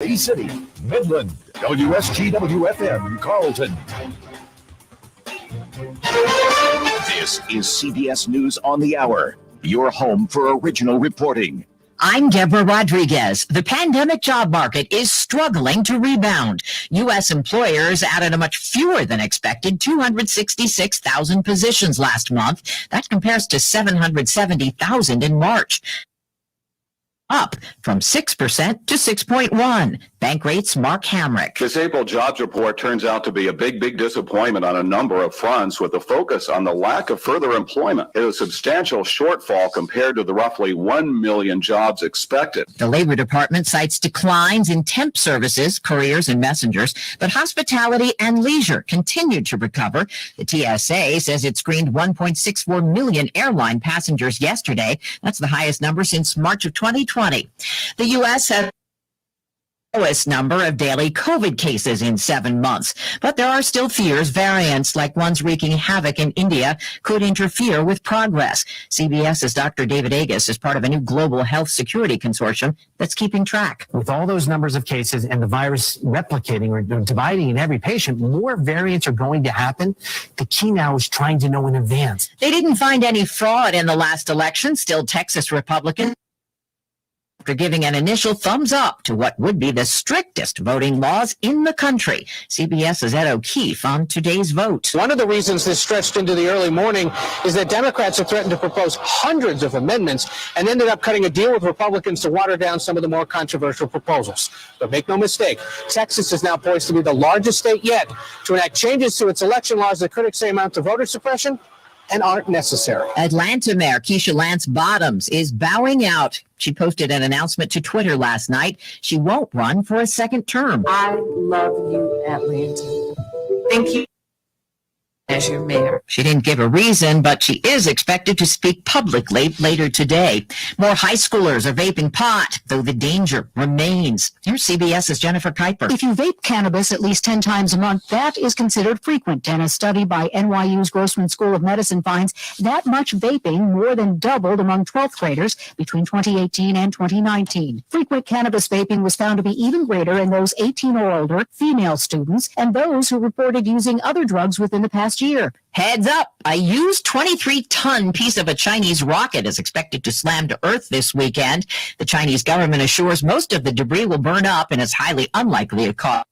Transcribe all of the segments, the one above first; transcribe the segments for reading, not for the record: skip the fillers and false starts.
A-City, Midland, WSGW-FM, Carlton. This is CBS News on the Hour, your home for original reporting. I'm Deborah Rodriguez. The pandemic job market is struggling to rebound. U.S. employers added a much fewer than expected 266,000 positions last month. That compares to 770,000 in March, up from 6% to 6.1%. Bankrate's Mark Hamrick. This April jobs report turns out to be a big disappointment on a number of fronts, with a focus on the lack of further employment. It is a substantial shortfall compared to the roughly 1 million jobs expected. The Labor Department cites declines in temp services, couriers, and messengers, but hospitality and leisure continued to recover. The TSA says it screened 1.64 million airline passengers yesterday. That's the highest number since March of 2020. The U.S. has lowest number of daily COVID cases in 7 months. But there are still fears variants like ones wreaking havoc in India could interfere with progress. CBS's Dr. David Agus is part of a new global health security consortium that's keeping track. With all those numbers of cases and the virus replicating or dividing in every patient, more variants are going to happen. The key now is trying to know in advance. They didn't find any fraud in the last election. Still, Texas Republicans after giving an initial thumbs up to what would be the strictest voting laws in the country. CBS's Ed O'Keefe on today's vote. One of the reasons this stretched into the early morning is that Democrats have threatened to propose hundreds of amendments and ended up cutting a deal with Republicans to water down some of the more controversial proposals. But make no mistake, Texas is now poised to be the largest state yet to enact changes to its election laws that critics say amount to voter suppression and aren't necessary. Atlanta Mayor Keisha Lance Bottoms is bowing out. She posted an announcement to Twitter last night. She won't run for a second term. I love you, Atlanta. Thank you as your mayor. She didn't give a reason, but she is expected to speak publicly later today. More high schoolers are vaping pot, though the danger remains. Here's CBS's Jennifer Kuiper. If you vape cannabis at least 10 times a month, that is considered frequent. And a study by NYU's Grossman School of Medicine finds that much vaping more than doubled among 12th graders between 2018 and 2019. Frequent cannabis vaping was found to be even greater in those 18 or older female students and those who reported using other drugs within the past year. Heads up, a used 23-ton piece of a Chinese rocket is expected to slam to Earth this weekend. The Chinese government assures most of the debris will burn up and is highly unlikely to cause.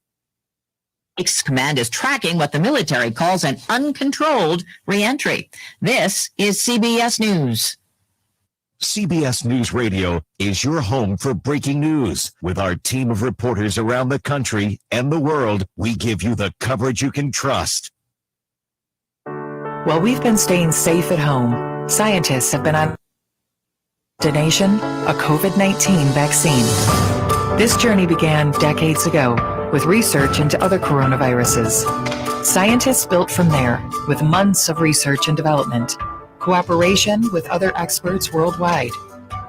Command is tracking what the military calls an uncontrolled re-entry. This is CBS News. CBS News Radio is your home for breaking news. With our team of reporters around the country and the world, we give you the coverage you can trust. While we've been staying safe at home, scientists have been on donation a COVID-19 vaccine. This journey began decades ago with research into other coronaviruses. Scientists built from there with months of research and development, cooperation with other experts worldwide,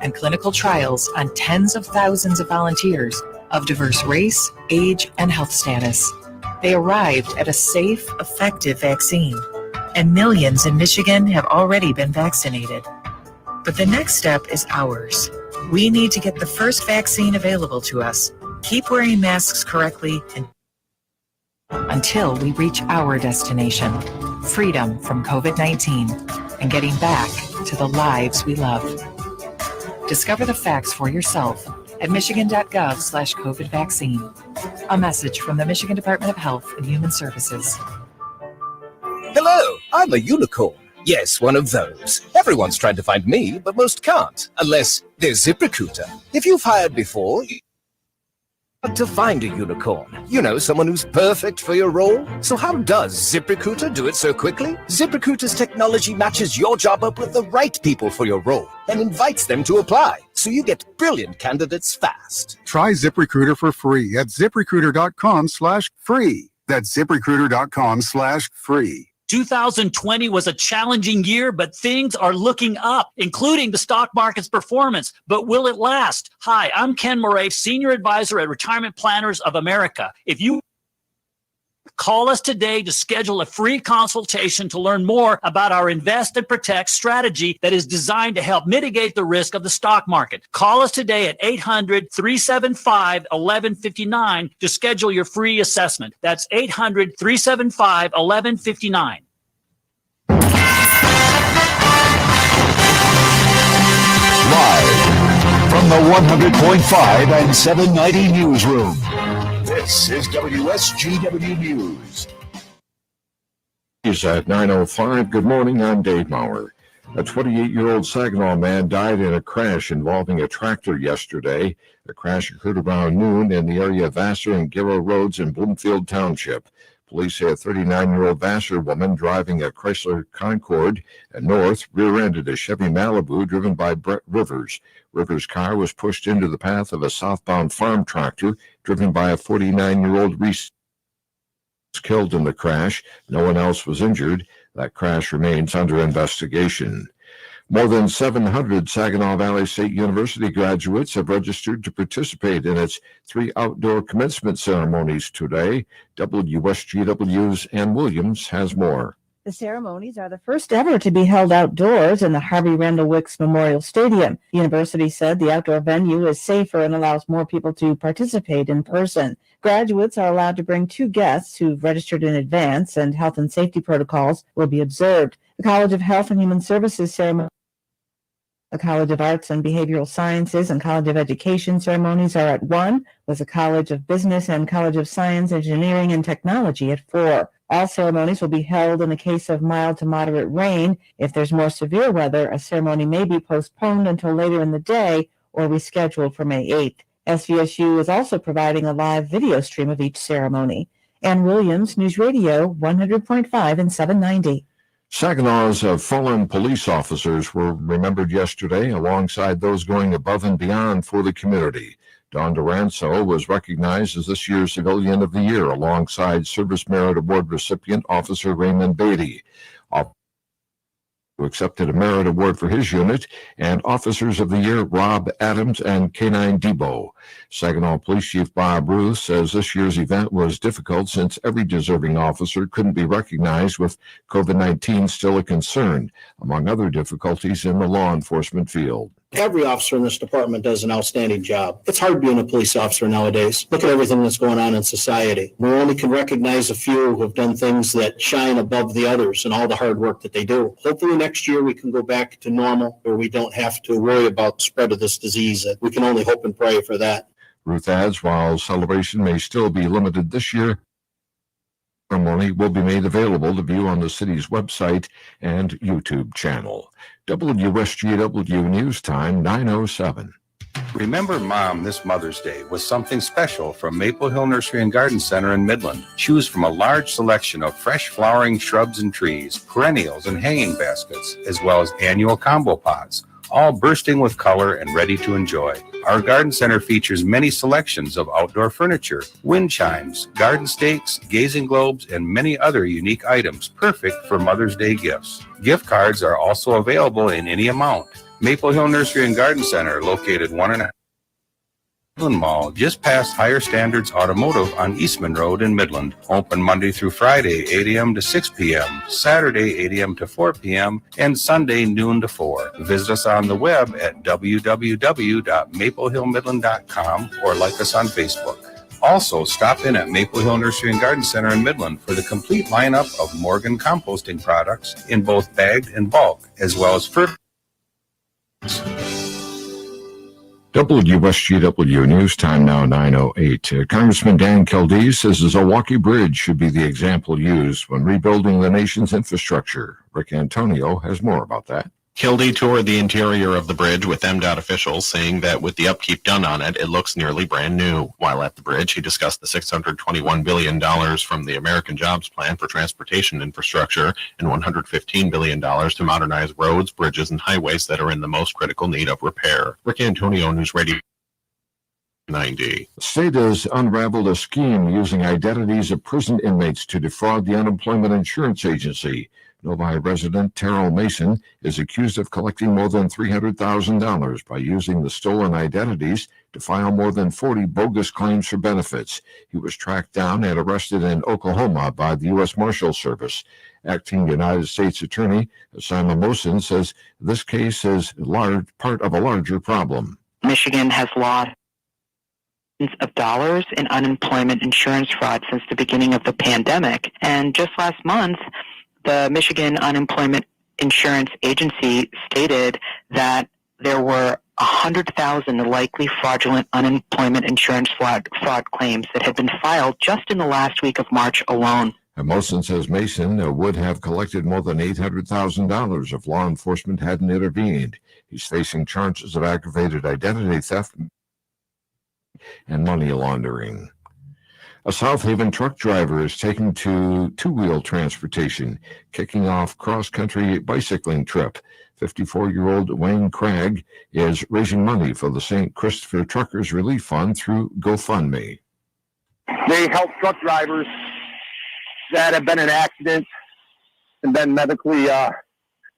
and clinical trials on tens of thousands of volunteers of diverse race, age, and health status. They arrived at a safe, effective vaccine. And millions in Michigan have already been vaccinated. But the next step is ours. We need to get the first vaccine available to us, keep wearing masks correctly, and until we reach our destination, freedom from COVID-19, and getting back to the lives we love. Discover the facts for yourself at michigan.gov/COVID vaccine. A message from the Michigan Department of Health and Human Services. Hello, I'm a unicorn. Yes, one of those. Everyone's trying to find me, but most can't, unless there's ZipRecruiter. If you've hired before, you want to find a unicorn. You know, someone who's perfect for your role. So how does ZipRecruiter do it so quickly? ZipRecruiter's technology matches your job up with the right people for your role and invites them to apply, so you get brilliant candidates fast. Try ZipRecruiter for free at ZipRecruiter.com/free. That's ZipRecruiter.com/free. 2020 was a challenging year, but things are looking up, including the stock market's performance. But will it last? Hi, I'm Ken Moraif, Senior Advisor at Retirement Planners of America. If you Call us today to schedule a free consultation to learn more about our Invest and Protect strategy that is designed to help mitigate the risk of the stock market. Call us today at 800-375-1159 to schedule your free assessment. That's 800-375-1159. Live from the 100.5 and 790 newsroom. This is WSGW News. It's at 9:05. Good morning. I'm Dave Maurer. A 28-year-old Saginaw man died in a crash involving a tractor yesterday. The crash occurred around noon in the area of Vassar and Giro Roads in Bloomfield Township. Police say a 39-year-old Vassar woman driving a Chrysler Concorde north rear-ended a Chevy Malibu driven by Brett Rivers. Rivers' car was pushed into the path of a southbound farm tractor driven by a 49-year-old Reese. Killed in the crash. No one else was injured. That crash remains under investigation. More than 700 Saginaw Valley State University graduates have registered to participate in its 3 outdoor commencement ceremonies today. WSGW's Ann Williams has more. The ceremonies are the first ever to be held outdoors in the Harvey Randall Wicks Memorial Stadium. The university said the outdoor venue is safer and allows more people to participate in person. Graduates are allowed to bring 2 guests who've registered in advance, and health and safety protocols will be observed. The College of Health and Human Services ceremony, the College of Arts and Behavioral Sciences and College of Education ceremonies are at 1, with the College of Business and College of Science, Engineering, and Technology at 4. All ceremonies will be held in the case of mild to moderate rain. If there's more severe weather, a ceremony may be postponed until later in the day or rescheduled for May 8th. SVSU is also providing a live video stream of each ceremony. Ann Williams, News Radio 100.5 and 790. Saginaw's fallen police officers were remembered yesterday alongside those going above and beyond for the community. Don Duranzo was recognized as this year's Civilian of the Year alongside Service Merit Award recipient Officer Raymond Beatty, who accepted a merit award for his unit, and Officers of the Year Rob Adams and K9 Debo. Saginaw Police Chief Bob Ruth says this year's event was difficult since every deserving officer couldn't be recognized, with COVID-19 still a concern, among other difficulties in the law enforcement field. Every officer in this department does an outstanding job. It's hard being a police officer nowadays. Look at everything that's going on in society. We only can recognize a few who have done things that shine above the others and all the hard work that they do. Hopefully next year we can go back to normal, where we don't have to worry about the spread of this disease. We can only hope and pray for that. Ruth adds, while celebration may still be limited this year, the ceremony will be made available to view on the city's website and YouTube channel. WSGW News Time 9:07. Remember Mom this Mother's Day with something special from Maple Hill Nursery and Garden Center in Midland. Choose from a large selection of fresh flowering shrubs and trees, perennials and hanging baskets, as well as annual combo pots, all bursting with color and ready to enjoy. Our garden center features many selections of outdoor furniture, wind chimes, garden stakes, gazing globes, and many other unique items perfect for Mother's Day gifts. Gift cards are also available in any amount. Maple Hill Nursery and Garden Center, located 1.5 Midland Mall, just past Higher Standards Automotive on Eastman Road in Midland. Open Monday through Friday, 8 a.m. to 6 p.m., Saturday, 8 a.m. to 4 p.m., and Sunday, noon to 4. Visit us on the web at www.maplehillmidland.com or like us on Facebook. Also, stop in at Maple Hill Nursery and Garden Center in Midland for the complete lineup of Morgan composting products in both bagged and bulk, as well as WSGW News Time now 9:08. Congressman Dan Kildee says the Zilwaukee Bridge should be the example used when rebuilding the nation's infrastructure. Rick Antonio has more about that. Kildee toured the interior of the bridge with MDOT officials, saying that with the upkeep done on it, it looks nearly brand new. While at the bridge, he discussed the $621 billion from the American Jobs Plan for transportation infrastructure and $115 billion to modernize roads, bridges, and highways that are in the most critical need of repair. Rick Antonio, News Radio 90. The state has unraveled a scheme using identities of prison inmates to defraud the Unemployment Insurance Agency. Novi resident Terrell Mason is accused of collecting more than $300,000 by using the stolen identities to file more than 40 bogus claims for benefits. He was tracked down and arrested in Oklahoma by the U.S. Marshal Service. Acting United States Attorney Simon Mosin says this case is part of a larger problem. Michigan has lost of dollars in unemployment insurance fraud since the beginning of the pandemic. And just last month, the Michigan Unemployment Insurance Agency stated that there were 100,000 likely fraudulent unemployment insurance fraud claims that had been filed just in the last week of March alone. And Mosin says Mason would have collected more than $800,000 if law enforcement hadn't intervened. He's facing charges of aggravated identity theft and money laundering. A South Haven truck driver is taken to two-wheel transportation, kicking off cross-country bicycling trip. 54-year-old Wayne Craig is raising money for the St. Christopher Truckers Relief Fund through GoFundMe. They help truck drivers that have been in accidents and been medically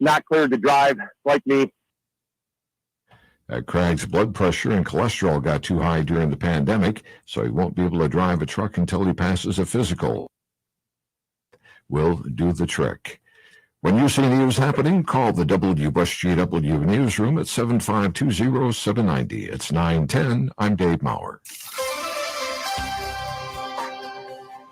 not cleared to drive, like me. Craig's blood pressure and cholesterol got too high during the pandemic, so he won't be able to drive a truck until he passes a physical. We'll do the trick. When you see news happening, call the WSGW newsroom at 7520790. It's 910. I'm Dave Maurer.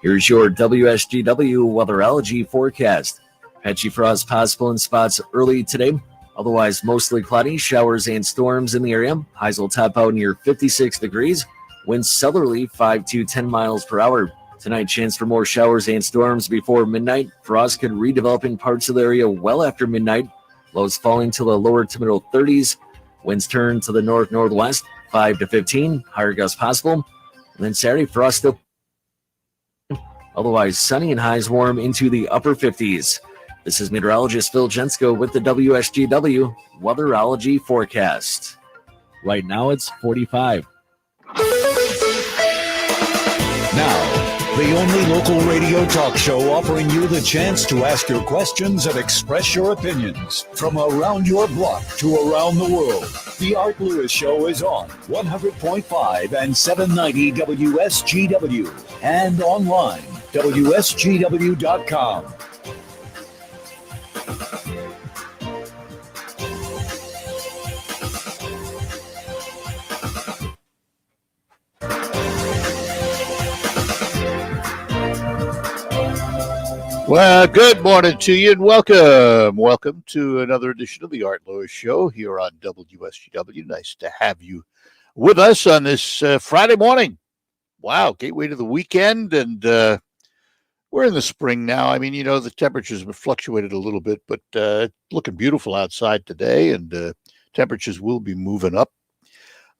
Here's your WSGW weatherology forecast. Patchy frost possible in spots early today. Otherwise, mostly cloudy, showers and storms in the area. Highs will top out near 56 degrees. Winds southerly 5 to 10 miles per hour. Tonight, chance for more showers and storms before midnight. Frost could redevelop in parts of the area well after midnight. Lows falling to the lower to middle 30s. Winds turn to the north-northwest, 5 to 15. Higher gusts possible. And then Saturday, frost still. Otherwise, sunny and highs warm into the upper 50s. This is meteorologist Phil Jensko with the WSGW weatherology forecast. Right now it's 45. Now, the only local radio talk show offering you the chance to ask your questions and express your opinions from around your block to around the world. The Art Lewis Show is on 100.5 and 790 WSGW and online, WSGW.com. Well, good morning to you and welcome. Welcome to another edition of the Art Lewis Show here on WSGW. Nice to have you with us on this Friday morning. Wow, gateway to the weekend, and we're in the spring now. I mean, you know, the temperatures have fluctuated a little bit, but looking beautiful outside today, and temperatures will be moving up.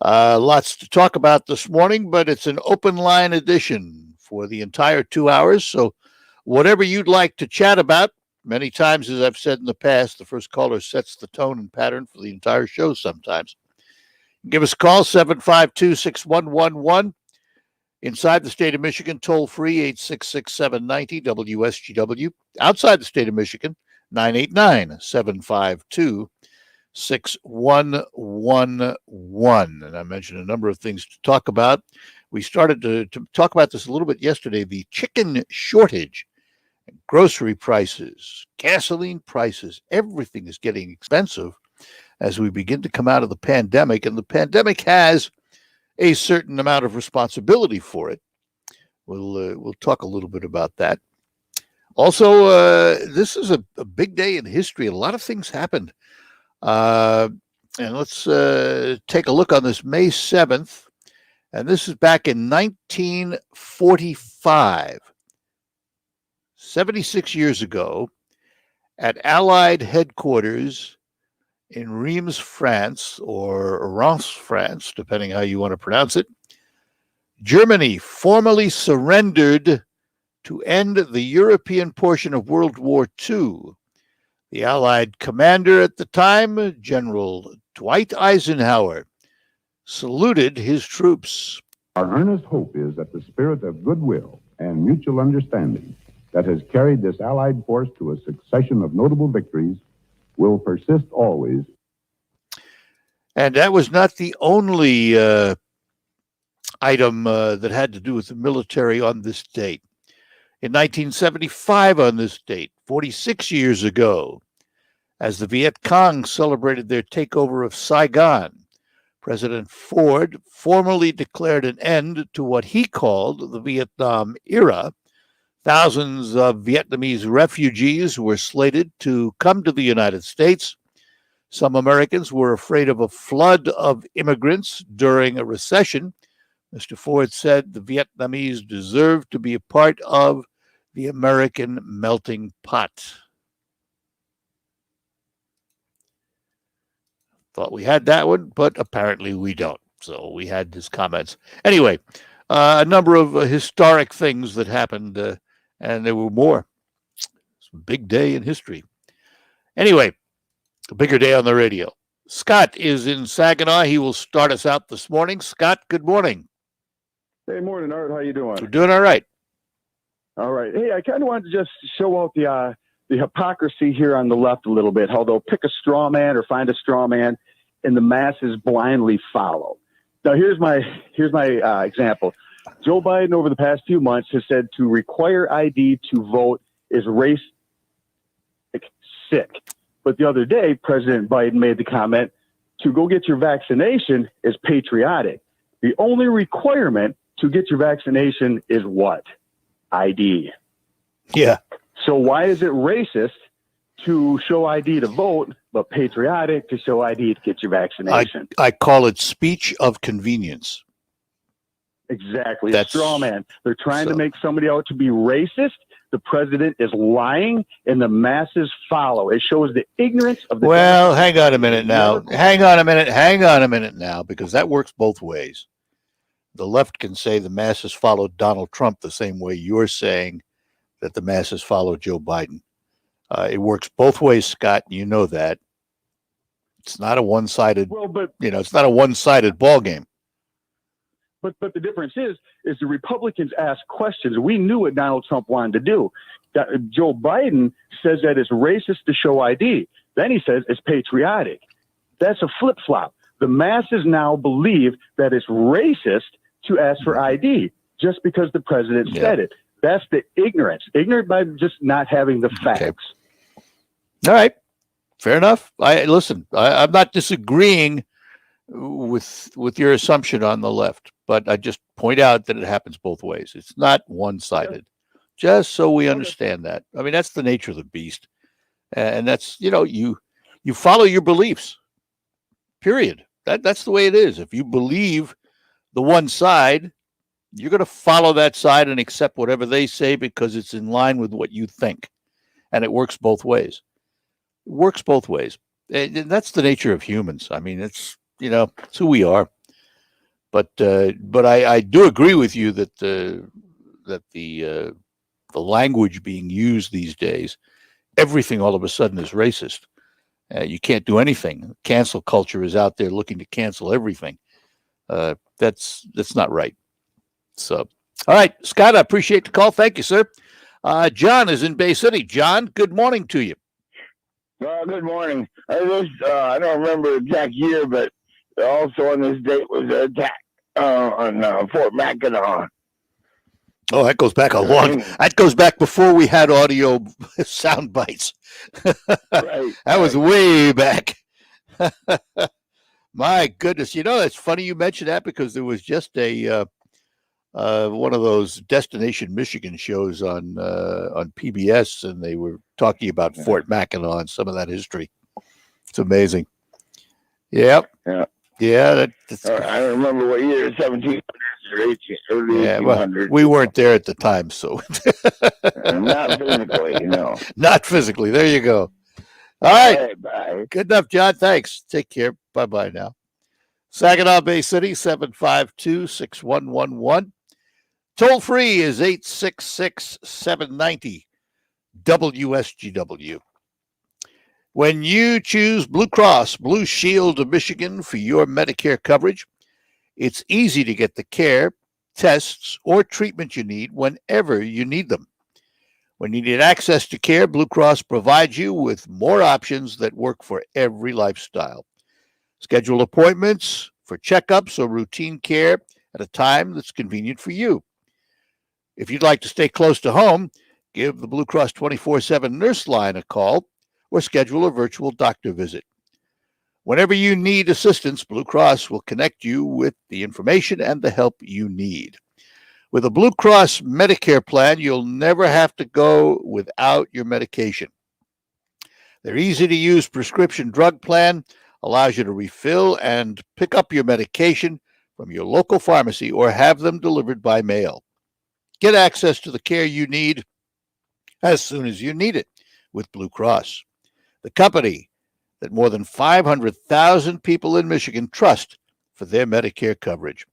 Lots to talk about this morning, but it's an open line edition for the entire 2 hours, so whatever you'd like to chat about, many times, as I've said in the past, the first caller sets the tone and pattern for the entire show sometimes. Give us a call, 752-6111. Inside the state of Michigan, toll free, 866-790-WSGW. Outside the state of Michigan, 989-752-6111. And I mentioned a number of things to talk about. We started to talk about this a little bit yesterday, the chicken shortage. Grocery prices, gasoline prices, everything is getting expensive as we begin to come out of the pandemic, and the pandemic has a certain amount of responsibility for it. We'll talk a little bit about that. Also, this is a big day in history. A lot of things happened. And let's take a look on this May 7th, and this is back in 1945. 76 years ago, at Allied headquarters in Reims, France, or Reims, France, depending how you want to pronounce it, Germany formally surrendered to end the European portion of World War II. The Allied commander at the time, General Dwight Eisenhower, saluted his troops. Our earnest hope is that the spirit of goodwill and mutual understanding that has carried this Allied force to a succession of notable victories will persist always. And that was not the only item that had to do with the military on this date. In 1975, on this date, 46 years ago, as the Viet Cong celebrated their takeover of Saigon, President Ford formally declared an end to what he called the Vietnam era. Thousands of Vietnamese refugees were slated to come to the United States. Some Americans were afraid of a flood of immigrants during a recession. Mr. Ford said the Vietnamese deserved to be a part of the American melting pot. Thought we had that one, but apparently we don't. So we had his comments. Anyway, a number of historic things that happened, and there were more. It's a big day in history. Anyway, a bigger day on the radio. Scott is in Saginaw. He will start us out this morning. Scott, good morning. Hey, morning, Art. How you doing? We're doing all right. All right. Hey, I kind of wanted to just show out the hypocrisy here on the left a little bit, how they'll pick a straw man or find a straw man and the masses blindly follow. Now, here's my example. Joe Biden over the past few months has said to require ID to vote is race sick. But the other day, President Biden made the comment to go get your vaccination is patriotic. The only requirement to get your vaccination is what? ID. Yeah. So why is it racist to show ID to vote, but patriotic to show ID to get your vaccination? I call it speech of convenience. Exactly. A straw man. They're trying to make somebody out to be racist. The president is lying, and the masses follow. It shows the ignorance of the. Well, hang on a minute now. Hang on a minute now, because that works both ways. The left can say the masses followed Donald Trump the same way you're saying that the masses follow Joe Biden. It works both ways, Scott. You know that. It's not a one-sided. Well, but it's not a one-sided ball game. But the difference is the Republicans ask questions. We knew what Donald Trump wanted to do. Joe Biden says that it's racist to show ID. Then he says it's patriotic. That's a flip-flop. The masses now believe that it's racist to ask for ID just because the president said it. That's the ignorance. Ignorant by just not having the facts. Okay. All right. Fair enough. I'm not disagreeing with your assumption on the left, but I just point out that it happens both ways. It's not one-sided. Just so we understand that. I mean, that's the nature of the beast. And that's, you follow your beliefs. Period. That's the way it is. If you believe the one side, you're going to follow that side and accept whatever they say because it's in line with what you think. And it works both ways. It works both ways. And that's the nature of humans. I mean, it's who we are. But I do agree with you that the language being used these days, everything all of a sudden is racist. You can't do anything. Cancel culture is out there looking to cancel everything. That's not right. So, all right, Scott, I appreciate the call. Thank you, sir. John is in Bay City. John, good morning to you. Good morning. I don't remember the exact year, but also on this date was an attack on Fort Mackinac. Oh, that goes back that goes back before we had audio sound bites. Right. That was way back. My goodness. It's funny you mentioned that because there was just a one of those Destination Michigan shows on PBS, and they were talking about Fort Mackinac and some of that history. It's amazing. Yep. Yeah. Yeah. I don't remember what year, 1700s or early 1800s. Well, we weren't there at the time, so. Not physically, Not physically. There you go. All right. Bye. Good enough, John. Thanks. Take care. Bye-bye now. Saginaw Bay City, 752-6111. Toll free is 866-790-WSGW. When you choose Blue Cross Blue Shield of Michigan for your Medicare coverage, it's easy to get the care, tests, or treatment you need whenever you need them. When you need access to care, Blue Cross provides you with more options that work for every lifestyle. Schedule appointments for checkups or routine care at a time that's convenient for you. If you'd like to stay close to home, give the Blue Cross 24/7 nurse line a call or schedule a virtual doctor visit. Whenever you need assistance, Blue Cross will connect you with the information and the help you need. With a Blue Cross Medicare plan, you'll never have to go without your medication. Their easy-to-use prescription drug plan allows you to refill and pick up your medication from your local pharmacy or have them delivered by mail. Get access to the care you need as soon as you need it with Blue Cross, the company that more than 500,000 people in Michigan trust for their Medicare coverage.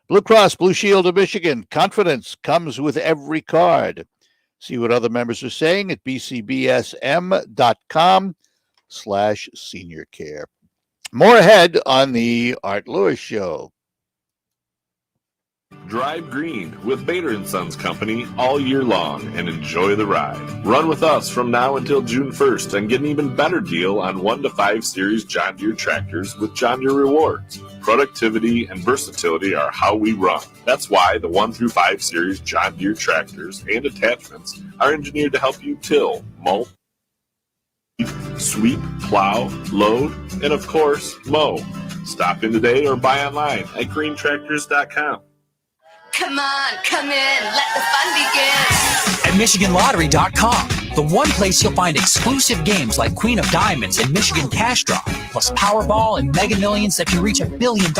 Blue Cross Blue Shield of Michigan, confidence comes with every card. See what other members are saying at bcbsm.com/senior care. More ahead on the Art Lewis Show. Drive green with Bader & Sons Company all year long and enjoy the ride. Run with us from now until June 1st and get an even better deal on 1 to 5 Series John Deere tractors with John Deere Rewards. Productivity and versatility are how we run. That's why the 1 through 5 Series John Deere tractors and attachments are engineered to help you till, mow, sweep, plow, load, and of course, mow. Stop in today or buy online at greentractors.com. Come on, come in, let the fun begin. At MichiganLottery.com, the one place you'll find exclusive games like Queen of Diamonds and Michigan Cash Draw, plus Powerball and Mega Millions that can reach $1 billion.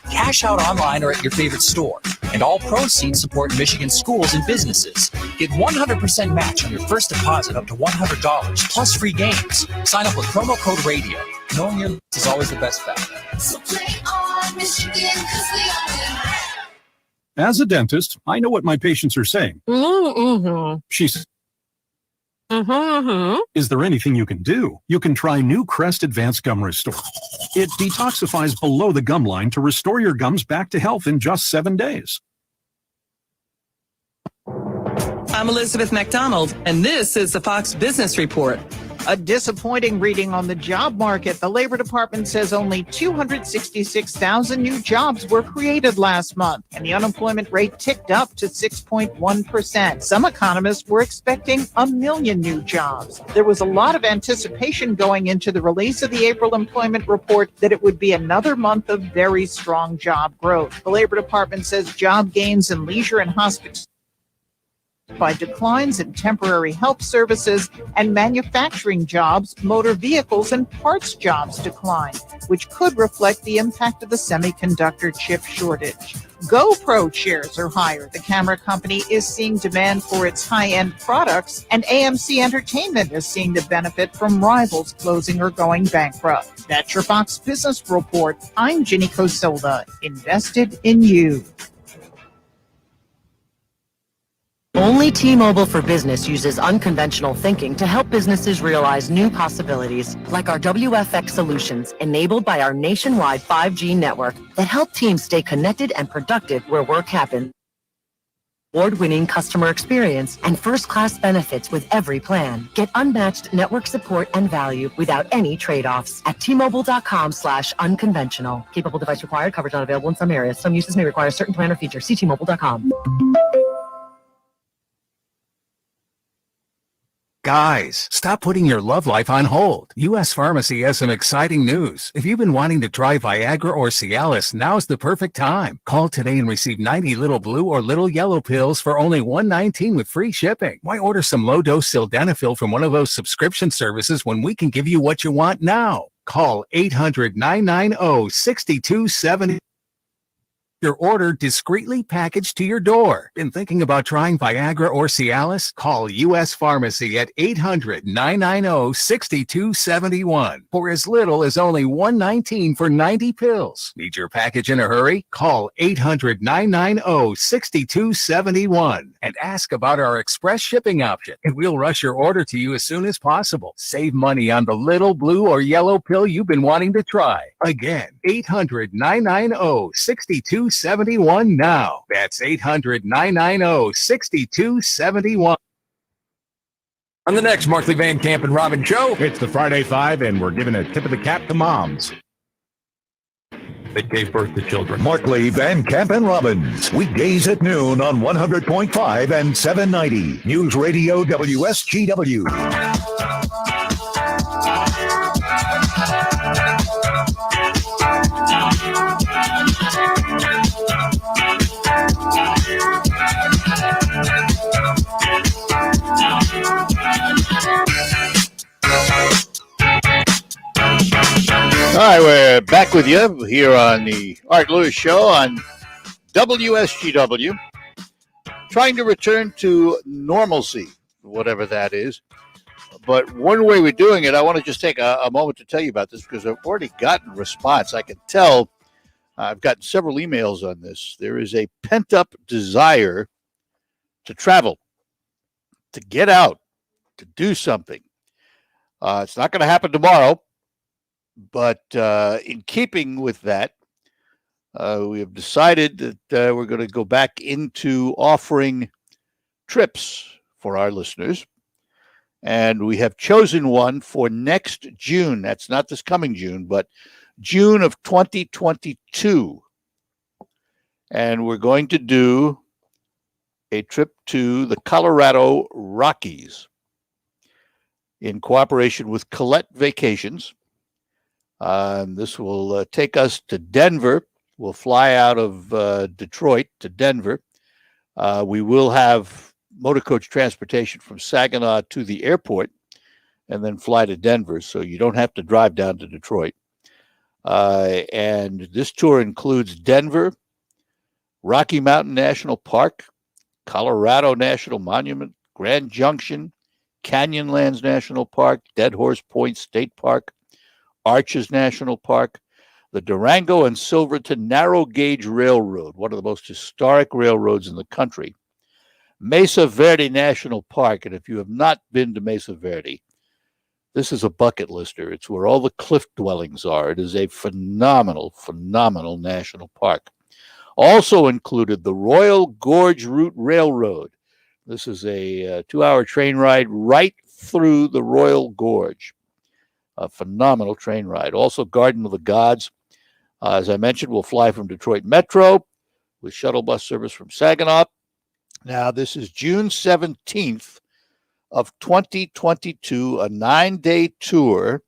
Cash out online or at your favorite store. And all proceeds support Michigan schools and businesses. Get 100% match on your first deposit up to $100, plus free games. Sign up with promo code RADIO. Knowing your is always the best bet. So play on, Michigan, because we all win. As a dentist, I know what my patients are saying. She's. Is there anything you can do? You can try new Crest Advanced Gum Restore. It detoxifies below the gum line to restore your gums back to health in just 7 days. I'm Elizabeth McDonald, and this is the Fox Business Report. A disappointing reading on the job market. The Labor Department says only 266,000 new jobs were created last month, and the unemployment rate ticked up to 6.1%. Some economists were expecting 1 million new jobs. There was a lot of anticipation going into the release of the April employment report that it would be another month of very strong job growth. The Labor Department says job gains in leisure and hospitality by declines in temporary help services and manufacturing jobs, motor vehicles, and parts jobs declined, which could reflect the impact of the semiconductor chip shortage. GoPro shares are higher. The camera company is seeing demand for its high-end products, and AMC Entertainment is seeing the benefit from rivals closing or going bankrupt. That's your Fox Business Report. I'm Ginny Cosilda, invested in you. Only T-Mobile for Business uses unconventional thinking to help businesses realize new possibilities, like our WFX solutions enabled by our nationwide 5G network that help teams stay connected and productive where work happens. Award-winning customer experience and first-class benefits with every plan. Get unmatched network support and value without any trade-offs at T-Mobile.com/unconventional. Capable device required. Coverage not available in some areas. Some uses may require certain plan or feature. See T-Mobile.com. Guys, stop putting your love life on hold. U.S. Pharmacy has some exciting news. If you've been wanting to try Viagra or Cialis, now's the perfect time. Call today and receive 90 little blue or little yellow pills for only $119 with free shipping. Why order some low-dose sildenafil from one of those subscription services when we can give you what you want now? Call 800-990-6270. Your order discreetly packaged to your door. Been thinking about trying Viagra or Cialis? Call U.S. Pharmacy at 800-990-6271 for as little as only $119 for 90 pills. Need your package in a hurry? Call 800-990-6271 and ask about our express shipping option, and we'll rush your order to you as soon as possible. Save money on the little blue or yellow pill you've been wanting to try. Again, 800-990-6271 now. That's 800-990-6271. On the next Markley Van Camp and Robin show, it's the Friday Five, and we're giving a tip of the cap to moms that gave birth to children. Markley, Van Camp, and Robbins. Weekdays at noon on 100.5 and 790. News Radio WSGW. All right, we're back with you here on the Art Lewis Show on WSGW. Trying to return to normalcy, whatever that is. But one way we're doing it, I want to just take a moment to tell you about this because I've already gotten a response. I can tell I've gotten several emails on this. There is a pent-up desire to travel, to get out, to do something. It's not going to happen tomorrow. But in keeping with that, we have decided that we're going to go back into offering trips for our listeners. And we have chosen one for next June. That's not this coming June, but June of 2022. And we're going to do a trip to the Colorado Rockies in cooperation with Colette Vacations. This will take us to Denver. We'll fly out of Detroit to Denver. We will have motor coach transportation from Saginaw to the airport and then fly to Denver, so you don't have to drive down to Detroit. And this tour includes Denver, Rocky Mountain National Park, Colorado National Monument, Grand Junction, Canyonlands National Park, Dead Horse Point State Park, Arches National Park, the Durango and Silverton Narrow Gauge Railroad, one of the most historic railroads in the country, Mesa Verde National Park. And if you have not been to Mesa Verde, this is a bucket lister. It's where all the cliff dwellings are. It is a phenomenal, phenomenal national park. Also included the Royal Gorge Route Railroad. This is a 2-hour train ride right through the Royal Gorge. A phenomenal train ride. Also, Garden of the Gods. As I mentioned, we'll fly from Detroit Metro with shuttle bus service from Saginaw. Now, this is June 17th of 2022, a 9-day tour.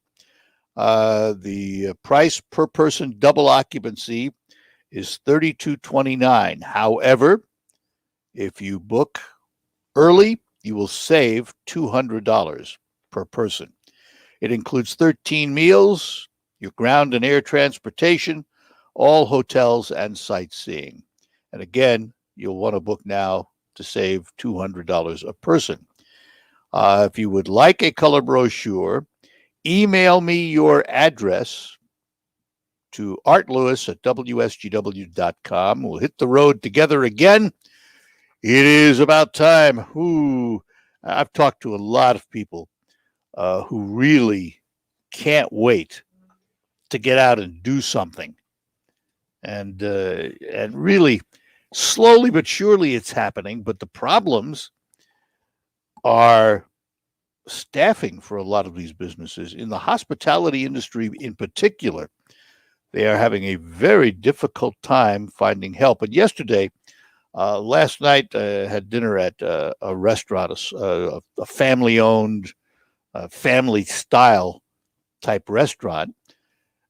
The price per person double occupancy is $32.29. However, if you book early, you will save $200 per person. It includes 13 meals, your ground and air transportation, all hotels and sightseeing. And again, you'll want to book now to save $200 a person. If you would like a color brochure, email me your address to artlewis@wsgw.com. We'll hit the road together again. It is about time. I've talked to a lot of people who really can't wait to get out and do something. And really, slowly but surely it's happening. But the problems are staffing for a lot of these businesses. In the hospitality industry in particular, they are having a very difficult time finding help. And yesterday, last night, I had dinner at a restaurant, a family-owned, family-style type restaurant.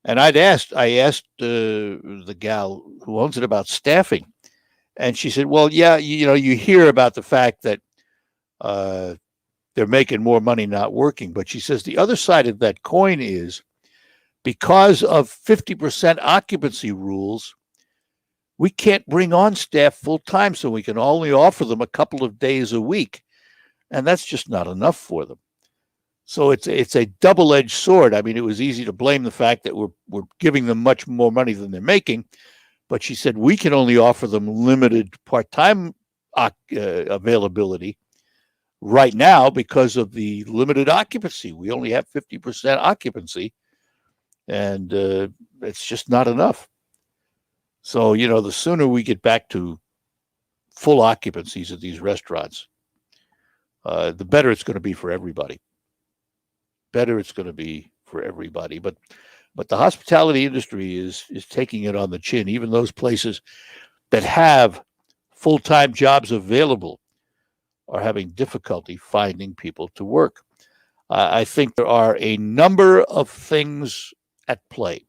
And I asked the gal who owns it about staffing. And she said, well, yeah, you hear about the fact that they're making more money not working. But she says the other side of that coin is because of 50% occupancy rules, we can't bring on staff full time, so we can only offer them a couple of days a week. And that's just not enough for them. So it's a double-edged sword. I mean, it was easy to blame the fact that we're giving them much more money than they're making. But she said we can only offer them limited part-time availability right now because of the limited occupancy. We only have 50% occupancy, and it's just not enough. So, the sooner we get back to full occupancies at these restaurants, the better it's going to be for everybody. Better it's going to be for everybody. But the hospitality industry is taking it on the chin. Even those places that have full-time jobs available are having difficulty finding people to work. I think there are a number of things at play.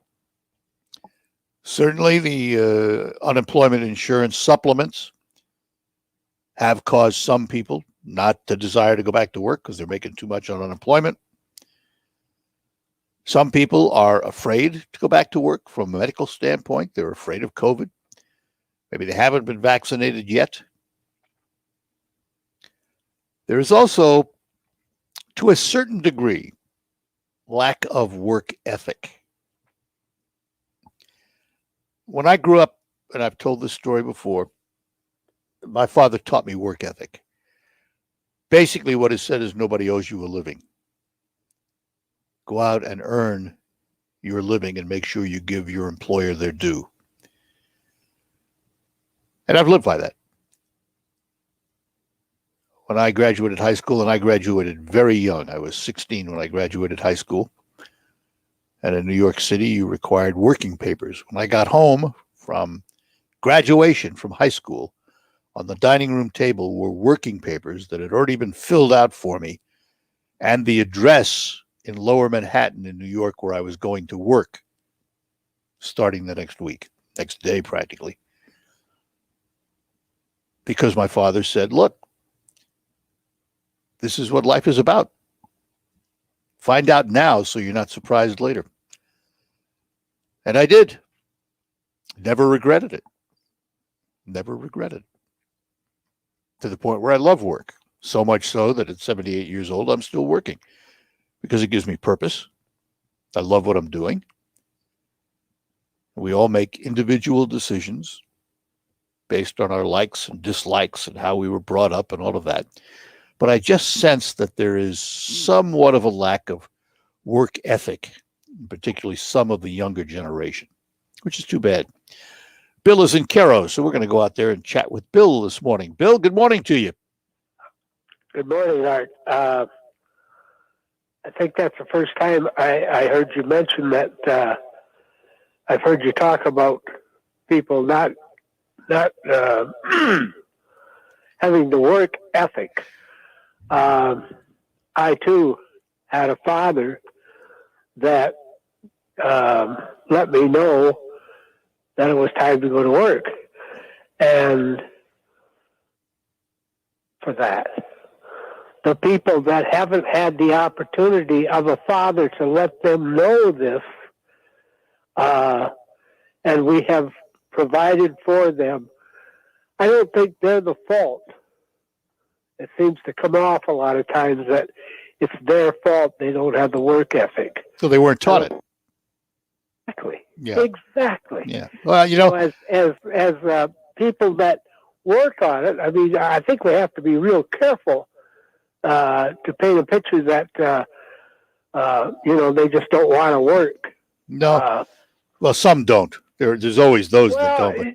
Certainly, the unemployment insurance supplements have caused some people not to desire to go back to work because they're making too much on unemployment. Some people are afraid to go back to work from a medical standpoint. They're afraid of COVID. Maybe they haven't been vaccinated yet. There is also, to a certain degree, lack of work ethic. When I grew up, and I've told this story before, my father taught me work ethic. Basically, what it said is nobody owes you a living. Go out and earn your living and make sure you give your employer their due. And I've lived by that. When I graduated high school, and I graduated very young, I was 16 when I graduated high school. And in New York City, you required working papers. When I got home from graduation from high school, on the dining room table were working papers that had already been filled out for me and the address in Lower Manhattan in New York where I was going to work starting the next day practically. Because my father said, look, this is what life is about. Find out now so you're not surprised later. And I did. Never regretted it. Never regretted it. To the point where I love work. So much so that at 78 years old, I'm still working because it gives me purpose. I love what I'm doing. We all make individual decisions based on our likes and dislikes and how we were brought up and all of that. But I just sense that there is somewhat of a lack of work ethic, particularly some of the younger generation, which is too bad. Bill is in Cairo, so we're going to go out there and chat with Bill this morning. Bill, good morning to you. Good morning, Art. I think that's the first time I heard you mention that. I've heard you talk about people not having the work ethic. I too had a father that let me know that it was time to go to work. And for that, the people that haven't had the opportunity of a father to let them know this, and we have provided for them, I don't think they're the fault. It seems to come off a lot of times that it's their fault they don't have the work ethic. So they weren't taught it. Exactly. Yeah. Exactly. Yeah. Well, you know, as people that work on it, I mean, I think we have to be real careful to paint a picture that they just don't want to work. No. Well, some don't. There's always those that don't. But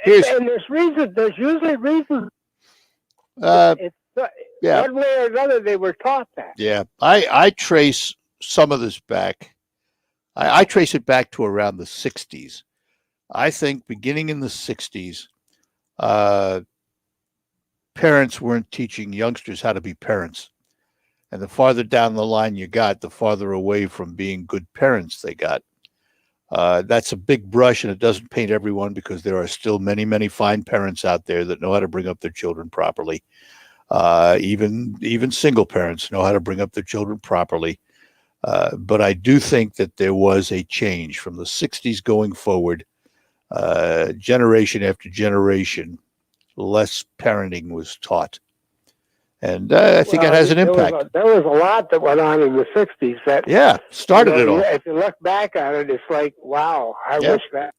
and there's usually reasons. Yeah. One way or another, they were taught that. Yeah. I trace some of this back. I trace it back to around the 60s. I think beginning in the 60s, parents weren't teaching youngsters how to be parents. And the farther down the line you got, the farther away from being good parents they got. That's a big brush, and it doesn't paint everyone because there are still many, many fine parents out there that know how to bring up their children properly. Even single parents know how to bring up their children properly. But I do think that there was a change from the 60s going forward. Generation after generation, less parenting was taught. And I think it has an impact. There was a lot that went on in the 60s. That started it all. If you look back on it, it's like, wow, I wish that.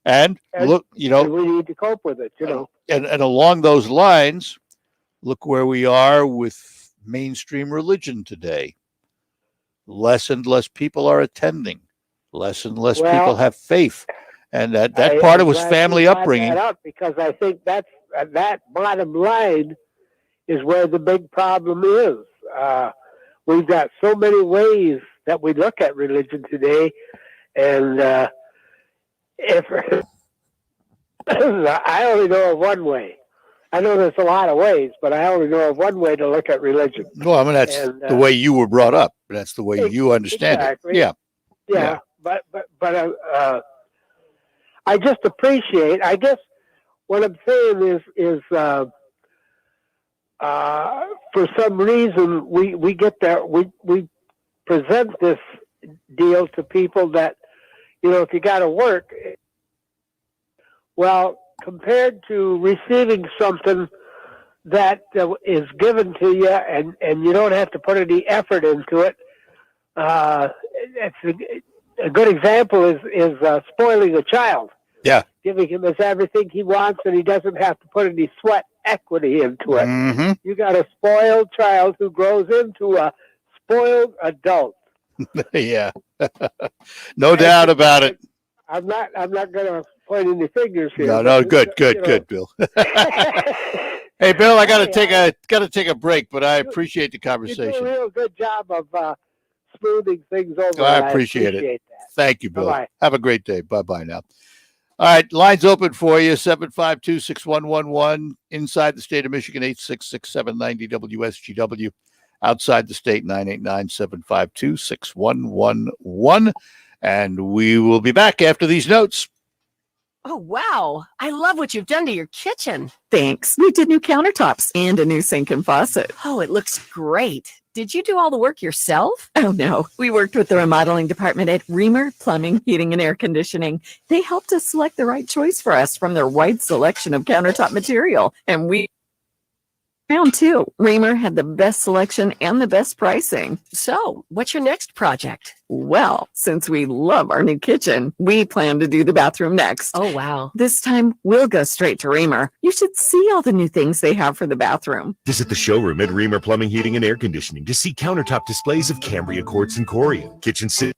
And look, and we need to cope with it, And along those lines, look where we are with mainstream religion today. Less and less people are attending. Less and less people have faith. And that part of it was family upbringing. Because I think that bottom line is where the big problem is. We've got so many ways that we look at religion today, and if I only know of one way. I know there's a lot of ways, but I only know of one way to look at religion. No, I mean, that's the way you were brought up. That's the way you understand exactly. it. Yeah. But I just appreciate. I guess what I'm saying is for some reason we get there. We present this deal to people that, if you got to work, well, compared to receiving something that is given to you and you don't have to put any effort into it, it's a good example is spoiling a child. Yeah. Giving him everything he wants, and he doesn't have to put any sweat equity into it. Mm-hmm. You got a spoiled child who grows into a spoiled adult. Yeah. No doubt about it. I'm not going to point any fingers here. No, good, Bill. Hey, Bill, I got to take a break, but I appreciate the conversation. You do a real good job of smoothing things over. Oh, I appreciate it. That. Thank you, Bill. Bye-bye. Have a great day. Bye-bye now. All right, lines open for you, 752-6111. Inside the state of Michigan, 866-790-WSGW. Outside the state, 989-752-6111. And we will be back after these notes. Oh, wow. I love what you've done to your kitchen. Thanks. We did new countertops and a new sink and faucet. Oh, it looks great. Did you do all the work yourself? Oh, no. We worked with the remodeling department at Reamer Plumbing, Heating, and Air Conditioning. They helped us select the right choice for us from their wide selection of countertop material. And we found too. Reamer had the best selection and the best pricing. So, what's your next project? Well, since we love our new kitchen, we plan to do the bathroom next. Oh, wow. This time, we'll go straight to Reamer. You should see all the new things they have for the bathroom. Visit the showroom at Reamer Plumbing, Heating, and Air Conditioning to see countertop displays of Cambria quartz and Corian, kitchen steel,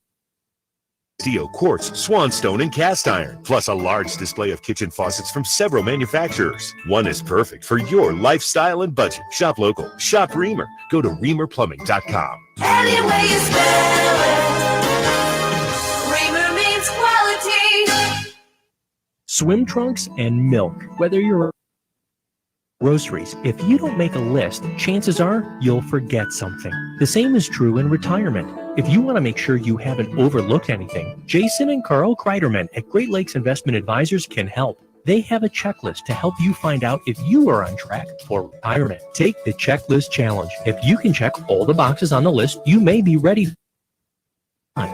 quartz, swanstone, and cast iron, plus a large display of kitchen faucets from several manufacturers. One is perfect for your lifestyle and budget. Shop local. Shop Reamer. Go to reamerplumbing.com. Any way you spell it, Reamer means quality. Swim trunks and milk. Whether you're groceries, if you don't make a list, chances are you'll forget something. The same is true in retirement. If you want to make sure you haven't overlooked anything, Jason and Carl Kreiderman at Great Lakes Investment Advisors can help. They have a checklist to help you find out if you are on track for retirement. Take the checklist challenge. If you can check all the boxes on the list, you may be ready.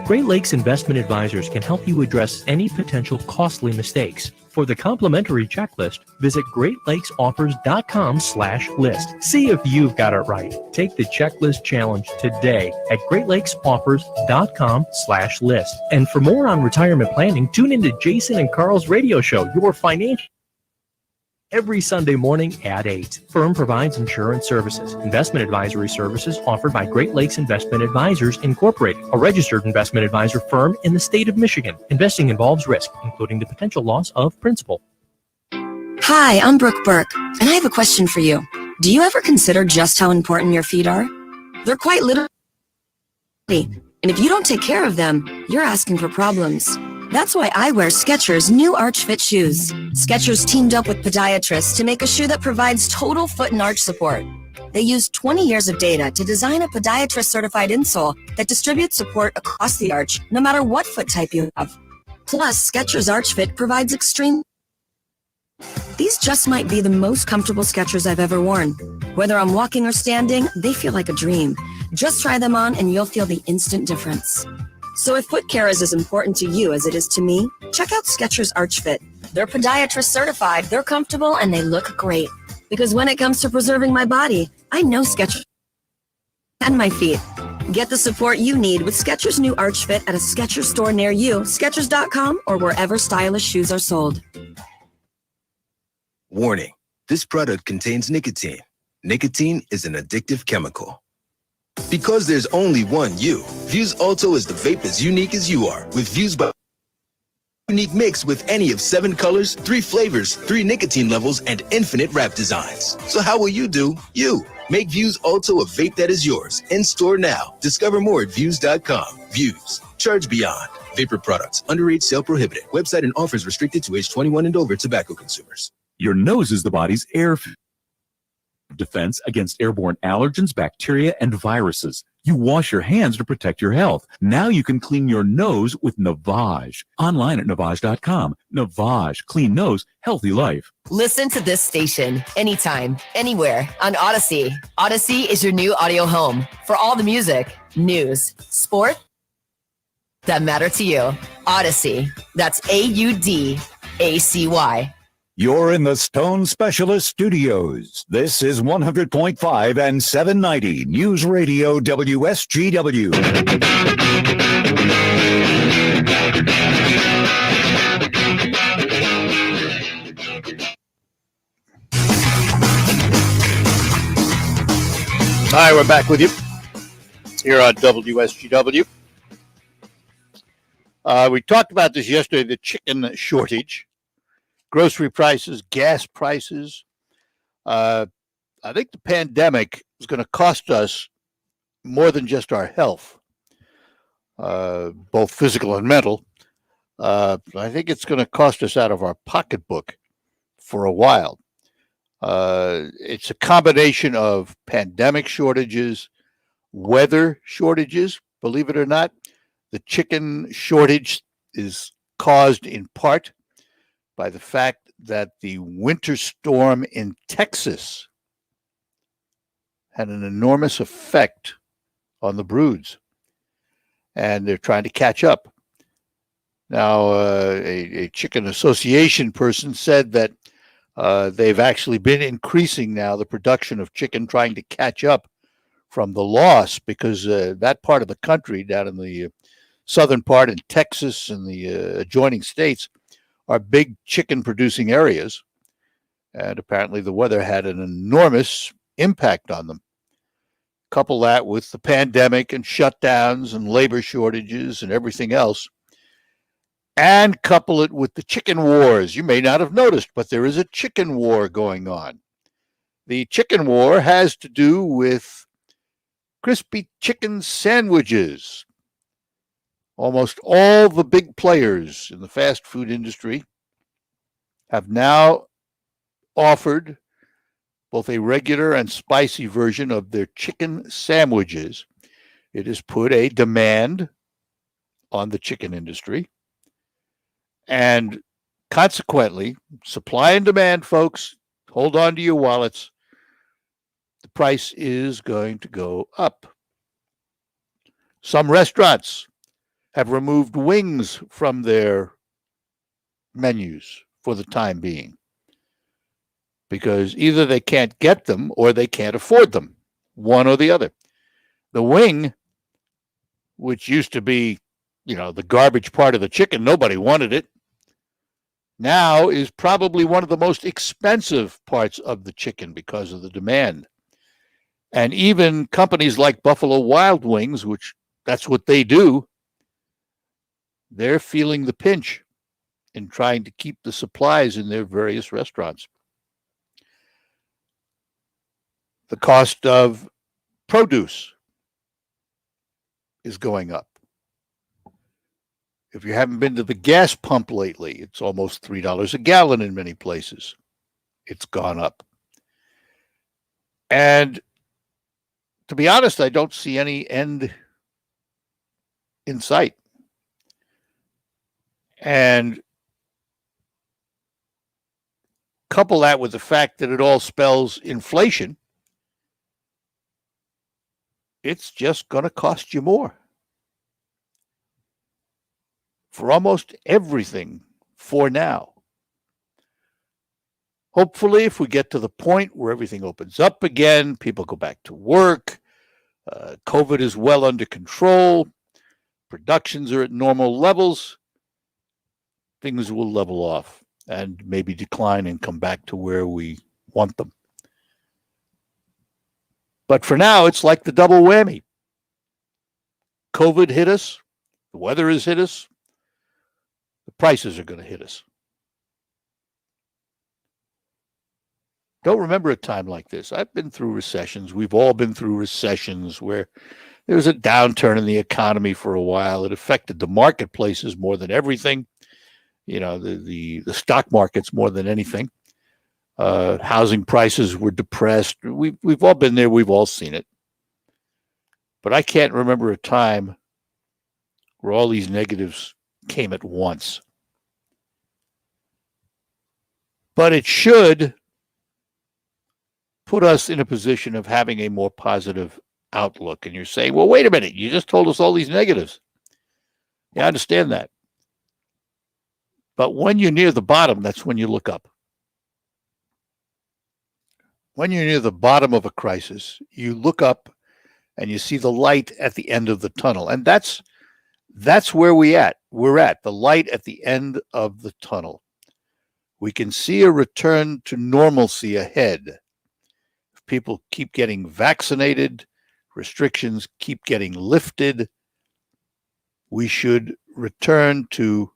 Great Lakes Investment Advisors can help you address any potential costly mistakes. For the complimentary checklist, visit greatlakesoffers.com/list. See if you've got it right. Take the checklist challenge today at greatlakesoffers.com/list. And for more on retirement planning, tune into Jason and Carl's radio show, Your Financial, every Sunday morning at 8. Firm provides insurance services. Investment advisory services offered by Great Lakes Investment Advisors Incorporated, a registered investment advisor firm in the state of Michigan. Investing involves risk, including the potential loss of principal. Hi, I'm Brooke Burke, and I have a question for you. Do you ever consider just how important your feet are? They're quite literally, and if you don't take care of them, you're asking for problems. That's why I wear Skechers' new Arch Fit shoes. Skechers teamed up with podiatrists to make a shoe that provides total foot and arch support. They used 20 years of data to design a podiatrist-certified insole that distributes support across the arch, no matter what foot type you have. Plus, Skechers Arch Fit provides extreme. These just might be the most comfortable Skechers I've ever worn. Whether I'm walking or standing, they feel like a dream. Just try them on and you'll feel the instant difference. So if foot care is as important to you as it is to me, check out Skechers Arch Fit. They're podiatrist certified, they're comfortable, and they look great. Because when it comes to preserving my body, I know Skechers and my feet. Get the support you need with Skechers' new Arch Fit at a Skechers store near you, Skechers.com, or wherever stylish shoes are sold. Warning, this product contains nicotine. Nicotine is an addictive chemical. Because there's only one you, Vuse Alto is the vape as unique as you are. With Vuse by Unique mix with any of 7 colors, 3 flavors, 3 nicotine levels, and infinite wrap designs. So how will you do you? Make Views Alto a vape that is yours. In store now. Discover more at Views.com. Views. Charge beyond. Vapor products. Underage sale prohibited. Website and offers restricted to age 21 and over tobacco consumers. Your nose is the body's air defense against airborne allergens, bacteria, and viruses. You wash your hands to protect your health. Now you can clean your nose with Navage. Online at Navage.com. Navage. Clean nose, healthy life. Listen to this station anytime, anywhere on Odyssey. Odyssey is your new audio home for all the music, news, sport that matter to you. Odyssey. That's AUDACY. You're in the Stone Specialist Studios. This is 100.5 and 790 News Radio WSGW. Hi, we're back with you here on WSGW. We talked about this yesterday, the chicken shortage. Grocery prices, gas prices. I think the pandemic is going to cost us more than just our health, both physical and mental. I think it's going to cost us out of our pocketbook for a while. It's a combination of pandemic shortages, weather shortages. Believe it or not, the chicken shortage is caused in part by the fact that the winter storm in Texas had an enormous effect on the broods, and they're trying to catch up. Now, a chicken association person said that they've actually been increasing now the production of chicken, trying to catch up from the loss, because that part of the country, down in the southern part in Texas and the adjoining states, are big chicken producing areas, and apparently the weather had an enormous impact on them. Couple that with the pandemic and shutdowns and labor shortages and everything else, and couple it with the chicken wars. You may not have noticed, but there is a chicken war going on. The chicken war has to do with crispy chicken sandwiches. Almost all the big players in the fast food industry have now offered both a regular and spicy version of their chicken sandwiches. It has put a demand on the chicken industry. And consequently, supply and demand, folks, hold on to your wallets. The price is going to go up. Some restaurants have removed wings from their menus for the time being, because either they can't get them or they can't afford them, one or the other. The wing, which used to be, the garbage part of the chicken, nobody wanted it, now is probably one of the most expensive parts of the chicken because of the demand. And even companies like Buffalo Wild Wings, which that's what they do, they're feeling the pinch in trying to keep the supplies in their various restaurants. The cost of produce is going up. If you haven't been to the gas pump lately, it's almost $3 a gallon in many places. It's gone up. And to be honest, I don't see any end in sight. And couple that with the fact that it all spells inflation, it's just going to cost you more for almost everything for now. Hopefully, if we get to the point where everything opens up again, people go back to work, COVID is well under control, productions are at normal levels, things will level off and maybe decline and come back to where we want them. But for now, it's like the double whammy. COVID hit us, the weather has hit us, the prices are going to hit us. Don't remember a time like this. I've been through recessions. We've all been through recessions where there was a downturn in the economy for a while. It affected the marketplaces more than everything. The stock markets more than anything. Housing prices were depressed. We've all been there. We've all seen it. But I can't remember a time where all these negatives came at once. But it should put us in a position of having a more positive outlook. And you're saying, well, wait a minute, you just told us all these negatives. Yeah, I understand that. But when you're near the bottom, that's when you look up. When you're near the bottom of a crisis, you look up and you see the light at the end of the tunnel. And that's where we're at, the light at the end of the tunnel. We can see a return to normalcy ahead. If people keep getting vaccinated, restrictions keep getting lifted, we should return to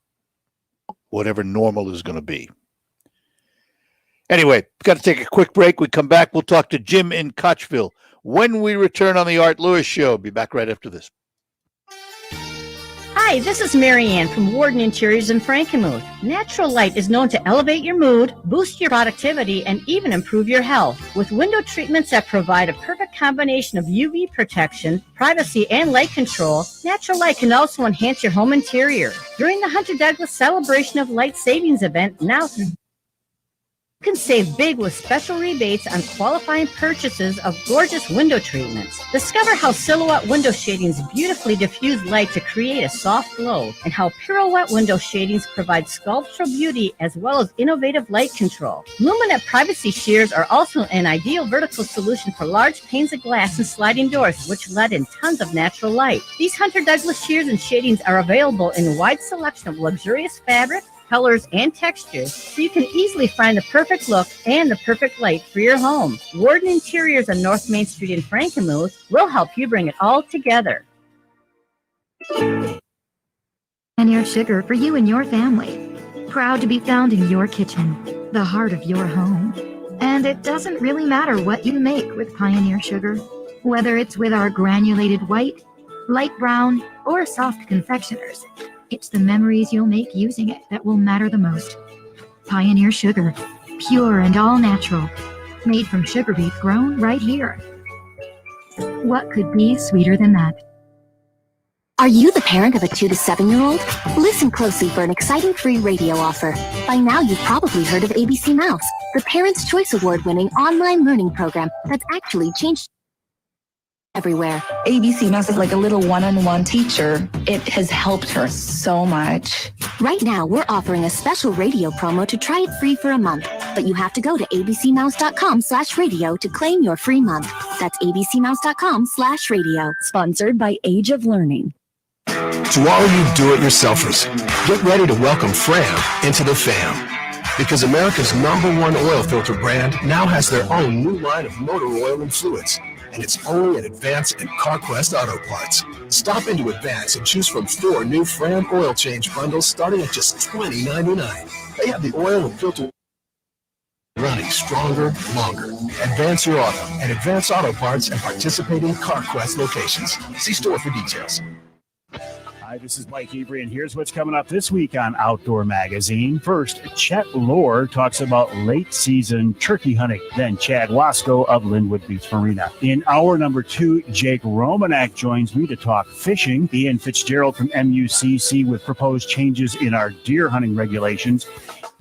whatever normal is going to be. Anyway, got to take a quick break. We come back, we'll talk to Jim in Kochville when we return on the Art Lewis Show. Be back right after this. Hi, this is Marianne from Warden Interiors in Frankenmuth. Natural light is known to elevate your mood, boost your productivity, and even improve your health. With window treatments that provide a perfect combination of UV protection, privacy, and light control, natural light can also enhance your home interior. During the Hunter Douglas Celebration of Light Savings event, now through you can save big with special rebates on qualifying purchases of gorgeous window treatments. Discover how Silhouette window shadings beautifully diffuse light to create a soft glow, and how Pirouette window shadings provide sculptural beauty as well as innovative light control. Luminette privacy shears are also an ideal vertical solution for large panes of glass and sliding doors, which let in tons of natural light. These Hunter Douglas shears and shadings are available in a wide selection of luxurious fabrics, colors, and textures, so you can easily find the perfect look and the perfect light for your home. Warden Interiors on North Main Street in Frankenmuth will help you bring it all together. Pioneer Sugar for you and your family. Proud to be found in your kitchen, the heart of your home. And it doesn't really matter what you make with Pioneer Sugar, whether it's with our granulated white, light brown, or soft confectioners. It's the memories you'll make using it that will matter the most. Pioneer Sugar, pure and all natural, made from sugar beet grown right here. What could be sweeter than that? Are you the parent of a 2 to 7-year-old? Listen closely for an exciting free radio offer. By now, you've probably heard of ABC Mouse, the Parents' Choice Award-winning online learning program that's actually changed everywhere. ABC Mouse is like a little one-on-one teacher. It has helped her so much. Right now, we're offering a special radio promo to try it free for a month. But you have to go to abcmouse.com/radio to claim your free month. That's abcmouse.com/radio. Sponsored by Age of Learning. To all you do-it-yourselfers, get ready to welcome Fram into the fam. Because America's #1 oil filter brand now has their own new line of motor oil and fluids. And it's only at Advance and CarQuest Auto Parts. Stop into Advance and choose from 4 new Fram oil change bundles starting at just $20.99. They have the oil and filter running stronger, longer. Advance your auto at Advance Auto Parts and participating CarQuest locations. See store for details. Hi, this is Mike Avery, and here's what's coming up this week on Outdoor Magazine. First, Chet Lohr talks about late-season turkey hunting. Then Chad Wasco of Linwood Beach Marina. In hour number 2, Jake Romanak joins me to talk fishing. Ian Fitzgerald from MUCC with proposed changes in our deer hunting regulations.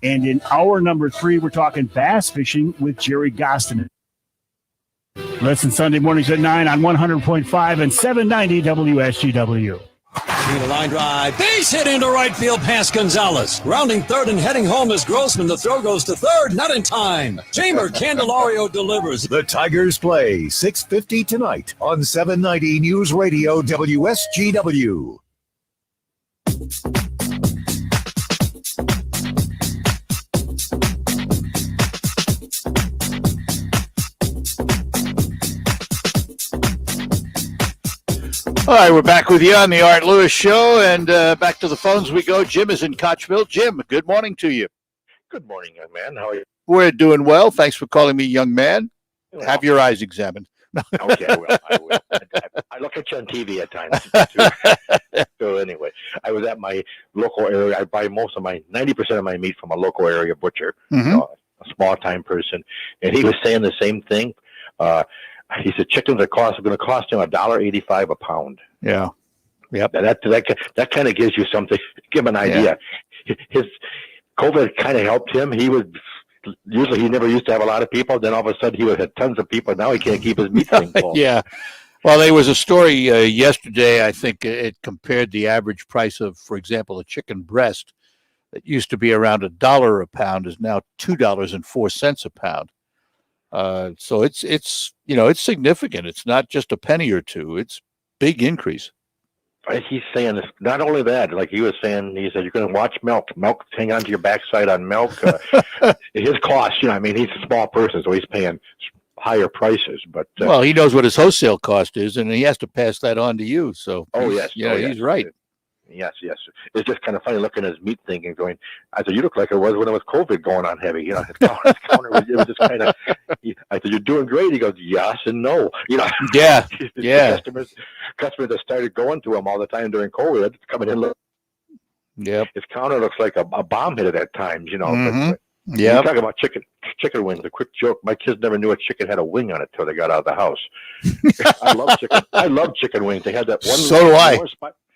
And in hour number 3, we're talking bass fishing with Jerry Gosten. Listen Sunday mornings at 9 on 100.5 and 790 WSGW. A line drive. Base hit into right field past Gonzalez. Rounding third and heading home is Grossman. The throw goes to third. Not in time. Jamer Candelario delivers. The Tigers play 6:50 tonight on 790 News Radio WSGW. All right, we're back with you on the Art Lewis Show, and back to the phones we go. Jim is in Kochville. Jim, good morning to you. Good morning, young man. How are you? We're doing well. Thanks for calling me young man. Have your eyes examined. Okay, I will. I look at you on TV at times, too. So anyway, I was at my local area. I buy 90% of my meat from a local area butcher, a small-time person, and he was saying the same thing. He said chickens are going to cost him $1.85 a pound. Yeah. Yep. That kind of gives you something. Give him an idea. Yeah. His COVID kind of helped him. He never used to have a lot of people. Then all of a sudden he would have tons of people. Now he can't keep his meat thing full. Yeah. Well, there was a story yesterday. I think it compared the average price of, for example, a chicken breast that used to be around $1 a pound is now $2.04 a pound. So it's significant. It's not just a penny or two. It's big increase. He's saying this, not only that, like he was saying, he said, you're going to watch milk. Milk, hang on to your backside on milk. His cost, he's a small person, so he's paying higher prices. But well, he knows what his wholesale cost is, and he has to pass that on to you. So, he's right. Yes. It's just kind of funny looking at his meat thing and going, I said, you look like it was when it was COVID going on heavy. His counter was just kind of, I said, you're doing great. He goes, yes and no. Yeah. Customers that started going to him all the time during COVID, coming in, look. Yep. His counter looks like a bomb hit at times, Mm-hmm. Yeah. You talk about chicken wings. A quick joke. My kids never knew a chicken had a wing on it till they got out of the house. I love chicken wings. They had that one. So do I.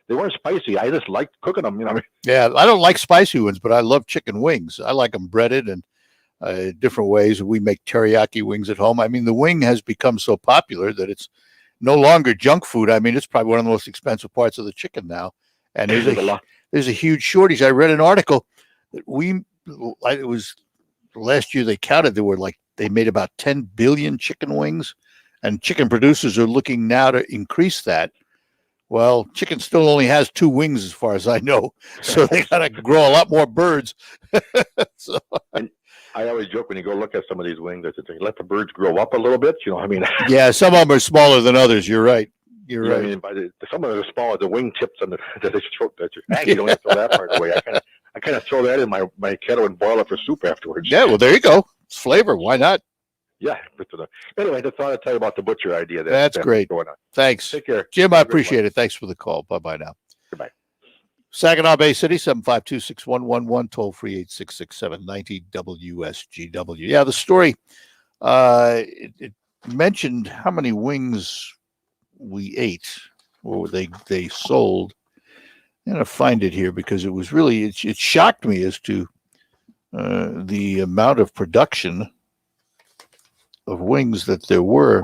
They weren't spicy. I just liked cooking them. Yeah, I don't like spicy ones, but I love chicken wings. I like them breaded and different ways. We make teriyaki wings at home. I mean, the wing has become so popular that it's no longer junk food. I mean, it's probably one of the most expensive parts of the chicken now. And there's a huge shortage. I read an article that it was last year they counted. They made about 10 billion chicken wings, and chicken producers are looking now to increase that. Well, chicken still only has 2 wings as far as I know, so they got to grow a lot more birds. And I always joke when you go look at some of these wings, I said, let the birds grow up a little bit. Yeah, some of them are smaller than others. You're right. You're right. I mean, some of them are smaller. The wing tips on the throat. You don't have to throw that part away. I kind of throw that in my kettle and boil it for soup afterwards. Yeah, well, there you go. It's flavor. Why not? Yeah. Anyway, I just thought I'd tell you about the butcher idea. That's great. Going on. Thanks. Take care. Jim, I appreciate it. Thanks for the call. Bye-bye now. Goodbye. Saginaw Bay City, 752-6111, toll-free 866-790 WSGW. Yeah, the story, it mentioned how many wings we ate or they sold. I'm going to find it here because it was really, it shocked me as to the amount of production of wings that there were.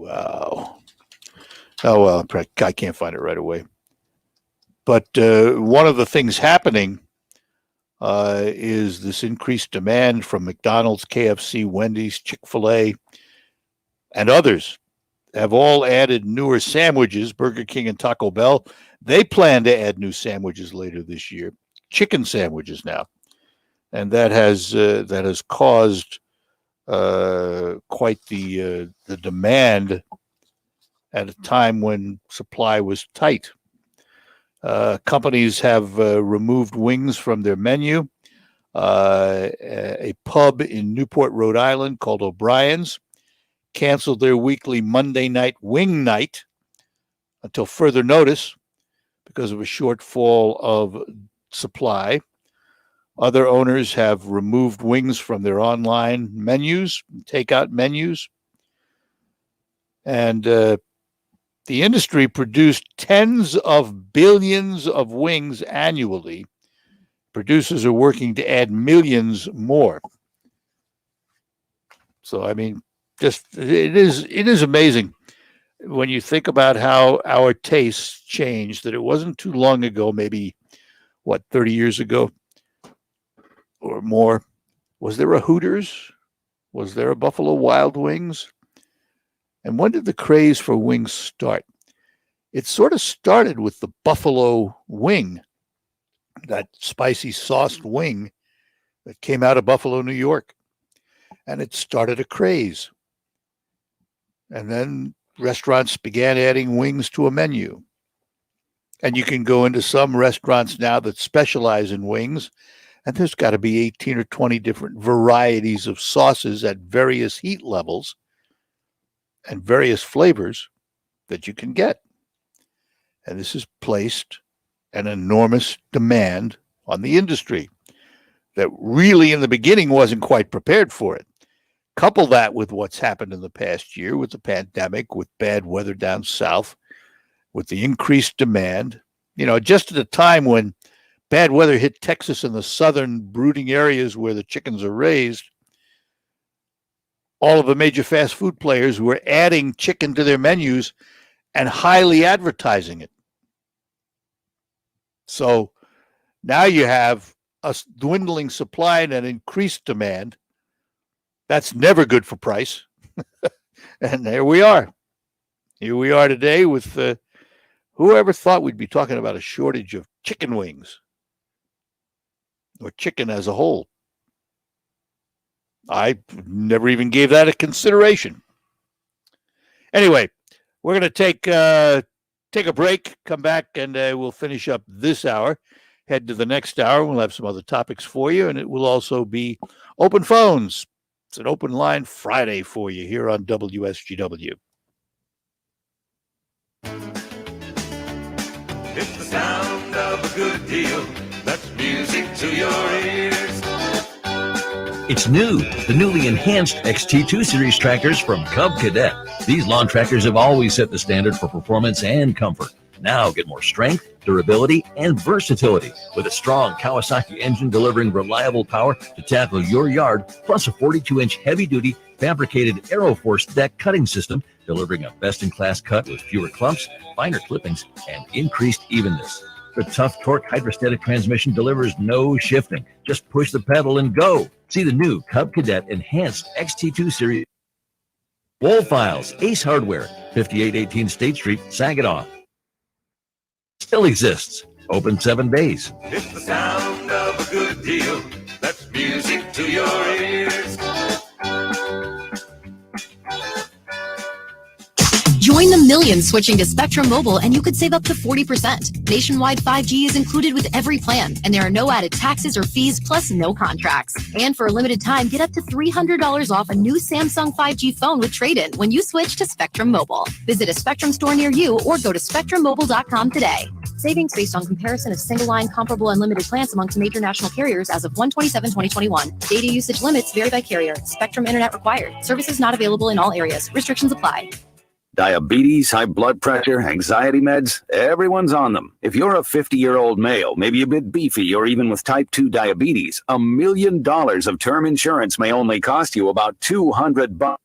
Wow. Oh, well, I can't find it right away. But one of the things happening is this increased demand from McDonald's, KFC, Wendy's, Chick-fil-A, and others have all added newer sandwiches. Burger King and Taco Bell, they plan to add new sandwiches later this year, chicken sandwiches now. And that has caused quite the demand at a time when supply was tight. Companies have removed wings from their menu. A pub in Newport, Rhode Island called O'Brien's canceled their weekly Monday night wing night until further notice because of a shortfall of supply. Other owners have removed wings from their online menus, takeout menus. And the industry produced tens of billions of wings annually. Producers are working to add millions more. So, I mean, it is amazing when you think about how our tastes changed, that it wasn't too long ago, maybe, 30 years ago or more. Was there a Hooters? Was there a Buffalo Wild Wings? And when did the craze for wings start? It sort of started with the buffalo wing, that spicy sauced wing that came out of Buffalo, New York. And it started a craze. And then restaurants began adding wings to a menu. And you can go into some restaurants now that specialize in wings, and there's got to be 18 or 20 different varieties of sauces at various heat levels and various flavors that you can get. And this has placed an enormous demand on the industry that really in the beginning wasn't quite prepared for it. Couple that with what's happened in the past year with the pandemic, with bad weather down south, with the increased demand, just at a time when bad weather hit Texas and the southern brooding areas where the chickens are raised, all of the major fast food players were adding chicken to their menus and highly advertising it. So now you have a dwindling supply and an increased demand. That's never good for price. And there we are. Here we are today with whoever thought we'd be talking about a shortage of chicken wings or chicken as a whole. I never even gave that a consideration. Anyway, we're going to take a break, come back, and we'll finish up this hour. Head to the next hour. We'll have some other topics for you, and it will also be open phones. It's an open line Friday for you here on WSGW. It's the sound of a good deal. That's music to your ears. It's new, the newly enhanced XT2 series tractors from Cub Cadet. These lawn tractors have always set the standard for performance and comfort. Now get more strength, durability, and versatility with a strong Kawasaki engine delivering reliable power to tackle your yard, plus a 42-inch heavy-duty fabricated Aeroforce deck cutting system delivering a best-in-class cut with fewer clumps, finer clippings, and increased evenness. The tough torque hydrostatic transmission delivers no shifting. Just push the pedal and go. See the new Cub Cadet Enhanced XT2 Series. Wool Files, Ace Hardware, 5818 State Street, Saginaw. Still exists. Open 7 days. It's the sound of a good deal. That's music to your ears. Join the millions switching to Spectrum Mobile and you could save up to 40%. Nationwide 5G is included with every plan, and there are no added taxes or fees, plus no contracts. And for a limited time, get up to $300 off a new Samsung 5G phone with trade-in when you switch to Spectrum Mobile. Visit a Spectrum store near you or go to spectrummobile.com today. Savings based on comparison of single-line comparable unlimited plans amongst major national carriers as of 1/27/2021. Data usage limits vary by carrier. Spectrum internet required. Services not available in all areas. Restrictions apply. Diabetes, high blood pressure, anxiety meds, everyone's on them. If you're a 50-year-old male, maybe a bit beefy, or even with type 2 diabetes, $1 million of term insurance may only cost you about $200.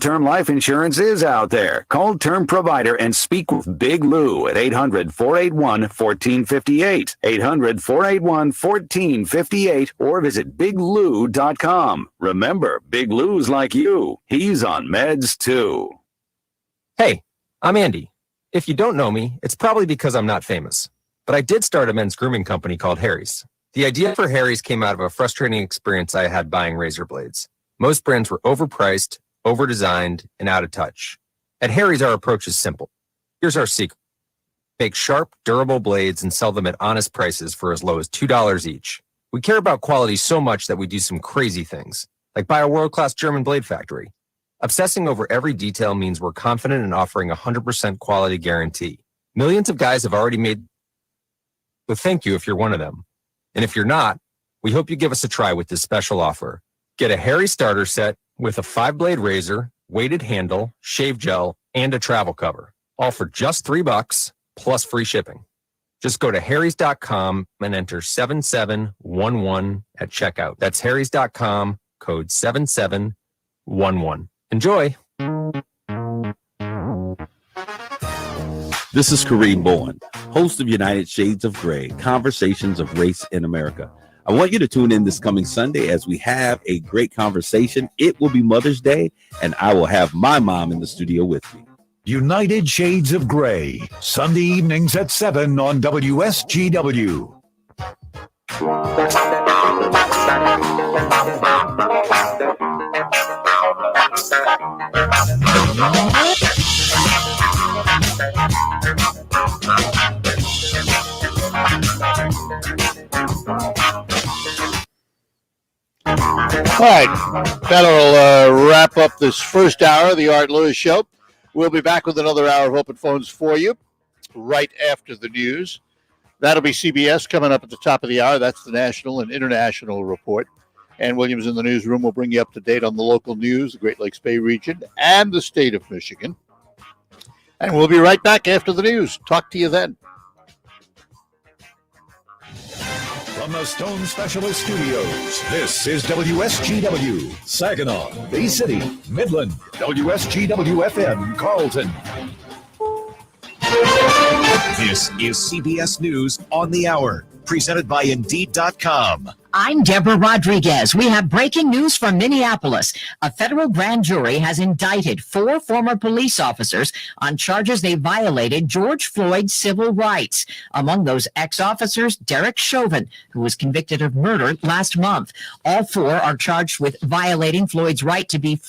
Term life insurance is out there. Call Term Provider and speak with Big Lou at 800-481-1458, 800-481-1458, or visit biglou.com. Remember, Big Lou's like you. He's on meds too. Hey, I'm Andy. If you don't know me, it's probably because I'm not famous. But I did start a men's grooming company called Harry's. The idea for Harry's came out of a frustrating experience I had buying razor blades. Most brands were overpriced, over-designed, and out of touch. At Harry's, our approach is simple. Here's our secret. Make sharp, durable blades and sell them at honest prices for as low as $2 each. We care about quality so much that we do some crazy things, like buy a world-class German blade factory. Obsessing over every detail means we're confident in offering a 100% quality guarantee. Millions of guys have already made, but thank you if you're one of them. And if you're not, we hope you give us a try with this special offer. Get a Harry starter set with a 5-blade razor, weighted handle, shave gel, and a travel cover. All for just $3 plus free shipping. Just go to harrys.com and enter 7711 at checkout. That's harrys.com, code 7711. Enjoy. This is Kareem Bowen, host of United Shades of Gray, Conversations of Race in America. I want you to tune in this coming Sunday as we have a great conversation. It will be Mother's Day, and I will have my mom in the studio with me. United Shades of Gray, Sunday evenings at 7 on WSGW. All right, that'll wrap up this first hour of the Art Lewis Show. We'll be back with another hour of open phones for you right after the news. That'll be CBS coming up at the top of the hour. That's the national and international report. And Williams in the newsroom will bring you up to date on the local news, the Great Lakes Bay region, and the state of Michigan. And we'll be right back after the news. Talk to you then. From the Stone Specialist Studios, this is WSGW, Saginaw, Bay City, Midland, WSGW-FM, Carlton. This is CBS News on the Hour, presented by Indeed.com. I'm Deborah Rodriguez. We have breaking news from Minneapolis. A federal grand jury has indicted 4 former police officers on charges they violated George Floyd's civil rights. Among those ex-officers, Derek Chauvin, who was convicted of murder last month. All 4 are charged with violating Floyd's right to be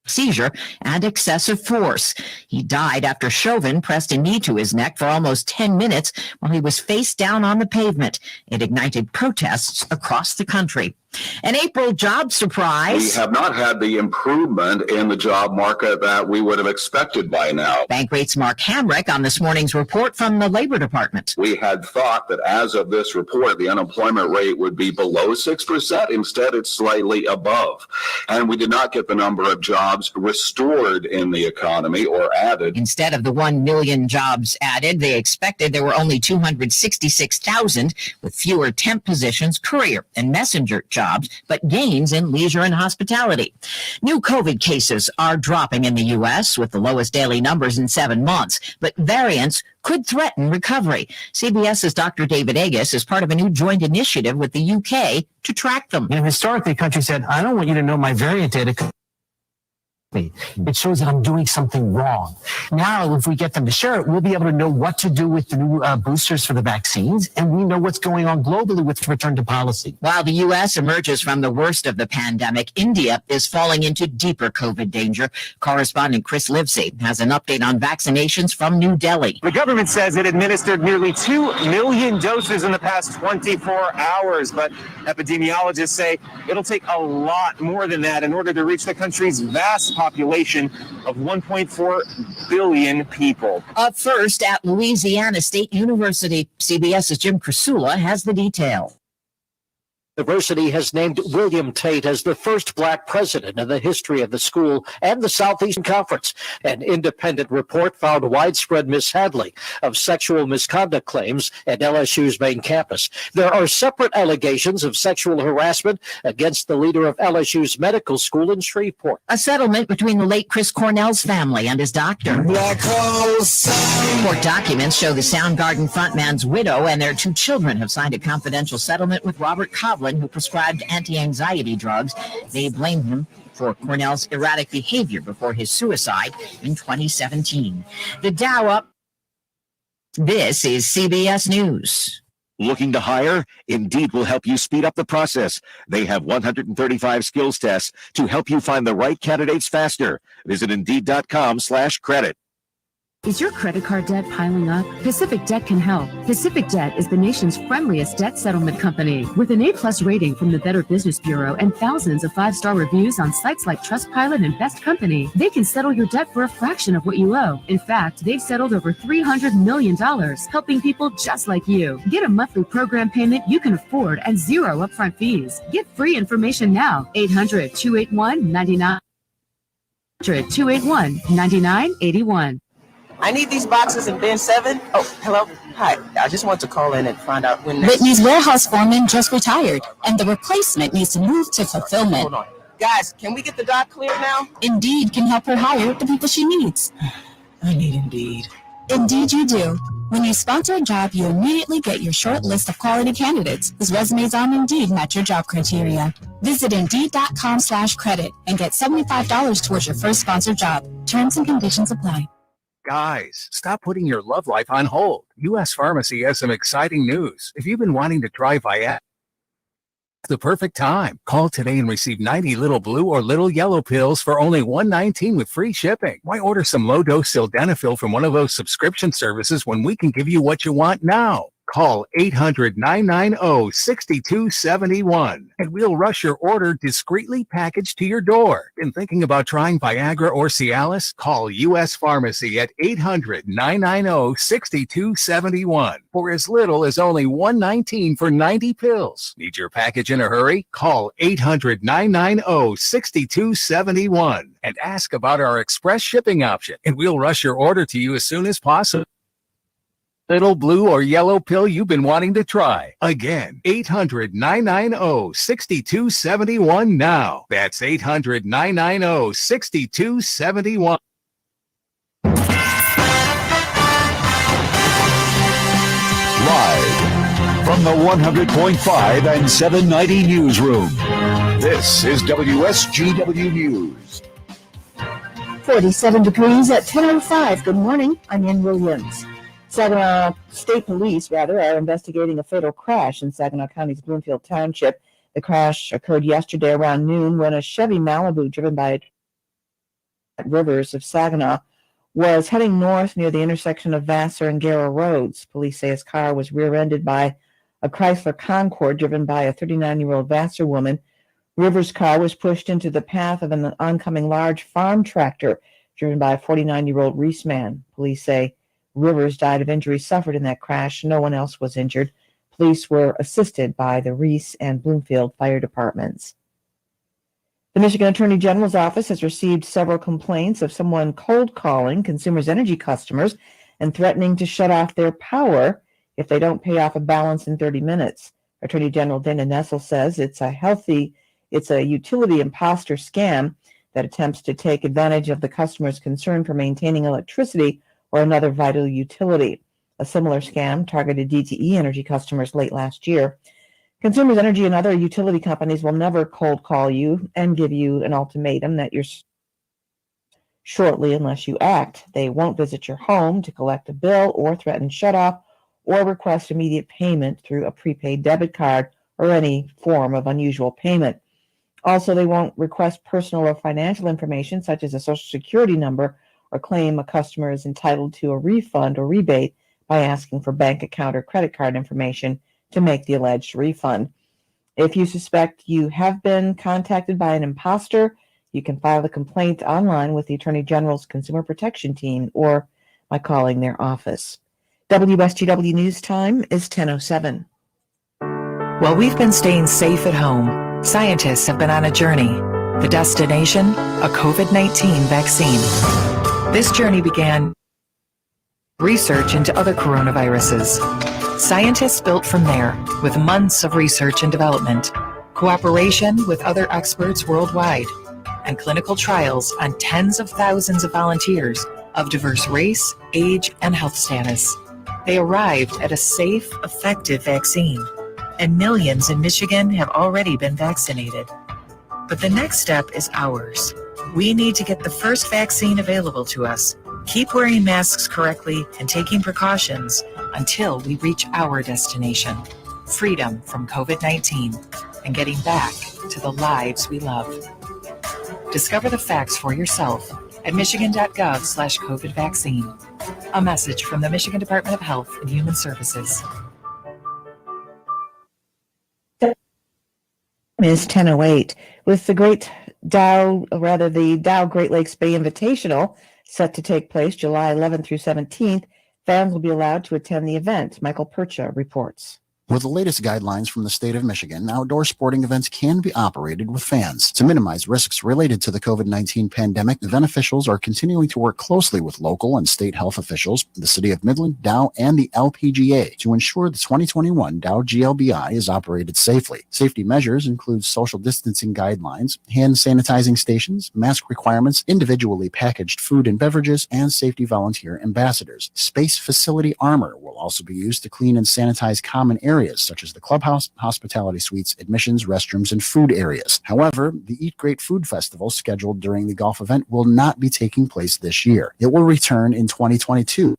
seizure and excessive force. He died after Chauvin pressed a knee to his neck for almost 10 minutes while he was face down on the pavement. It ignited protests across the country. An April job surprise. We have not had the improvement in the job market that we would have expected by now. Bankrate's Mark Hamrick on this morning's report from the Labor Department. We had thought that as of this report, the unemployment rate would be below 6%. Instead, it's slightly above. And we did not get the number of jobs restored in the economy or added. Instead of the 1 million jobs added, they expected there were only 266,000, with fewer temp positions, courier and messenger jobs, but gains in leisure and hospitality. New COVID cases are dropping in the U.S. with the lowest daily numbers in 7 months, but variants could threaten recovery. CBS's Dr. David Agus is part of a new joint initiative with the UK to track them. Historically, countries said, I don't want you to know my variant data. It shows that I'm doing something wrong. Now, if we get them to share it, we'll be able to know what to do with the new boosters for the vaccines, and we know what's going on globally with return to policy. While the U.S. emerges from the worst of the pandemic, India is falling into deeper COVID danger. Correspondent Chris Livesey has an update on vaccinations from New Delhi. The government says it administered nearly 2 million doses in the past 24 hours, but epidemiologists say it'll take a lot more than that in order to reach the country's vast population of 1.4 billion people. Up first at Louisiana State University, CBS's Jim Krasula has the detail. The university has named William Tate as the first black president in the history of the school and the Southeastern Conference. An independent report found widespread mishandling of sexual misconduct claims at LSU's main campus. There are separate allegations of sexual harassment against the leader of LSU's medical school in Shreveport. A settlement between the late Chris Cornell's family and his doctor. Court documents show the Soundgarden frontman's widow and their 2 children have signed a confidential settlement with Robert Coughlin, who prescribed anti-anxiety drugs. They blame him for Cornell's erratic behavior before his suicide in 2017. The Dow up. This is CBS News. Looking to hire? Indeed will help you speed up the process. They have 135 skills tests to help you find the right candidates faster. Visit Indeed.com/credit. Is your credit card debt piling up? Pacific Debt can help. Pacific Debt is the nation's friendliest debt settlement company. With an A+ rating from the Better Business Bureau and thousands of 5-star reviews on sites like Trustpilot and Best Company, they can settle your debt for a fraction of what you owe. In fact, they've settled over $300 million, helping people just like you. Get a monthly program payment you can afford and 0 upfront fees. Get free information now. 800-281-99. 800-281-9981. I need these boxes in bin 7. Oh, hello. Hi. I just want to call in and find out when next. Whitney's warehouse foreman just retired, and the replacement needs to move to fulfillment. Hold on. Guys, can we get the dock cleared now? Indeed can help her hire the people she needs. I need Indeed. Indeed you do. When you sponsor a job, you immediately get your short list of quality candidates whose resumes on Indeed match your job criteria. Visit Indeed.com/credit and get $75 towards your first sponsored job. Terms and conditions apply. Guys, stop putting your love life on hold. U.S. Pharmacy has some exciting news. If you've been wanting to try Viagra, The perfect time. Call today and receive 90 little blue or little yellow pills for only $119 with free shipping. Why order some low-dose sildenafil from one of those subscription services when we can give you what you want now? Call 800-990-6271 and we'll rush your order discreetly packaged to your door. Been thinking about trying Viagra or Cialis? Call U.S. Pharmacy at 800-990-6271 for as little as only $119 for 90 pills. Need your package in a hurry? Call 800-990-6271 and ask about our express shipping option, and we'll rush your order to you as soon as possible. Little blue or yellow pill you've been wanting to try. Again, 800-990-6271 now. That's 800-990-6271. Live from the 100.5 and 790 newsroom. This is WSGW News. 47 degrees at 10:05. Good morning. I'm Ann Williams. Saginaw State Police, are investigating a fatal crash in Saginaw County's Bloomfield Township. The crash occurred yesterday around noon when a Chevy Malibu driven by Rivers of Saginaw was heading north near the intersection of Vassar and Garrow Roads. Police say his car was rear-ended by a Chrysler Concorde driven by a 39-year-old Vassar woman. Rivers' car was pushed into the path of an oncoming large farm tractor driven by a 49-year-old Reese man. Police say Rivers died of injuries suffered in that crash. No one else was injured. Police were assisted by the Reese and Bloomfield fire departments. The Michigan Attorney General's office has received several complaints of someone cold calling Consumers Energy customers and threatening to shut off their power if they don't pay off a balance in 30 minutes. Attorney General Dana Nessel says it's a utility imposter scam that attempts to take advantage of the customer's concern for maintaining electricity or another vital utility. A similar scam targeted DTE Energy customers late last year. Consumers Energy and other utility companies will never cold call you and give you an ultimatum that you're shortly unless you act. They won't visit your home to collect a bill or threaten shutoff or request immediate payment through a prepaid debit card or any form of unusual payment. Also, they won't request personal or financial information such as a social security number or claim a customer is entitled to a refund or rebate by asking for bank account or credit card information to make the alleged refund. If you suspect you have been contacted by an imposter, you can file the complaint online with the Attorney General's Consumer Protection Team or by calling their office. WSGW News Time is 10:07. While we've been staying safe at home, scientists have been on a journey. The destination, a COVID-19 vaccine. This journey began research into other coronaviruses. Scientists built from there with months of research and development, cooperation with other experts worldwide, and clinical trials on tens of thousands of volunteers of diverse race, age, and health status. They arrived at a safe, effective vaccine, and millions in Michigan have already been vaccinated. But the next step is ours. We need to get the first vaccine available to us. Keep wearing masks correctly and taking precautions until we reach our destination, freedom from COVID-19 and getting back to the lives we love. Discover the facts for yourself at michigan.gov/COVID vaccine. A message from the Michigan Department of Health and Human Services. Is 10:08 with the Dow Great Lakes Bay Invitational set to take place July 11th through 17th. Fans will be allowed to attend the event. Michael Percha reports. With the latest guidelines from the state of Michigan, outdoor sporting events can be operated with fans. To minimize risks related to the COVID-19 pandemic, event officials are continuing to work closely with local and state health officials, the City of Midland, Dow, and the LPGA to ensure the 2021 Dow GLBI is operated safely. Safety measures include social distancing guidelines, hand sanitizing stations, mask requirements, individually packaged food and beverages, and safety volunteer ambassadors. Space facility armor will also be used to clean and sanitize common areas such as the clubhouse, hospitality suites, admissions, restrooms, and food areas. However, the Eat Great Food Festival scheduled during the golf event will not be taking place this year. It will return in 2022.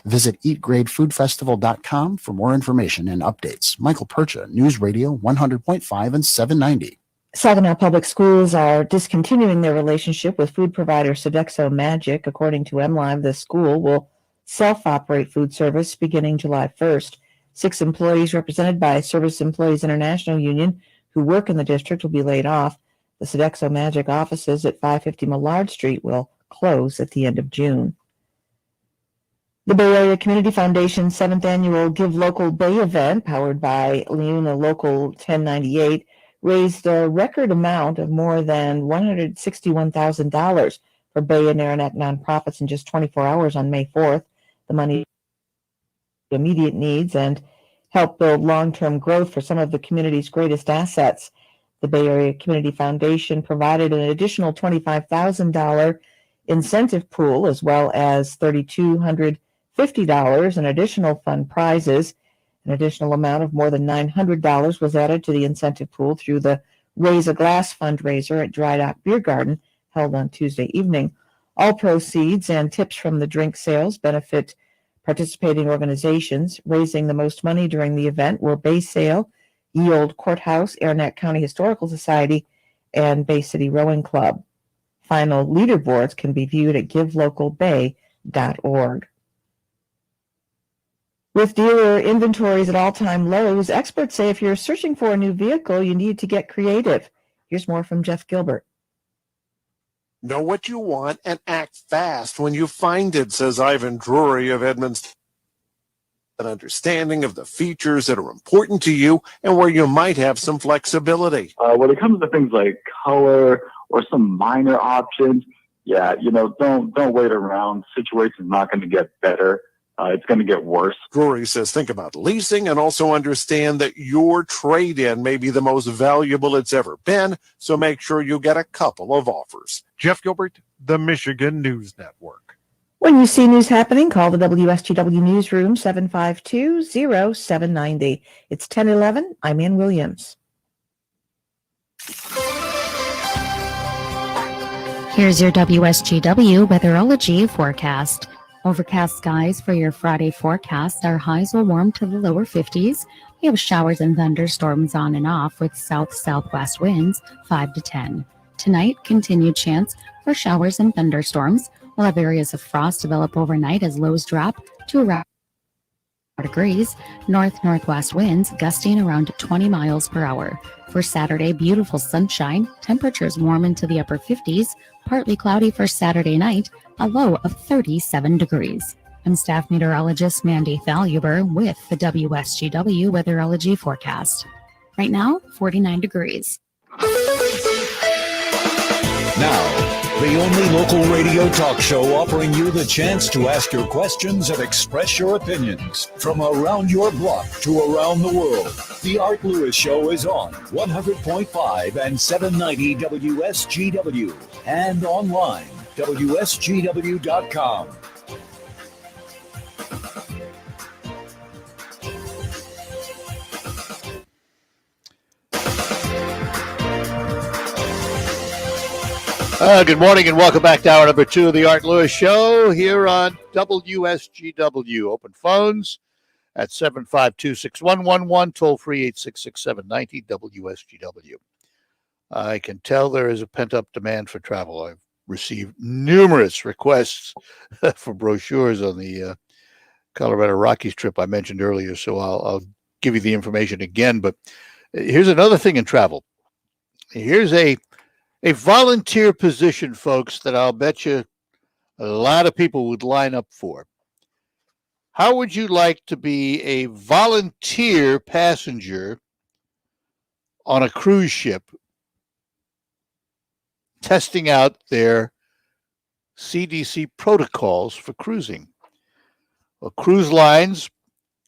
Visit eatgreatfoodfestival.com for more information and updates. Michael Percha, News Radio 100.5 and 790. Saginaw Public Schools are discontinuing their relationship with food provider Sodexo Magic. According to MLive, the school will self-operate food service beginning July 1st. 6 employees represented by Service Employees International Union who work in the district will be laid off. The Sodexo Magic offices at 550 Millard Street will close at the end of June. The Bay Area Community Foundation's 7th annual Give Local Bay event, powered by Leuna Local 1098, raised a record amount of more than $161,000 for Bay and Aranac nonprofits in just 24 hours on May 4th. The money immediate needs and help build long-term growth for some of the community's greatest assets. The Bay Area Community Foundation provided an additional $25,000 incentive pool, as well as $3,250 in additional fund prizes. An additional amount of more than $900 was added to the incentive pool through the Raise a Glass fundraiser at Dry Dock Beer Garden, held on Tuesday evening. All proceeds and tips from the drink sales benefit participating organizations. Raising the most money during the event were Bay Sail, Ye Old Courthouse, Aranac County Historical Society, and Bay City Rowing Club. Final leaderboards can be viewed at givelocalbay.org. With dealer inventories at all-time lows, experts say if you're searching for a new vehicle, you need to get creative. Here's more from Jeff Gilbert. Know what you want and act fast when you find it, says Ivan Drury of Edmonds. An understanding of the features that are important to you and where you might have some flexibility. When it comes to things like color or some minor options, don't wait around. Situation's not going to get better. It's going to get worse. Drury says think about leasing and also understand that your trade-in may be the most valuable it's ever been, so make sure you get a couple of offers. Jeff Gilbert, the Michigan News Network. When you see news happening, call the WSGW Newsroom 752-0790. It's 10:11. I'm Ann Williams. Here's your WSGW weatherology forecast. Overcast skies for your Friday forecast. Our highs will warm to the lower 50s. We have showers and thunderstorms on and off with south-southwest winds 5 to 10. Tonight, continued chance for showers and thunderstorms. We'll have areas of frost develop overnight as lows drop to around degrees. North-northwest winds gusting around 20 miles per hour. For Saturday, beautiful sunshine. Temperatures warm into the upper 50s. Partly cloudy for Saturday night, a low of 37 degrees. I'm staff meteorologist Mandy Thaluber with the WSGW weatherology forecast. Right now, 49 degrees. Now, the only local radio talk show offering you the chance to ask your questions and express your opinions from around your block to around the world. The Art Lewis Show is on 100.5 and 790 WSGW and online, WSGW.com. Good morning and welcome back to hour number 2 of the Art Lewis Show here on WSGW. Open phones at 752-6111, toll free 866-790 WSGW. I can tell there is a pent-up demand for travel. I've received numerous requests for brochures on the Colorado Rockies trip I mentioned earlier, so I'll give you the information again. But here's another thing in travel. Here's a volunteer position, folks, that I'll bet you a lot of people would line up for. How would you like to be a volunteer passenger on a cruise ship testing out their CDC protocols for cruising? Well, cruise lines,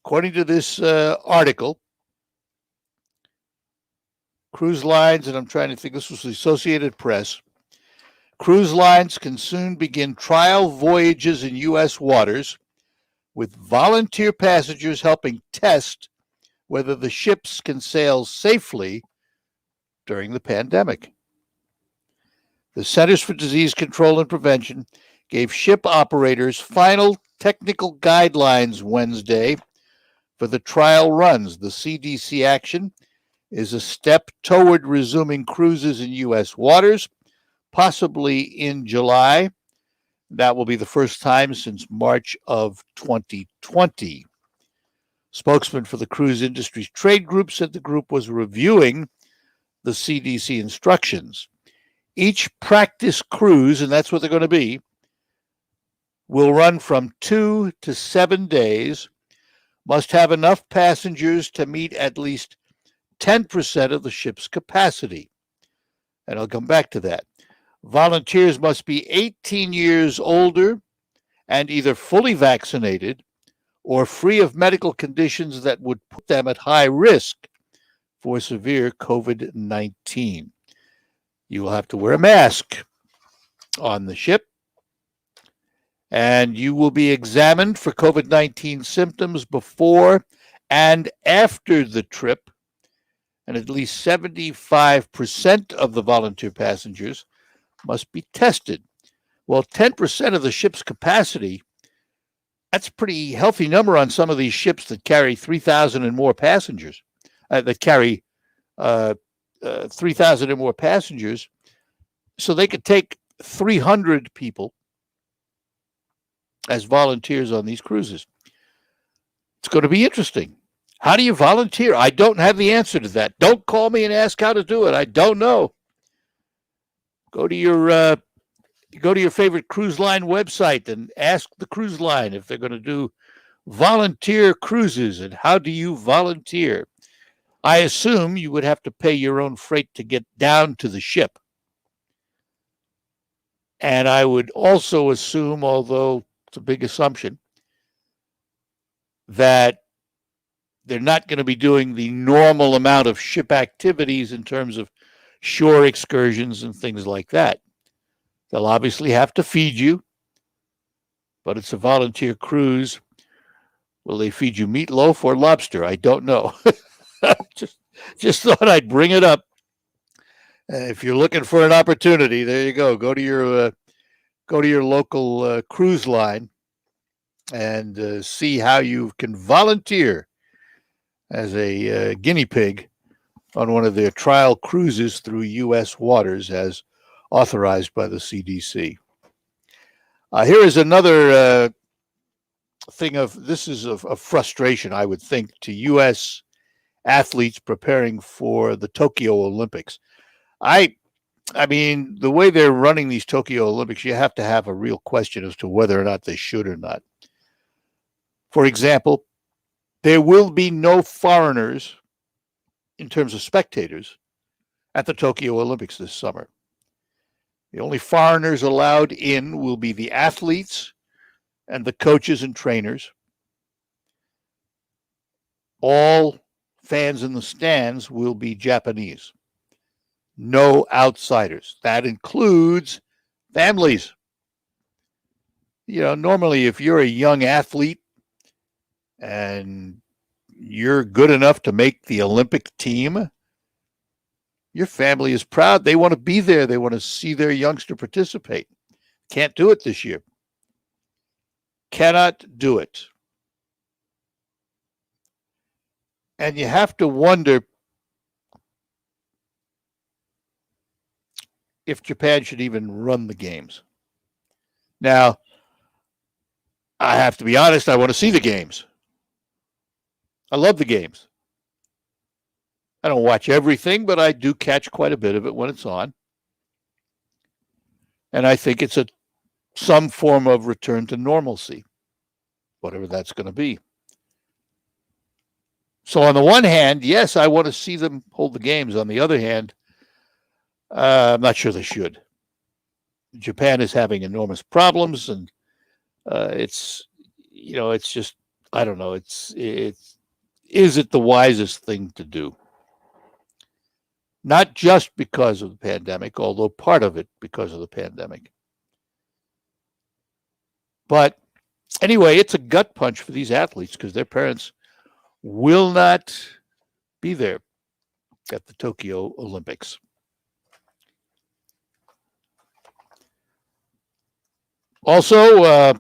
according to this article, cruise lines, and I'm trying to think, this was the Associated Press, cruise lines can soon begin trial voyages in U.S. waters with volunteer passengers helping test whether the ships can sail safely during the pandemic. The Centers for Disease Control and Prevention gave ship operators final technical guidelines Wednesday for the trial runs. The CDC action is a step toward resuming cruises in U.S. waters, possibly in July. That will be the first time since March of 2020. Spokesman for the cruise industry's trade group said the group was reviewing the CDC instructions. Each practice cruise, and that's what they're going to be, will run from 2 to 7 days, must have enough passengers to meet at least 10% of the ship's capacity. And I'll come back to that. Volunteers must be 18 years older and either fully vaccinated or free of medical conditions that would put them at high risk for severe COVID-19. You will have to wear a mask on the ship, and you will be examined for COVID-19 symptoms before and after the trip, and at least 75% of the volunteer passengers must be tested. Well, 10% of the ship's capacity, that's a pretty healthy number on some of these ships that carry 3,000 and more passengers, that carry 3,000 and more passengers. So they could take 300 people as volunteers on these cruises. It's going to be interesting. How do you volunteer? I don't have the answer to that. Don't call me and ask how to do it. I don't know. Go to your favorite cruise line website and ask the cruise line if they're going to do volunteer cruises and how do you volunteer. I assume you would have to pay your own freight to get down to the ship. And I would also assume, although it's a big assumption, that they're not going to be doing the normal amount of ship activities in terms of shore excursions and things like that. They'll obviously have to feed you, but it's a volunteer cruise. Will they feed you meatloaf or lobster? I don't know. Just thought I'd bring it up. If you're looking for an opportunity, there you go. Go to your local cruise line and see how you can volunteer as a guinea pig on one of their trial cruises through U.S. waters as authorized by the CDC. Here is another thing this is a frustration, I would think, to U.S. athletes preparing for the Tokyo Olympics. I mean, the way they're running these Tokyo Olympics, you have to have a real question as to whether or not they should or not. For example, there will be no foreigners in terms of spectators at the Tokyo Olympics this summer. The only foreigners allowed in will be the athletes and the coaches and trainers. All fans in the stands will be Japanese. No outsiders. That includes families. You know, normally if you're a young athlete and you're good enough to make the Olympic team, your family is proud. They want to be there. They want to see their youngster participate. Can't do it this year. Cannot do it. And you have to wonder if Japan should even run the games. Now, I have to be honest, I want to see the games. I love the games. I don't watch everything, but I do catch quite a bit of it when it's on. And I think it's some form of return to normalcy, whatever that's going to be. So on the one hand, yes, I want to see them hold the games. On the other hand, I'm not sure they should. Japan is having enormous problems, and it's just, I don't know. Is it the wisest thing to do? Not just because of the pandemic, although part of it because of the pandemic. But anyway, it's a gut punch for these athletes because their parents will not be there at the Tokyo Olympics. Also,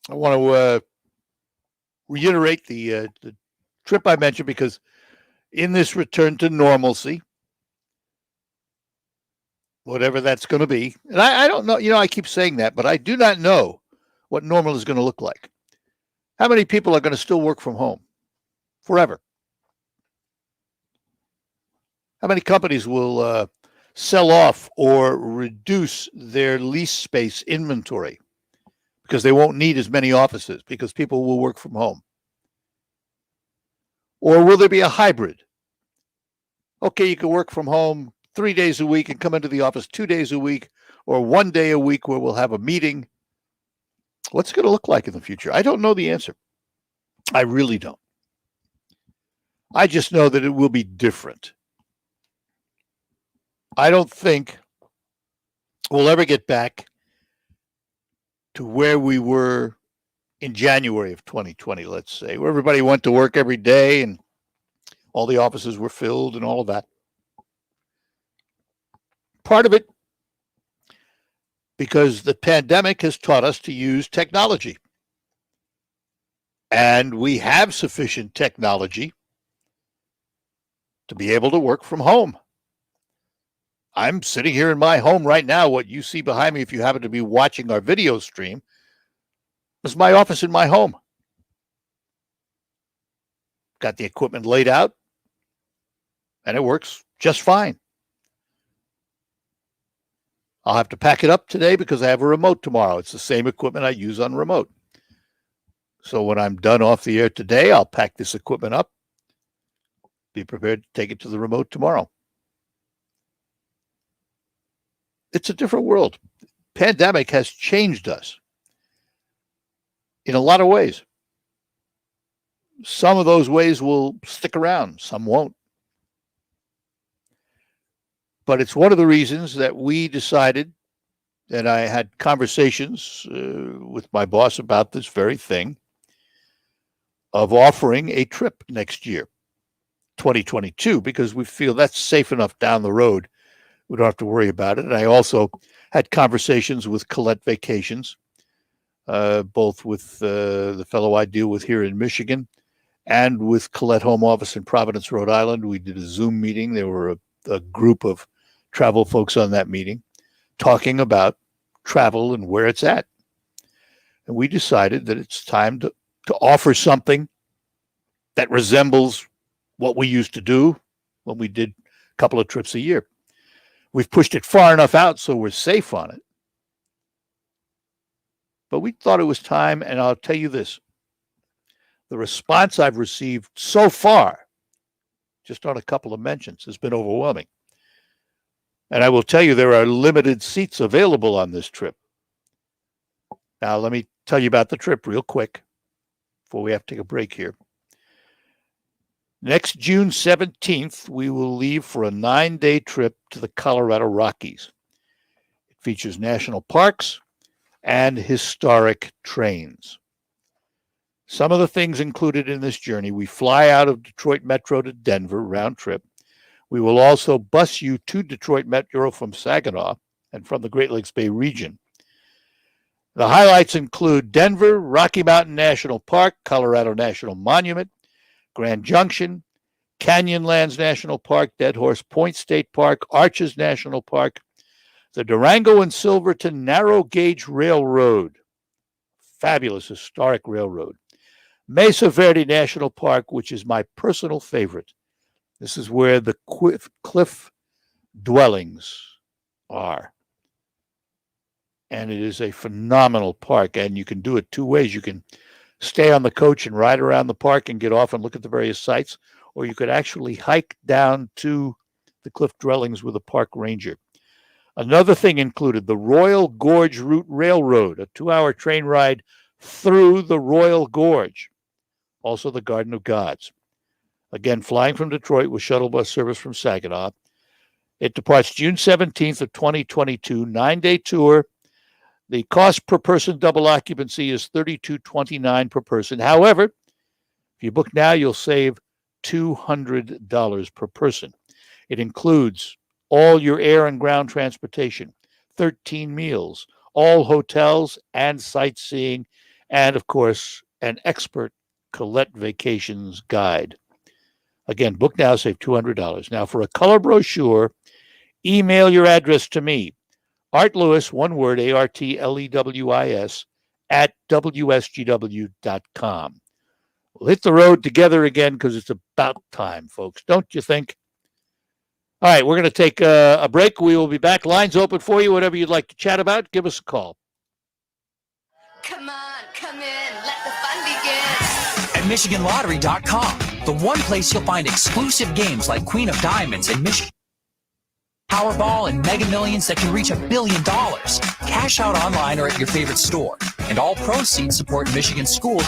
I want to reiterate the trip I mentioned, because in this return to normalcy, whatever that's going to be, and I don't know, I keep saying that, but I do not know what normal is going to look like. How many people are going to still work from home forever? How many companies will sell off or reduce their lease space inventory because they won't need as many offices because people will work from home? Or will there be a hybrid? Okay, you can work from home 3 days a week and come into the office 2 days a week, or 1 day a week where we'll have a meeting. What's it going to look like in the future? I don't know the answer. I really don't. I just know that it will be different. I don't think we'll ever get back to where we were in January of 2020, let's say, where everybody went to work every day and all the offices were filled and all of that. Part of it because the pandemic has taught us to use technology. And we have sufficient technology to be able to work from home. I'm sitting here in my home right now. What you see behind me, if you happen to be watching our video stream, is my office in my home. Got the equipment laid out, and it works just fine. I'll have to pack it up today because I have a remote tomorrow. It's the same equipment I use on remote. So when I'm done off the air today, I'll pack this equipment up, be prepared to take it to the remote tomorrow. It's a different world. Pandemic has changed us in a lot of ways. Some of those ways will stick around, some won't. But it's one of the reasons that we decided, and I had conversations with my boss about this very thing, of offering a trip next year, 2022, because we feel that's safe enough down the road. We don't have to worry about it. And I also had conversations with Colette Vacations, both with the fellow I deal with here in Michigan and with Colette Home Office in Providence, Rhode Island. We did a Zoom meeting. There were a group of travel folks on that meeting talking about travel and where it's at. And we decided that it's time to offer something that resembles what we used to do when we did a couple of trips a year. We've pushed it far enough out so we're safe on it. But we thought it was time, and I'll tell you this. The response I've received so far, just on a couple of mentions, has been overwhelming. And I will tell you there are limited seats available on this trip. Now, let me tell you about the trip real quick before we have to take a break here. Next June 17th, we will leave for a 9-day trip to the Colorado Rockies. It features national parks and historic trains. Some of the things included in this journey: we fly out of Detroit Metro to Denver, round trip. We will also bus you to Detroit Metro from Saginaw and from the Great Lakes Bay region. The highlights include Denver, Rocky Mountain National Park, Colorado National Monument, Grand Junction, Canyonlands National Park, Dead Horse Point State Park, Arches National Park, the Durango and Silverton Narrow Gauge Railroad, fabulous historic railroad, Mesa Verde National Park, which is my personal favorite. This is where the cliff dwellings are. And it is a phenomenal park, and you can do it two ways. You can stay on the coach and ride around the park and get off and look at the various sites, or you could actually hike down to the cliff dwellings with a park ranger. Another thing included the Royal Gorge Route Railroad, a 2-hour train ride through the Royal Gorge. Also the Garden of Gods. Again, flying from Detroit with shuttle bus service from Saginaw. It departs June 17th of 2022, 9-day tour. The cost per person double occupancy is $32.29 per person. However, if you book now, you'll save $200 per person. It includes all your air and ground transportation, 13 meals, all hotels and sightseeing, and, of course, an expert Colette Vacations guide. Again, book now, save $200. Now, for a color brochure, email your address to me, Art Lewis, one word, ARTLEWIS, at WSGW.com. We'll hit the road together again because it's about time, folks. Don't you think? All right, we're going to take a break. We will be back. Lines open for you. Whatever you'd like to chat about, give us a call. Come on, come in, let the fun begin. At MichiganLottery.com, the one place you'll find exclusive games like Queen of Diamonds and Michigan Powerball and Mega Millions that can reach $1 billion. Cash out online or at your favorite store. And all proceeds support Michigan schools.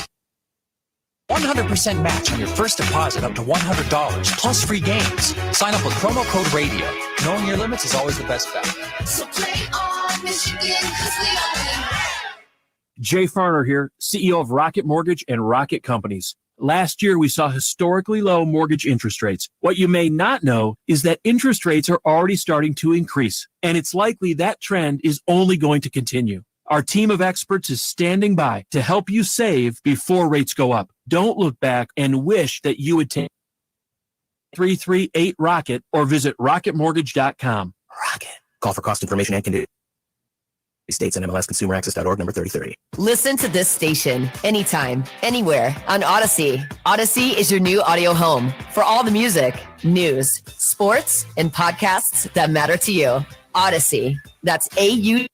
100% match on your first deposit up to $100, plus free games. Sign up with promo code RADIO. Knowing your limits is always the best bet. So play on, Michigan, 'cause we all win. Jay Farner here, CEO of Rocket Mortgage and Rocket Companies. Last year, we saw historically low mortgage interest rates. What you may not know is that interest rates are already starting to increase, and it's likely that trend is only going to continue. Our team of experts is standing by to help you save before rates go up. Don't look back and wish that you would take 338-ROCKET or visit rocketmortgage.com. Rocket. Call for cost information and conditions. States and MLSConsumerAccess.org, number 3030. Listen to this station anytime, anywhere on Odyssey. Odyssey is your new audio home for all the music, news, sports, and podcasts that matter to you. Odyssey. That's AUDY.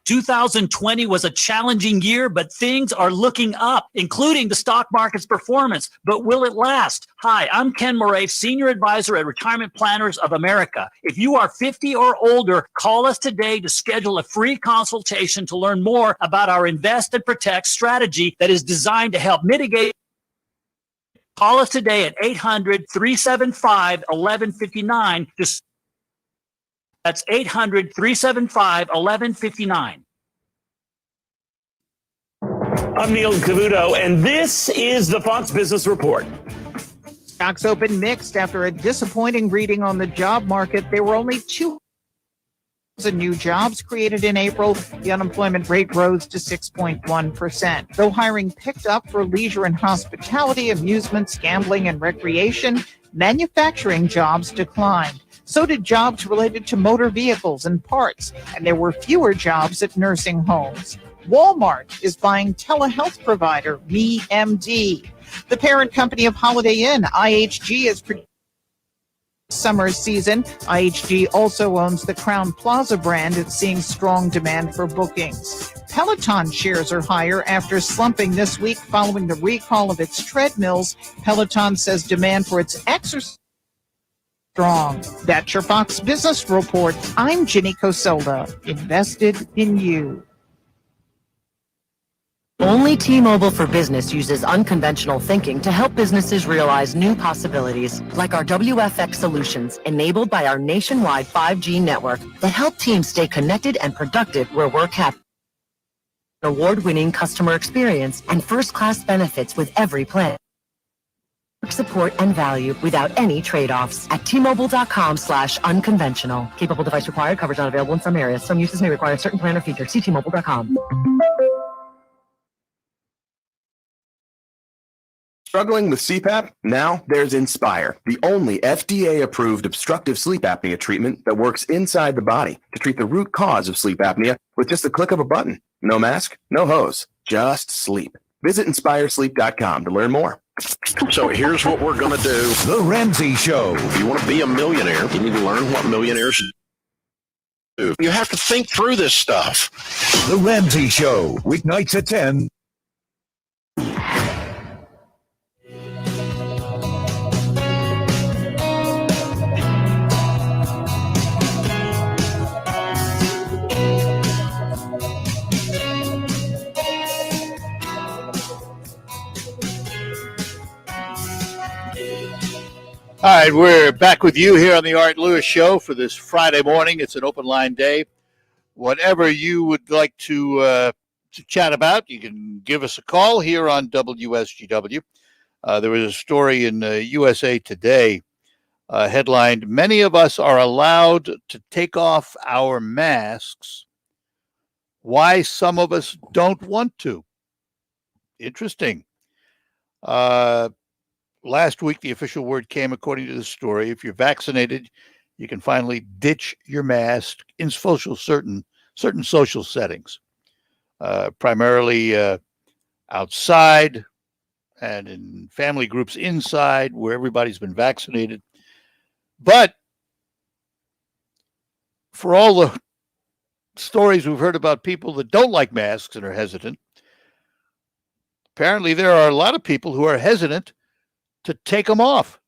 2020 was a challenging year, but things are looking up, including the stock market's performance. But will it last? Hi, I'm Ken Moraif, Senior Advisor at Retirement Planners of America. If you are 50 or older, call us today to schedule a free consultation to learn more about our Invest and Protect strategy that is designed to help mitigate. Call us today at 800-375-1159. That's 800-375-1159. I'm Neil Cavuto, and this is the Fox Business Report. Stocks opened mixed after a disappointing reading on the job market. There were only 2,000 new jobs created in April. The unemployment rate rose to 6.1%. Though hiring picked up for leisure and hospitality, amusements, gambling, and recreation, manufacturing jobs declined. So did jobs related to motor vehicles and parts, and there were fewer jobs at nursing homes. Walmart is buying telehealth provider MeMD. The parent company of Holiday Inn, IHG, is producing summer season. IHG also owns the Crowne Plaza brand. It's seeing strong demand for bookings. Peloton shares are higher after slumping this week following the recall of its treadmills. Peloton says demand for its exercise strong. That's your Fox Business Report. I'm Ginny Cosola, invested in you. Only T-Mobile for Business uses unconventional thinking to help businesses realize new possibilities, like our WFX solutions, enabled by our nationwide 5G network that help teams stay connected and productive where work happens. Award-winning customer experience and first-class benefits with every plan. Support and value without any trade-offs at T-Mobile.com/unconventional. Capable device required. Coverage not available in some areas. Some uses may require certain plan or feature. See T-Mobile.com. Struggling with CPAP? Now there's Inspire, the only FDA-approved obstructive sleep apnea treatment that works inside the body to treat the root cause of sleep apnea with just the click of a button. No mask, no hose, just sleep. Visit InspireSleep.com to learn more. So here's what we're going to do. The Ramsey Show. If you want to be a millionaire, you need to learn what millionaires do. You have to think through this stuff. The Ramsey Show, weeknights at 10. All right, we're back with you here on the Art Lewis Show for this Friday morning. It's an open line day. Whatever you would like to chat about, you can give us a call here on WSGW. There was a story in USA Today headlined, "Many of us are allowed to take off our masks why some of us don't want to. Interesting. Last week, the official word came, according to the story, if you're vaccinated, you can finally ditch your mask in certain social settings, primarily outside and in family groups inside where everybody's been vaccinated. But for all the stories we've heard about people that don't like masks and are hesitant, apparently there are a lot of people who are hesitant to take them off.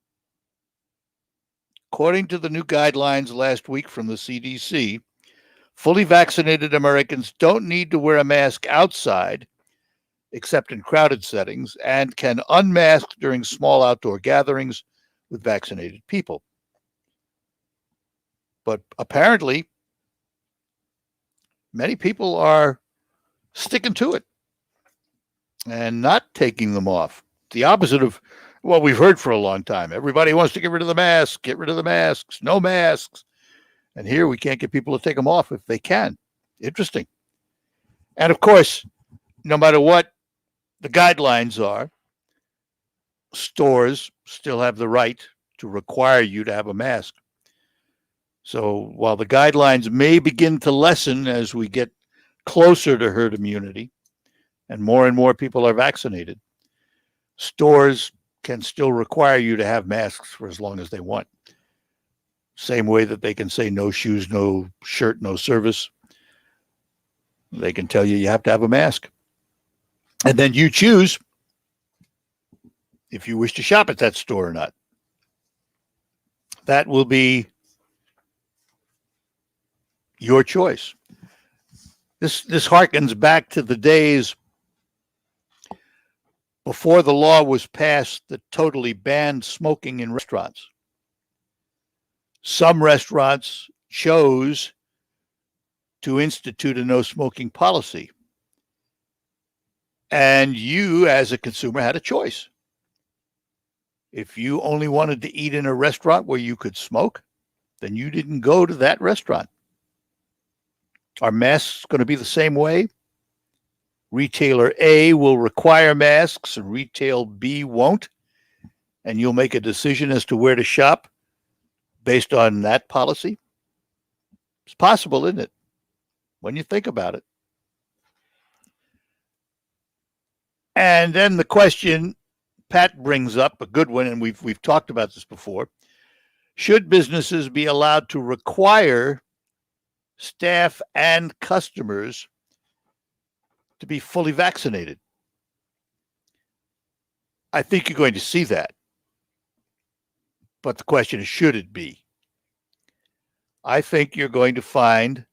According to the new guidelines last week from the CDC, fully vaccinated Americans don't need to wear a mask outside, except in crowded settings, and can unmask during small outdoor gatherings with vaccinated people. But apparently, many people are sticking to it and not taking them off. The opposite of what we've heard for a long time. Everybody wants to get rid of the masks, get rid of the masks, no masks. And here we can't get people to take them off if they can. Interesting. And of course, no matter what the guidelines are, stores still have the right to require you to have a mask. So while the guidelines may begin to lessen as we get closer to herd immunity and more people are vaccinated, stores can still require you to have masks for as long as they want. Same way that they can say no shoes, no shirt, no service. They can tell you you have to have a mask. And then you choose if you wish to shop at that store or not. That will be your choice. This harkens back to the days before the law was passed that totally banned smoking in restaurants. Some restaurants chose to institute a no smoking policy. And you, as a consumer, had a choice. If you only wanted to eat in a restaurant where you could smoke, then you didn't go to that restaurant. Are masks going to be the same way? Retailer A will require masks and retail B won't, and you'll make a decision as to where to shop based on that policy? It's possible, isn't it? When you think about it. And then the question Pat brings up, a good one, and we've talked about this before. Should businesses be allowed to require staff and customers to be fully vaccinated? I think you're going to see that. But the question is, should it be? I think you're going to find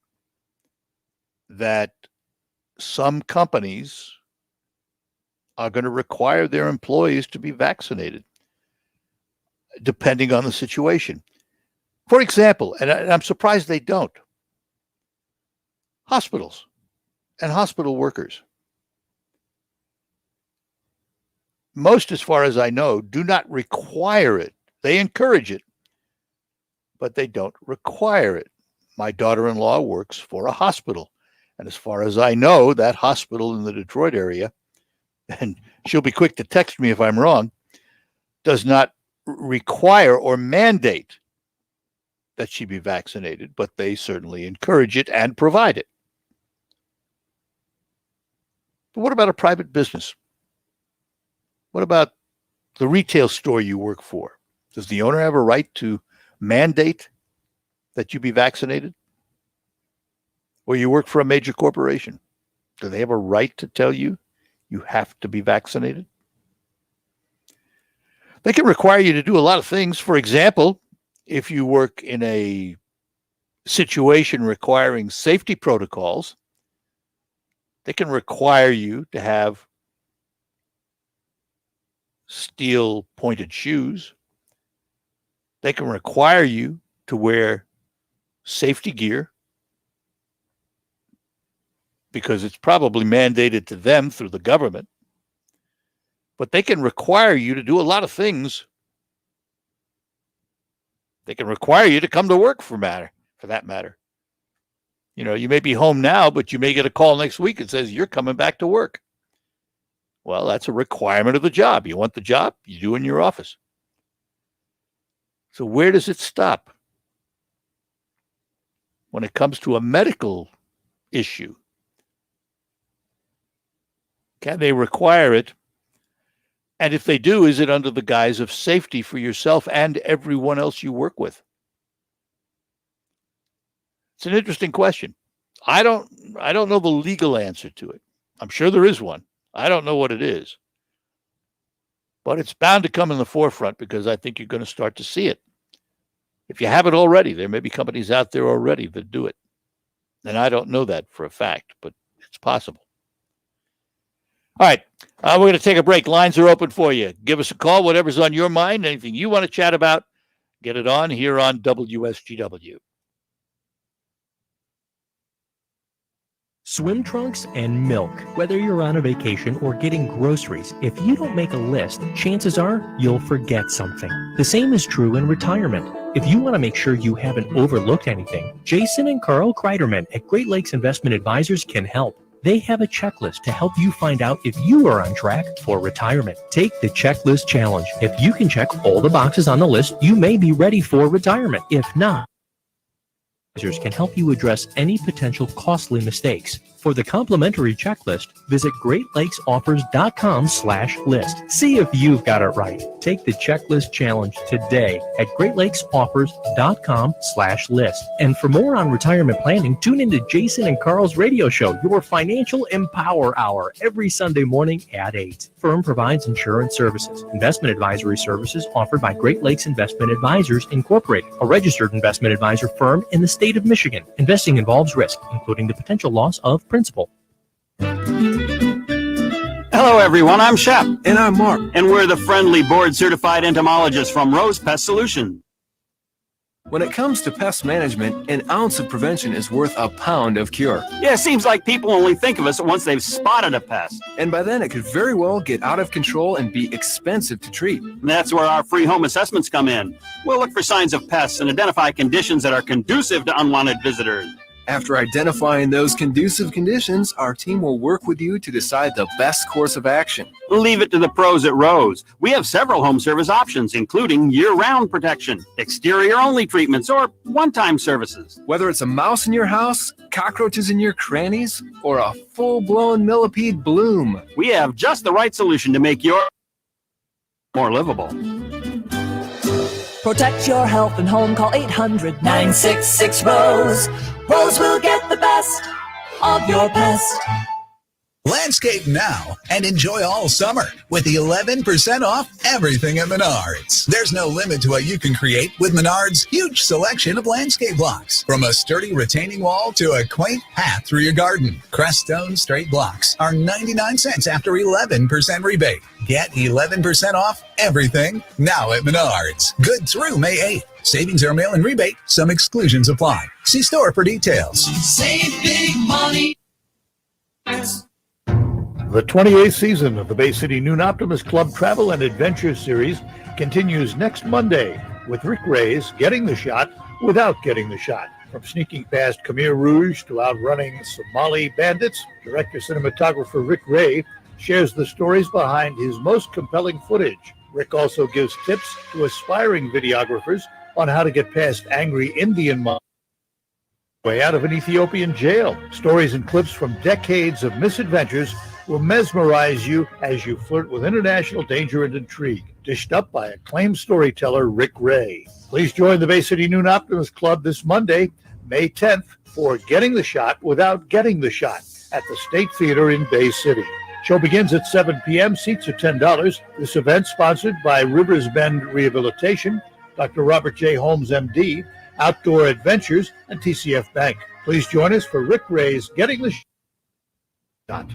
that some companies are going to require their employees to be vaccinated, depending on the situation. For example, and I'm surprised they don't, hospitals and hospital workers. Most, as far as I know, do not require it. They encourage it, but they don't require it. My daughter-in-law works for a hospital, and as far as I know, that hospital in the Detroit area, and she'll be quick to text me if I'm wrong, does not require or mandate that she be vaccinated, but they certainly encourage it and provide it. But what about a private business? What about the retail store you work for? Does the owner have a right to mandate that you be vaccinated? Or you work for a major corporation? Do they have a right to tell you you have to be vaccinated? They can require you to do a lot of things. For example, if you work in a situation requiring safety protocols, they can require you to have steel pointed shoes. They can require you to wear safety gear because it's probably mandated to them through the government. But they can require you to do a lot of things. They can require you to come to work for that matter. You know, you may be home now, but you may get a call next week that says you're coming back to work. Well, that's a requirement of the job. You want the job, you do in your office. So where does it stop? When it comes to a medical issue, can they require it? And if they do, is it under the guise of safety for yourself and everyone else you work with? It's an interesting question. I don't know the legal answer to it. I'm sure there is one. I don't know what it is. But it's bound to come in the forefront because I think you're going to start to see it. If you haven't already, there may be companies out there already that do it. And I don't know that for a fact, but it's possible. All right, we're going to take a break. Lines are open for you. Give us a call, whatever's on your mind, anything you want to chat about, get it on here on WSGW. Swim trunks and milk. Whether you're on a vacation or getting groceries, if you don't make a list, chances are you'll forget something. The same is true in retirement. If you want to make sure you haven't overlooked anything, Jason and Carl Kreiderman at Great Lakes Investment Advisors can help. They have a checklist to help you find out if you are on track for retirement. Take the checklist challenge. If you can check all the boxes on the list, you may be ready for retirement. If not, advisors can help you address any potential costly mistakes. For the complimentary checklist, visit GreatLakesOffers.com/list. See if you've got it right. Take the checklist challenge today at GreatLakesOffers.com/list. And for more on retirement planning, tune into Jason and Carl's radio show, Your Financial Empower Hour, every Sunday morning at 8. Firm provides insurance services. Investment advisory services offered by Great Lakes Investment Advisors, Incorporated, a registered investment advisor firm in the state of Michigan. Investing involves risk, including the potential loss of principal. Hello, everyone. I'm Shep. And I'm Mark. And we're the friendly board-certified entomologists from Rose Pest Solutions. When it comes to pest management, an ounce of prevention is worth a pound of cure. Yeah, it seems like people only think of us once they've spotted a pest. And by then, it could very well get out of control and be expensive to treat. That's where our free home assessments come in. We'll look for signs of pests and identify conditions that are conducive to unwanted visitors. After identifying those conducive conditions, our team will work with you to decide the best course of action. Leave it to the pros at Rose. We have several home service options, including year-round protection, exterior-only treatments, or one-time services. Whether it's a mouse in your house, cockroaches in your crannies, or a full-blown millipede bloom, we have just the right solution to make your more livable. Protect your health and home. Call 800-966-ROSE. Rose will get the best of your pest. Landscape now and enjoy all summer with the 11% off everything at Menards. There's no limit to what you can create with Menards' huge selection of landscape blocks. From a sturdy retaining wall to a quaint path through your garden, Creststone straight blocks are 99 cents after 11% rebate. Get 11% off everything now at Menards. Good through May 8th. Savings are mail and rebate. Some exclusions apply. See store for details. Save big money. The 28th season of the Bay City Noon Optimist Club Travel and Adventure Series continues next Monday with Rick Ray's Getting the Shot Without Getting the Shot. From sneaking past Khmer Rouge to outrunning Somali bandits, director-cinematographer Rick Ray shares the stories behind his most compelling footage. Rick also gives tips to aspiring videographers on how to get past angry Indian mob way out of an Ethiopian jail. Stories and clips from decades of misadventures will mesmerize you as you flirt with international danger and intrigue. Dished up by acclaimed storyteller Rick Ray. Please join the Bay City Noon Optimist Club this Monday, May 10th, for Getting the Shot Without Getting the Shot at the State Theater in Bay City. Show begins at 7 p.m. Seats are $10. This event sponsored by Rivers Bend Rehabilitation, Dr. Robert J. Holmes, M.D., Outdoor Adventures, and TCF Bank. Please join us for Rick Ray's Getting the Shot.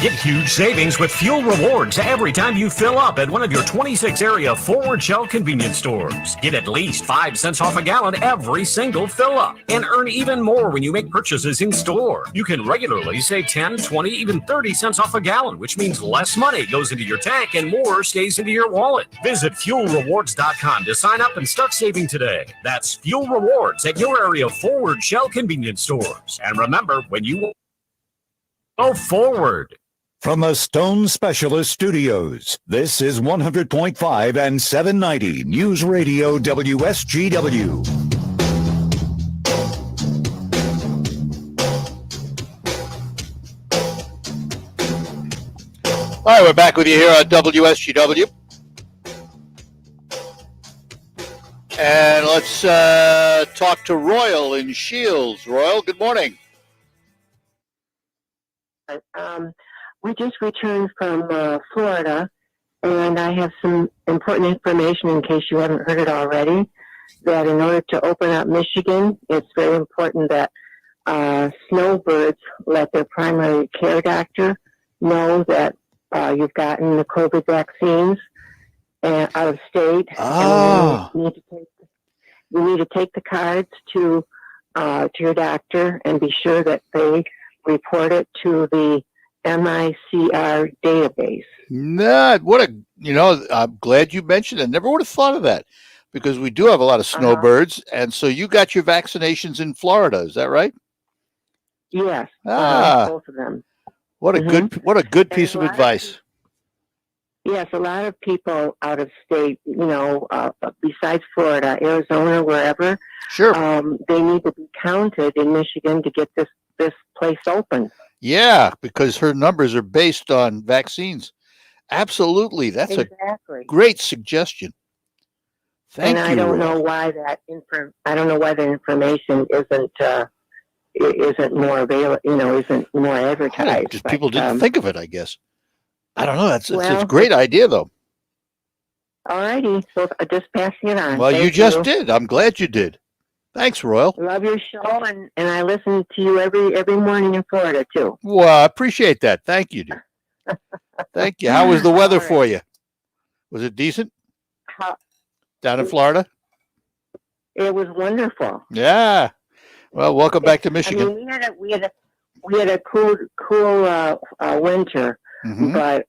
Get huge savings with fuel rewards every time you fill up at one of your 26 area Forward Shell convenience stores. Get at least 5 cents off a gallon every single fill up and earn even more when you make purchases in store. You can regularly save 10, 20, even 30 cents off a gallon, which means less money goes into your tank and more stays into your wallet. Visit fuelrewards.com to sign up and start saving today. That's Fuel Rewards at your area Forward Shell convenience stores. And remember, when you go forward. From the Stone Specialist Studios, this is 100.5 and 790 News Radio WSGW. All right, we're back with you here on WSGW. And let's talk to Royal in Shields. Royal, good morning. We just returned from Florida, and I have some important information in case you haven't heard it already, that in order to open up Michigan, it's very important that snowbirds let their primary care doctor know that you've gotten the COVID vaccines out of state. Oh. And you need to take the cards to your doctor and be sure that they report it to the MICR database. Nah, I'm glad you mentioned it. Never would have thought of that, because we do have a lot of snowbirds. And so you got your vaccinations in Florida. Is that right? Yes. Both of them. What a good piece of advice. Yes, a lot of people out of state, besides Florida, Arizona, wherever, sure, they need to be counted in Michigan to get this place open. Yeah, because her numbers are based on vaccines. Absolutely. That's exactly a great suggestion. Thank you. I don't know why that the information isn't more available, isn't more advertised. Just people didn't think of it, I guess. I don't know. It's a great idea, though. All righty. So just passing it on. Well, you just did. I'm glad you did. Thanks, Royal. Love your show, and I listen to you every morning in Florida, too. Well, I appreciate that. Thank you, dear. Thank you. How was the weather for you? Was it decent? Down in Florida? It was wonderful. Yeah. Well, welcome back to Michigan. I mean, we had a cool winter, but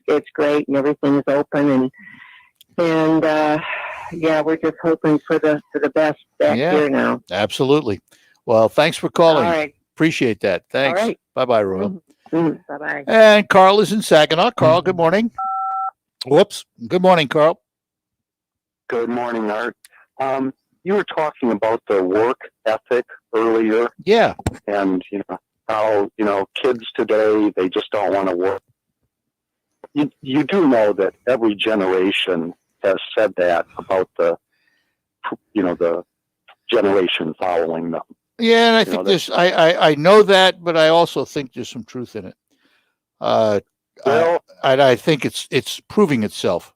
it's great, and everything is open, and we're just hoping for the best back here now. Absolutely. Well, thanks for calling. All right. Appreciate that. Thanks. All right. Bye-bye, Royal. Bye-bye. And Carl is in Saginaw. Carl, good morning. Whoops. Good morning, Carl. Good morning, Art. You were talking about the work ethic earlier. Yeah. And, how, kids today, they just don't want to work. You do know that every generation has said that about the generation following them. Yeah, and I think I know that, but I also think there's some truth in it. I think it's proving itself.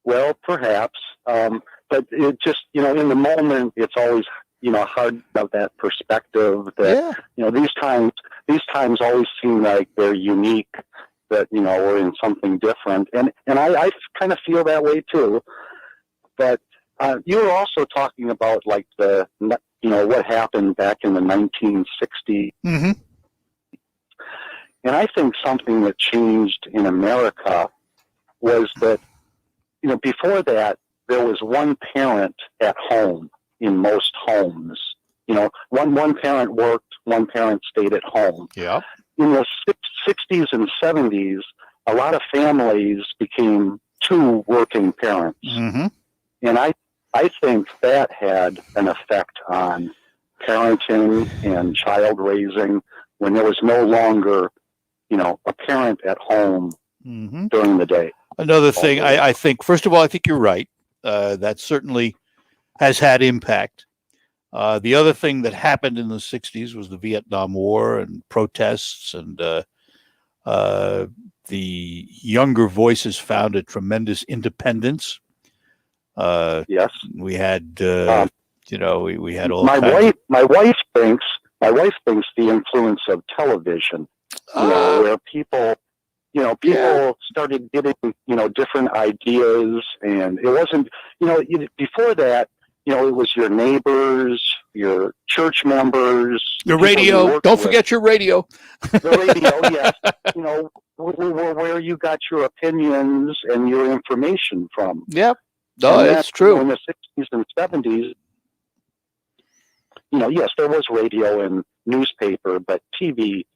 Well, perhaps, but it just in the moment, it's always hard to have that perspective that these times always seem like they're unique, that we're in something different, and I kind of feel that way too. But you were also talking about like the what happened back in the 1960s. Mm-hmm. And I think something that changed in America was that, before that, there was one parent at home in most homes. One parent worked, one parent stayed at home. Yeah. In the 60s and 70s, a lot of families became two working parents. Mm-hmm. And I think that had an effect on parenting and child raising when there was no longer a parent at home during the day. Another thing, I think, first of all, I think you're right. That certainly has had impact. The other thing that happened in the 60s was the Vietnam War and protests, and the younger voices found a tremendous independence. Yes. We had we had all my wife thinks the influence of television, where people started getting, different ideas, and it wasn't, before that, it was your neighbors, your church members, your radio. Don't forget your radio. The radio, yes. Where you got your opinions and your information from. Yep. No, that's true. In the 60s and 70s, yes, there was radio and newspaper, but TV,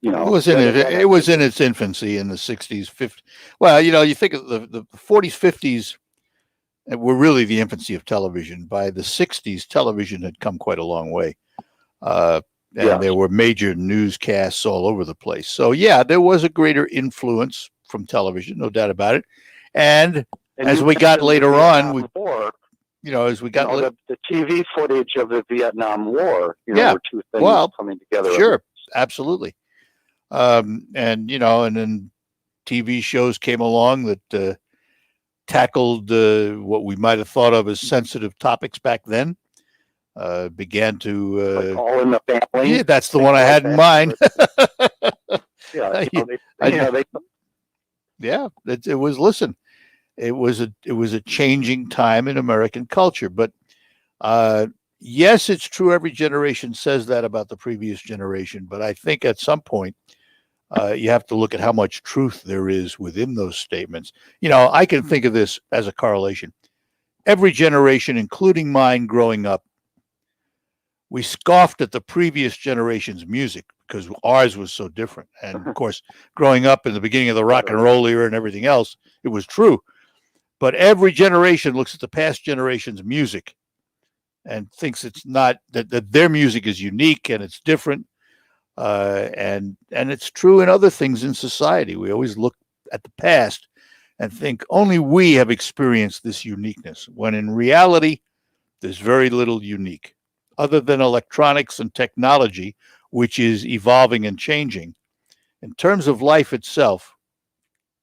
it was in its infancy in the 60s, 50s. Well, you think of the 40s, 50s were really the infancy of television. By the 60s, television had come quite a long way. And there were major newscasts all over the place. So, there was a greater influence from television, no doubt about it. And as we got later on, the TV footage of the Vietnam War, were two things coming together. Sure, absolutely. And then TV shows came along that tackled what we might have thought of as sensitive topics back then. Began to like All in the Family. Yeah, that's the one I had in mind. It was. Listen, it was a changing time in American culture, but yes, it's true. Every generation says that about the previous generation, but I think at some point you have to look at how much truth there is within those statements. I can think of this as a correlation. Every generation, including mine growing up, we scoffed at the previous generation's music because ours was so different. And of course, growing up in the beginning of the rock and roll era and everything else, it was true. But every generation looks at the past generation's music and thinks it's not that their music is unique and it's different. And it's true in other things in society. We always look at the past and think only we have experienced this uniqueness, when in reality, there's very little unique other than electronics and technology, which is evolving and changing. In terms of life itself,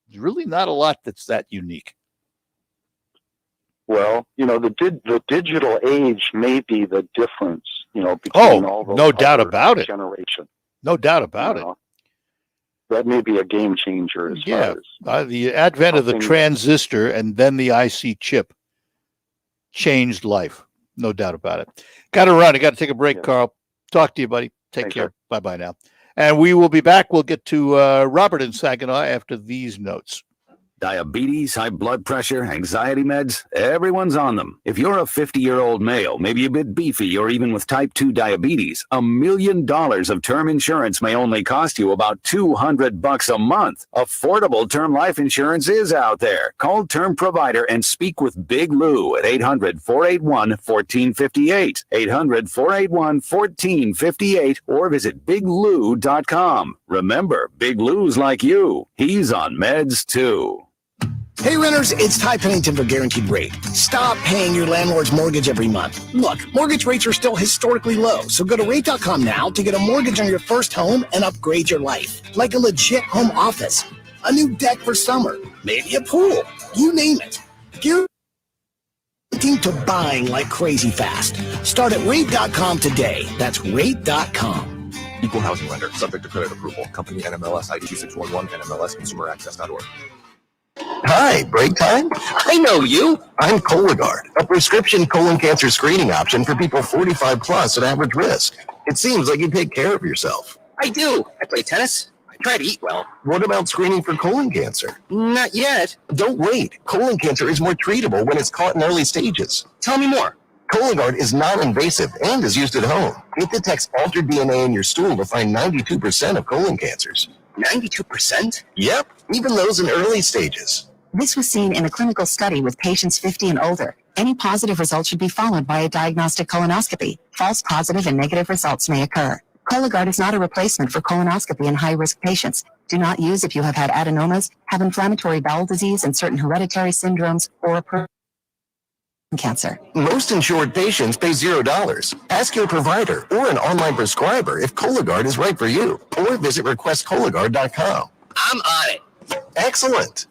there's really not a lot that's that unique. Well, the digital age may be the difference, between all those no doubt about it. Generation. No doubt about it. That may be a game changer as far as the advent of the transistor and then the IC chip changed life. No doubt about it. Got to run. I got to take a break, Carl. Talk to you, buddy. Take care. Bye-bye now. And we will be back. We'll get to Robert in Saginaw after these notes. Diabetes, high blood pressure, anxiety meds, everyone's on them. If you're a 50-year-old male, maybe a bit beefy, or even with type 2 diabetes, $1 million of term insurance may only cost you about $200 a month. Affordable term life insurance is out there. Call Term Provider and speak with Big Lou at 800-481-1458, 800-481-1458, or visit biglou.com. Remember, Big Lou's like you. He's on meds too. Hey renters, it's Ty Pennington for Guaranteed Rate. Stop paying your landlord's mortgage every month. Look, mortgage rates are still historically low, so go to rate.com now to get a mortgage on your first home and upgrade your life. Like a legit home office, a new deck for summer, maybe a pool, you name it. Guaranteed to buying like crazy fast. Start at rate.com today. That's rate.com. Equal housing lender, subject to credit approval. Company NMLS ID 2611 and NMLSconsumeraccess.org. Hi, break time? I know you. I'm Cologuard, a prescription colon cancer screening option for people 45 plus at average risk. It seems like you take care of yourself. I do. I play tennis. I try to eat well. What about screening for colon cancer? Not yet. Don't wait. Colon cancer is more treatable when it's caught in early stages. Tell me more. Cologuard is non-invasive and is used at home. It detects altered DNA in your stool to find 92% of colon cancers. 92%? Yep, even those in early stages. This was seen in a clinical study with patients 50 and older. Any positive result should be followed by a diagnostic colonoscopy. False positive and negative results may occur. Cologuard is not a replacement for colonoscopy in high-risk patients. Do not use if you have had adenomas, have inflammatory bowel disease and certain hereditary syndromes, or cancer. Most insured patients pay $0. Ask your provider or an online prescriber if Cologuard is right for you, or visit requestcologuard.com. I'm on it. Excellent.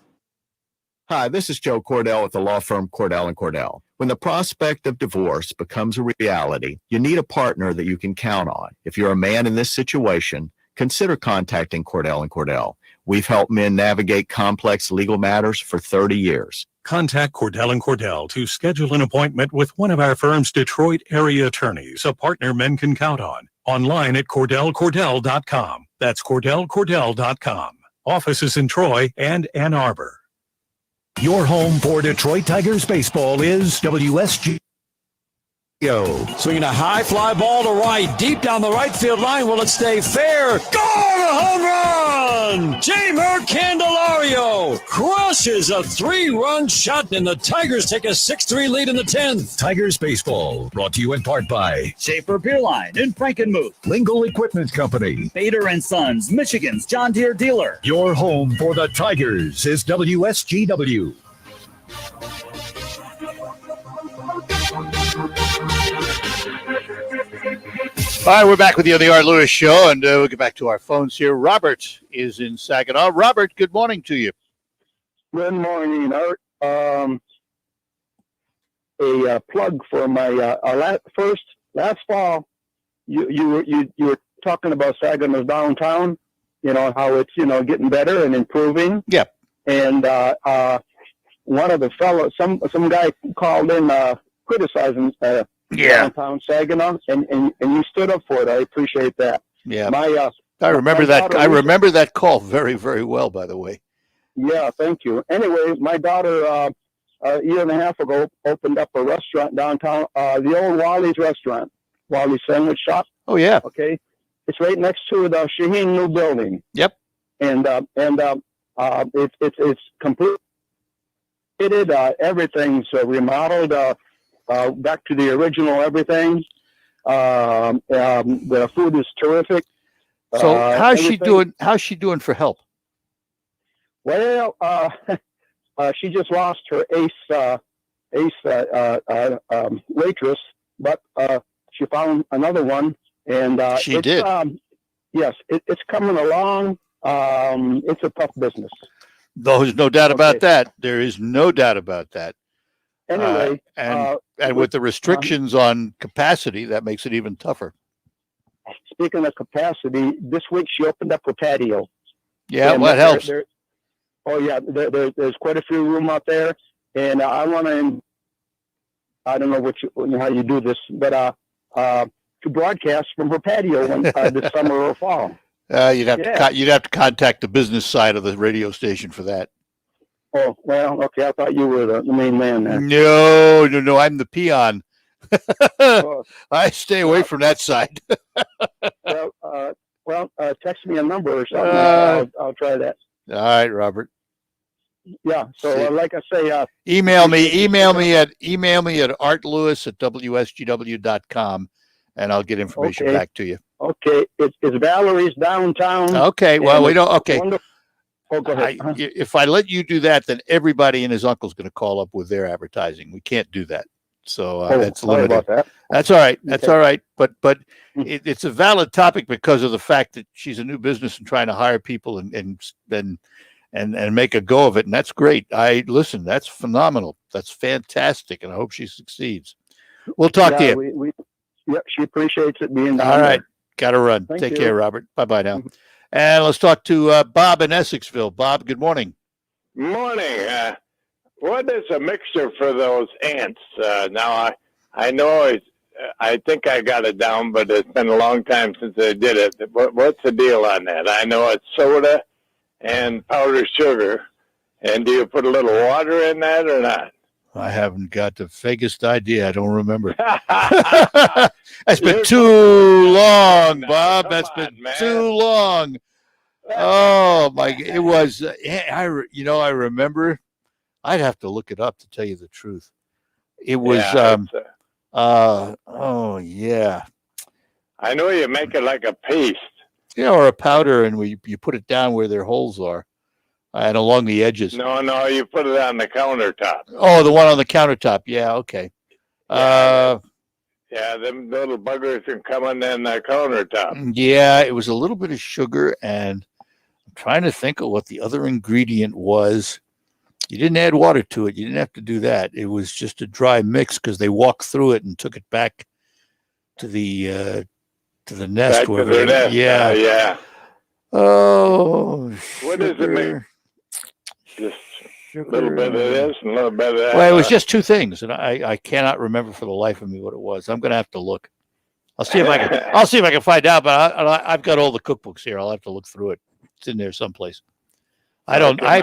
Hi, this is Joe Cordell with the law firm Cordell & Cordell. When the prospect of divorce becomes a reality, you need a partner that you can count on. If you're a man in this situation, consider contacting Cordell & Cordell. We've helped men navigate complex legal matters for 30 years. Contact Cordell & Cordell to schedule an appointment with one of our firm's Detroit area attorneys, a partner men can count on. Online at CordellCordell.com. That's CordellCordell.com. Offices in Troy and Ann Arbor. Your home for Detroit Tigers baseball is WSG. Swinging a high fly ball to right, deep down the right field line. Will it stay fair? Gone! A home run! Jamer Candelario crushes a 3-run shot, and the Tigers take a 6-3 lead in the 10th. Tigers baseball, brought to you in part by Schaefer Beer Line in Frankenmuth, Lingle Equipment Company, Bader & Sons, Michigan's John Deere dealer. Your home for the Tigers is WSGW. All right, we're back with you on the Art Lewis Show, and we'll get back to our phones here. Robert is in Saginaw. Robert, good morning to you. Good morning, Art. A plug for my last fall. You were talking about Saginaw downtown. You know how it's getting better and improving. Yeah. And one of the fellows, some guy called in criticizing. Downtown Saginaw, and you stood up for it. I appreciate that. Yeah, I remember that. I remember that call very, very well. By the way. Yeah, thank you. Anyway, my daughter a year and a half ago opened up a restaurant downtown, the old Wally's restaurant, Wally's Sandwich Shop. Oh yeah. Okay, it's right next to the Shaheen new building. Yep. And it's completed. Everything's remodeled. Back to the original everything. The food is terrific. So how's she doing? How's she doing for help? Well, she just lost her ace waitress, but she found another one, and she did. Yes, it's coming along. It's a tough business. There's no doubt about that. There is no doubt about that. Anyway, and with the restrictions on capacity, that makes it even tougher. Speaking of capacity, this week she opened up her patio. Yeah, well, that helps. There's quite a few room out there, and I want to. I don't know how you do this, but to broadcast from her patio this summer or fall. You'd have to contact the business side of the radio station for that. Oh, well, okay. I thought you were the main man there. No. I'm the peon. I stay away from that side. Text me a number or something. I'll try that. All right, Robert. Yeah. So, like I say, email me at artlewis@wsgw.com, and I'll get information back to you. Okay. It's Valerie's downtown. Okay. Well, we don't. Okay. Wonderful. Oh, go ahead. If I let you do that, then everybody and his uncle's going to call up with their advertising. We can't do that. So that's limited. About that. That's all right. That's all right. But it's a valid topic because of the fact that she's a new business and trying to hire people and make a go of it. And that's great. Listen, that's phenomenal. That's fantastic. And I hope she succeeds. We'll talk to you. She appreciates it being down all right. there. Got to run. Take care, Robert. Bye-bye now. And let's talk to Bob in Essexville. Bob, good morning. Morning. What is a mixture for those ants? Now, I know I think I got it down, but it's been a long time since I did it. What's the deal on that? I know it's soda and powdered sugar. And do you put a little water in that or not? I haven't got the vaguest idea. I don't remember. That's been too long, Bob. That's been too long. Oh my! It was. I remember. I'd have to look it up to tell you the truth. It was. Oh yeah. I know you make it like a paste. Yeah, or a powder, and you put it down where their holes are. And along the edges. No, you put it on the countertop. Oh, the one on the countertop. Yeah, okay. Yeah, them little buggers can come on the countertop. Yeah, it was a little bit of sugar, and I'm trying to think of what the other ingredient was. You didn't add water to it. You didn't have to do that. It was just a dry mix because they walked through it and took it back to the nest. Back to their nest. Yeah. Yeah. Oh, What is it make? Just a little bit of this and a little bit of that. Well, it was just two things, and I cannot remember for the life of me what it was. I'm going to have to look. I'll see if I can. I'll see if I can find out. But I've got all the cookbooks here. I'll have to look through it. It's in there someplace. I don't. My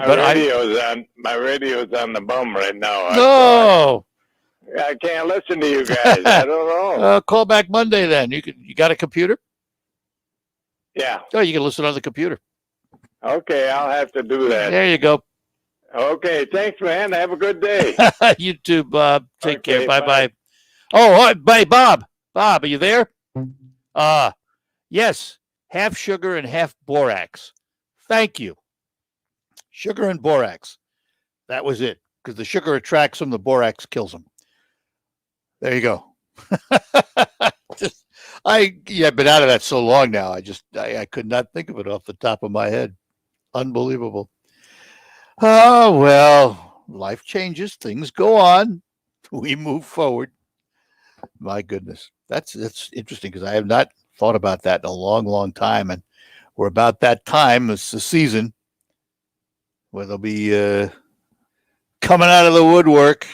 radio's on the bum right now. No. I can't listen to you guys. I don't know. Call back Monday then. You got a computer? Yeah. Oh, you can listen on the computer. Okay, I'll have to do that. There you go. Okay, thanks, man. Have a good day. You too, Bob. Take care. Bye-bye. Oh, bye, Bob. Bob, are you there? Yes. Half sugar and half borax. Thank you. Sugar and borax. That was it. Because the sugar attracts them, the borax kills them. There you go. I've been out of that so long now. I could not think of it off the top of my head. Unbelievable. Oh, well, life changes. Things go on. We move forward. My goodness. That's interesting because I have not thought about that in a long, long time. And we're about that time. It's the season where they'll be coming out of the woodwork.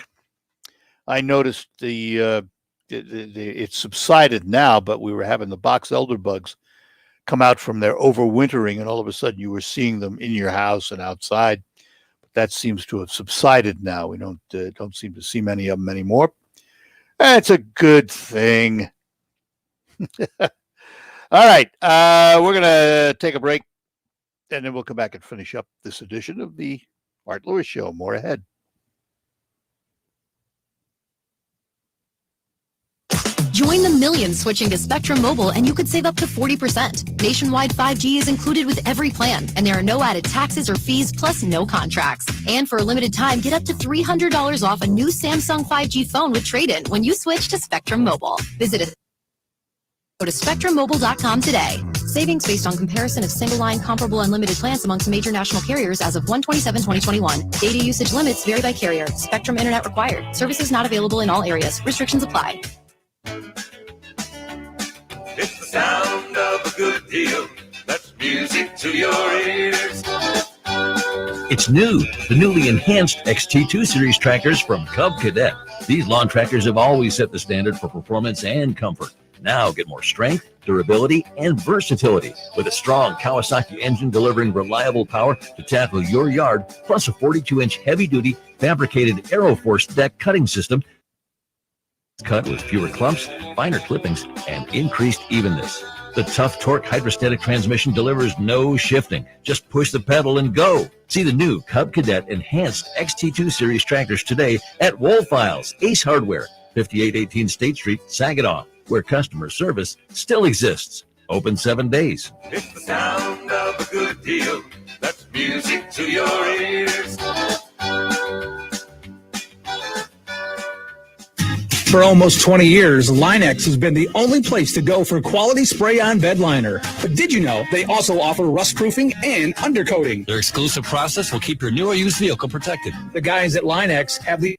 I noticed it's subsided now, but we were having the box elder bugs come out from their overwintering, and all of a sudden you were seeing them in your house and outside. But that seems to have subsided now. We don't seem to see many of them anymore. That's a good thing. All right, we're gonna take a break, and then we'll come back and finish up this edition of the Art Lewis Show. More ahead. Join the millions switching to Spectrum Mobile and you could save up to 40%. Nationwide 5G is included with every plan, and there are no added taxes or fees, plus no contracts. And for a limited time, get up to $300 off a new Samsung 5G phone with trade-in when you switch to Spectrum Mobile. Go to SpectrumMobile.com today. Savings based on comparison of single-line comparable unlimited plans amongst major national carriers as of 1/27/2021. Data usage limits vary by carrier. Spectrum Internet required. Services not available in all areas. Restrictions apply. It's the sound of a good deal. That's music to your ears. It's new, the newly enhanced XT2 series tractors from Cub Cadet. These lawn tractors have always set the standard for performance and comfort. Now get more strength, durability, and versatility with a strong Kawasaki engine delivering reliable power to tackle your yard, plus a 42-inch heavy-duty fabricated Aeroforce deck cutting system. Cut with fewer clumps, finer clippings, and increased evenness. The tough torque hydrostatic transmission delivers no shifting. Just push the pedal and go. See the new Cub Cadet Enhanced XT2 Series tractors today at Woolfiles, Ace Hardware, 5818 State Street, Saginaw, where customer service still exists. Open 7 days. It's the sound of a good deal. That's music to your ears. For almost 20 years, Line-X has been the only place to go for quality spray-on bed liner. But did you know they also offer rust-proofing and undercoating? Their exclusive process will keep your new or used vehicle protected. The guys at Line-X have the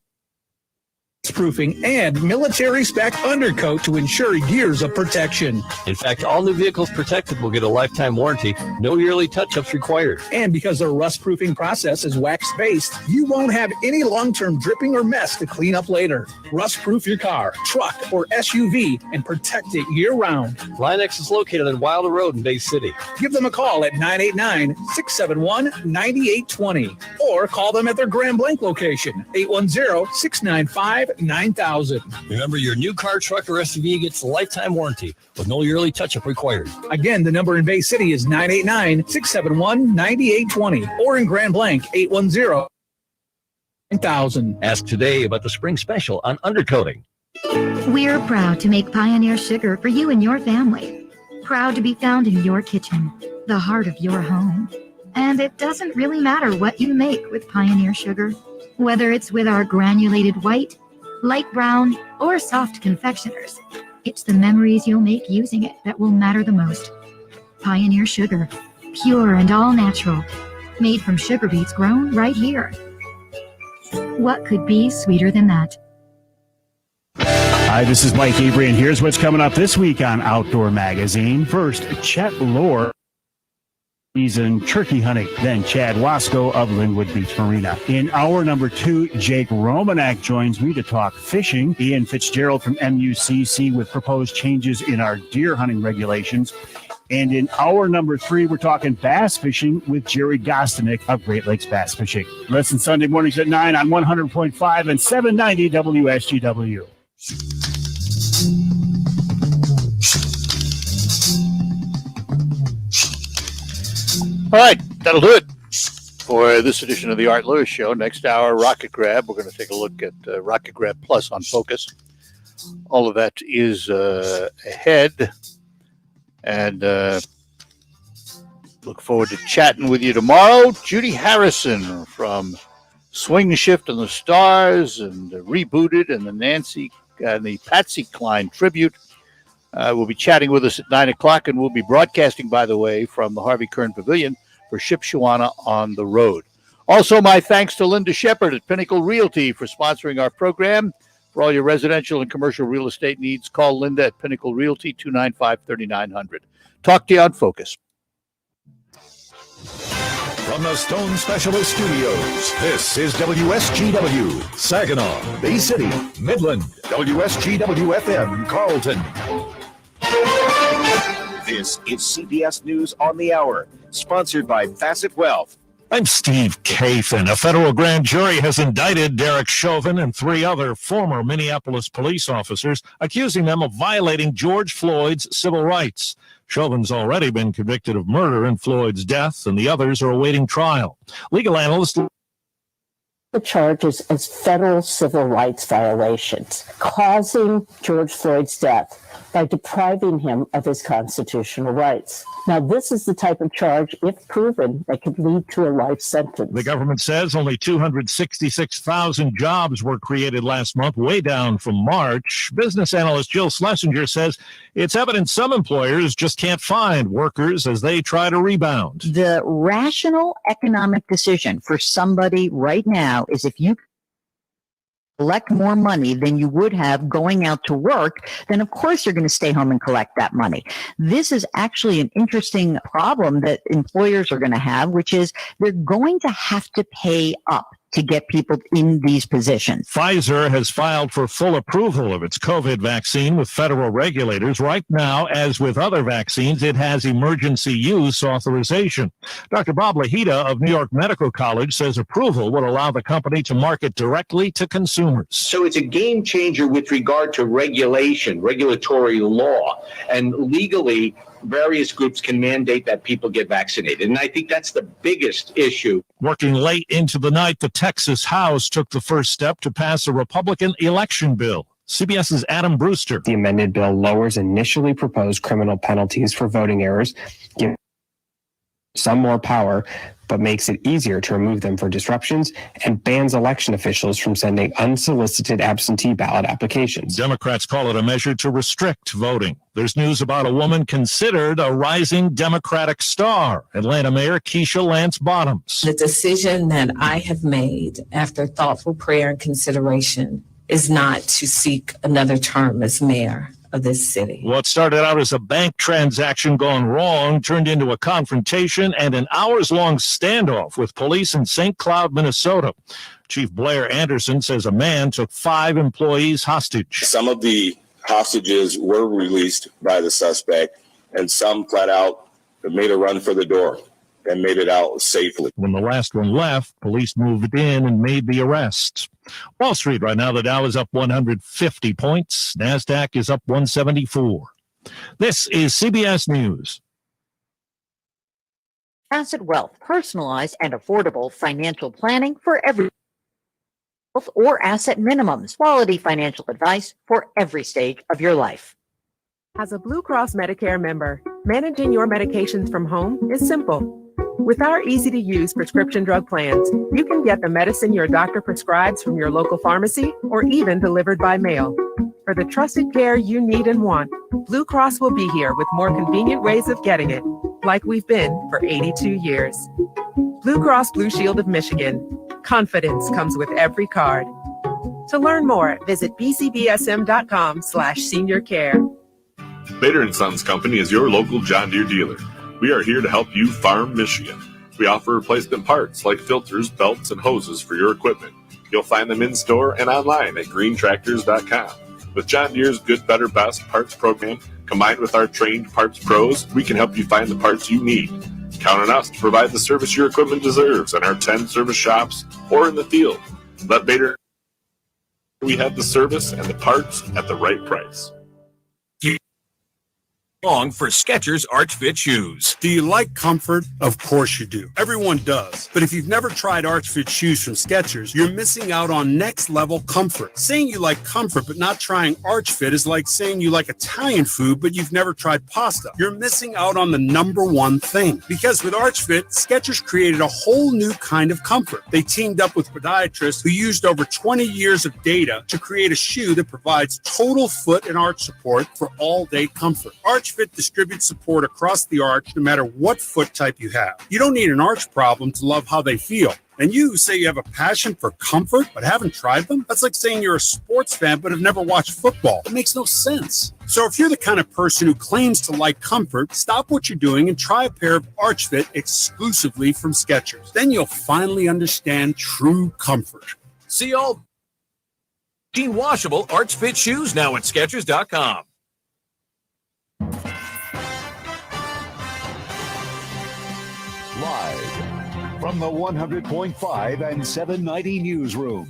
proofing and military spec undercoat to ensure years of protection. In fact, all new vehicles protected will get a lifetime warranty. No yearly touch-ups required. And because their rust-proofing process is wax-based, you won't have any long-term dripping or mess to clean up later. Rust-proof your car, truck, or SUV and protect it year-round. Line-X is located on Wilder Road in Bay City. Give them a call at 989-671-9820 or call them at their Grand Blanc location, 810-695-9000. Remember, your new car, truck, or SUV gets a lifetime warranty with no yearly touch-up required. Again, the number in Bay City is 989-671-9820 or in Grand Blanc, 810-9000. Ask today about the spring special on undercoating. We're proud to make Pioneer Sugar for you and your family. Proud to be found in your kitchen, the heart of your home. And it doesn't really matter what you make with Pioneer Sugar, whether it's with our granulated white, light brown, or soft confectioners. It's the memories you'll make using it that will matter the most. Pioneer Sugar, pure and all natural, made from sugar beets grown right here. What could be sweeter than that? Hi, this is Mike Avery, and here's what's coming up this week on Outdoor Magazine. First, Chet Lohr. He's in turkey hunting. Then Chad Wasco of Linwood Beach Marina. In hour number 2, Jake Romanak joins me to talk fishing. Ian Fitzgerald from MUCC with proposed changes in our deer hunting regulations. And in hour number 3, we're talking bass fishing with Jerry Gostinek of Great Lakes Bass Fishing. Listen Sunday mornings at 9 on 100.5 and 790 WSGW. All right, that'll do it for this edition of the Art Lewis Show. Next hour, Rocket Grab. We're going to take a look at Rocket Grab Plus on Focus. All of that is ahead. And look forward to chatting with you tomorrow. Judy Harrison from Swing Shift and the Stars and Rebooted and the Patsy Cline Tribute. Will be chatting with us at 9 o'clock, and we'll be broadcasting, by the way, from the Harvey Kern Pavilion for Shipshawana on the Road. Also, my thanks to Linda Shepard at Pinnacle Realty for sponsoring our program. For all your residential and commercial real estate needs, call Linda at Pinnacle Realty, 295-3900. Talk to you on Focus. From the Stone Specialist Studios, this is WSGW, Saginaw, Bay City, Midland, WSGW-FM, Carlton. This is CBS News on the Hour, sponsored by Bassett Wealth. I'm Steve Kathan. A federal grand jury has indicted Derek Chauvin and 3 other former Minneapolis police officers, accusing them of violating George Floyd's civil rights. Chauvin's already been convicted of murder in Floyd's death, and the others are awaiting trial. Legal analyst... The charges as federal civil rights violations, causing George Floyd's death by depriving him of his constitutional rights. Now, this is the type of charge, if proven, that could lead to a life sentence. The government says only 266,000 jobs were created last month, way down from March. Business analyst Jill Schlesinger says it's evident some employers just can't find workers as they try to rebound. The rational economic decision for somebody right now is if you collect more money than you would have going out to work, then of course you're going to stay home and collect that money. This is actually an interesting problem that employers are going to have, which is they're going to have to pay up to get people in these positions. Pfizer has filed for full approval of its COVID vaccine with federal regulators. Right now, as with other vaccines, it has emergency use authorization. Dr. Bob Lahita of New York Medical College says approval would allow the company to market directly to consumers. So it's a game changer with regard to regulation, regulatory law, and legally various groups can mandate that people get vaccinated. And I think that's the biggest issue. Working late into the night, the Texas House took the first step to pass a Republican election bill. CBS's Adam Brewster. The amended bill lowers initially proposed criminal penalties for voting errors, giving some more power, but makes it easier to remove them for disruptions, and bans election officials from sending unsolicited absentee ballot applications. Democrats call it a measure to restrict voting. There's news about a woman considered a rising Democratic star, Atlanta Mayor Keisha Lance Bottoms. The decision that I have made after thoughtful prayer and consideration is not to seek another term as mayor of this city. What started out as a bank transaction gone wrong turned into a confrontation and an hours-long standoff with police in St. Cloud, Minnesota. Chief Blair Anderson says a man took 5 employees hostage. Some of the hostages were released by the suspect, and some flat out made a run for the door and made it out safely. When the last one left, police moved in and made the arrest. Wall Street right now, the Dow is up 150 points. NASDAQ is up 174. This is CBS News. Bassett Wealth, personalized and affordable financial planning for every wealth or asset minimums. Quality financial advice for every stage of your life. As a Blue Cross Medicare member, managing your medications from home is simple. With our easy-to-use prescription drug plans, you can get the medicine your doctor prescribes from your local pharmacy or even delivered by mail. For the trusted care you need and want, Blue Cross will be here with more convenient ways of getting it, like we've been for 82 years. Blue Cross Blue Shield of Michigan. confidence comes with every card. To learn more, visit bcbsm.com/seniorcare. Bader & Sons Company is your local John Deere dealer. We are here to help you farm Michigan. We offer replacement parts like filters, belts, and hoses for your equipment. You'll find them in-store and online at greentractors.com. With John Deere's Good, Better, Best parts program, combined with our trained parts pros, we can help you find the parts you need. Count on us to provide the service your equipment deserves in our 10 service shops or in the field. Let Bader. We have the service and the parts at the right price. Long for Skechers Arch Fit shoes. Do you like comfort? Of course you do. Everyone does. But if you've never tried Arch Fit shoes from Skechers, you're missing out on next level comfort. Saying you like comfort but not trying Arch Fit is like saying you like Italian food but you've never tried pasta. You're missing out on the number one thing. Because with Arch Fit, Skechers created a whole new kind of comfort. They teamed up with podiatrists who used over 20 years of data to create a shoe that provides total foot and arch support for all-day comfort. Arch Fit distributes support across the arch no matter what foot type you have. You don't need an arch problem to love how they feel. And you say you have a passion for comfort but haven't tried them? That's like saying you're a sports fan but have never watched football. It makes no sense. So if you're the kind of person who claims to like comfort, stop what you're doing and try a pair of Arch Fit exclusively from Skechers. Then you'll finally understand true comfort. See all washable Arch Fit shoes now at Skechers.com. Live from the 100.5 and 790 newsroom,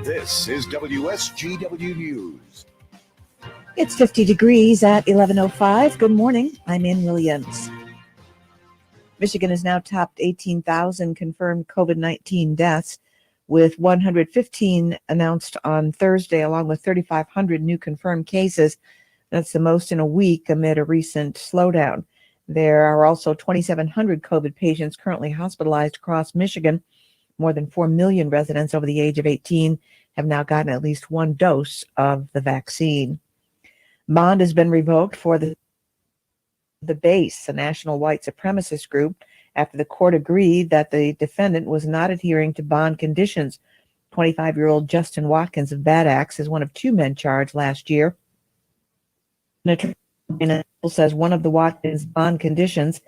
this is WSGW News. It's 50 degrees at 11:05. Good morning. I'm Ann Williams. Michigan has now topped 18,000 confirmed COVID-19 deaths, with 115 announced on Thursday, along with 3,500 new confirmed cases. That's the most in a week amid a recent slowdown. There are also 2,700 COVID patients currently hospitalized across Michigan. More than 4 million residents over the age of 18 have now gotten at least one dose of the vaccine. Bond has been revoked for the Base, a national white supremacist group, after the court agreed that the defendant was not adhering to bond conditions. 25-year-old Justin Watkins of Bad Axe is one of two men charged last year. Says one of the Watkins bond conditions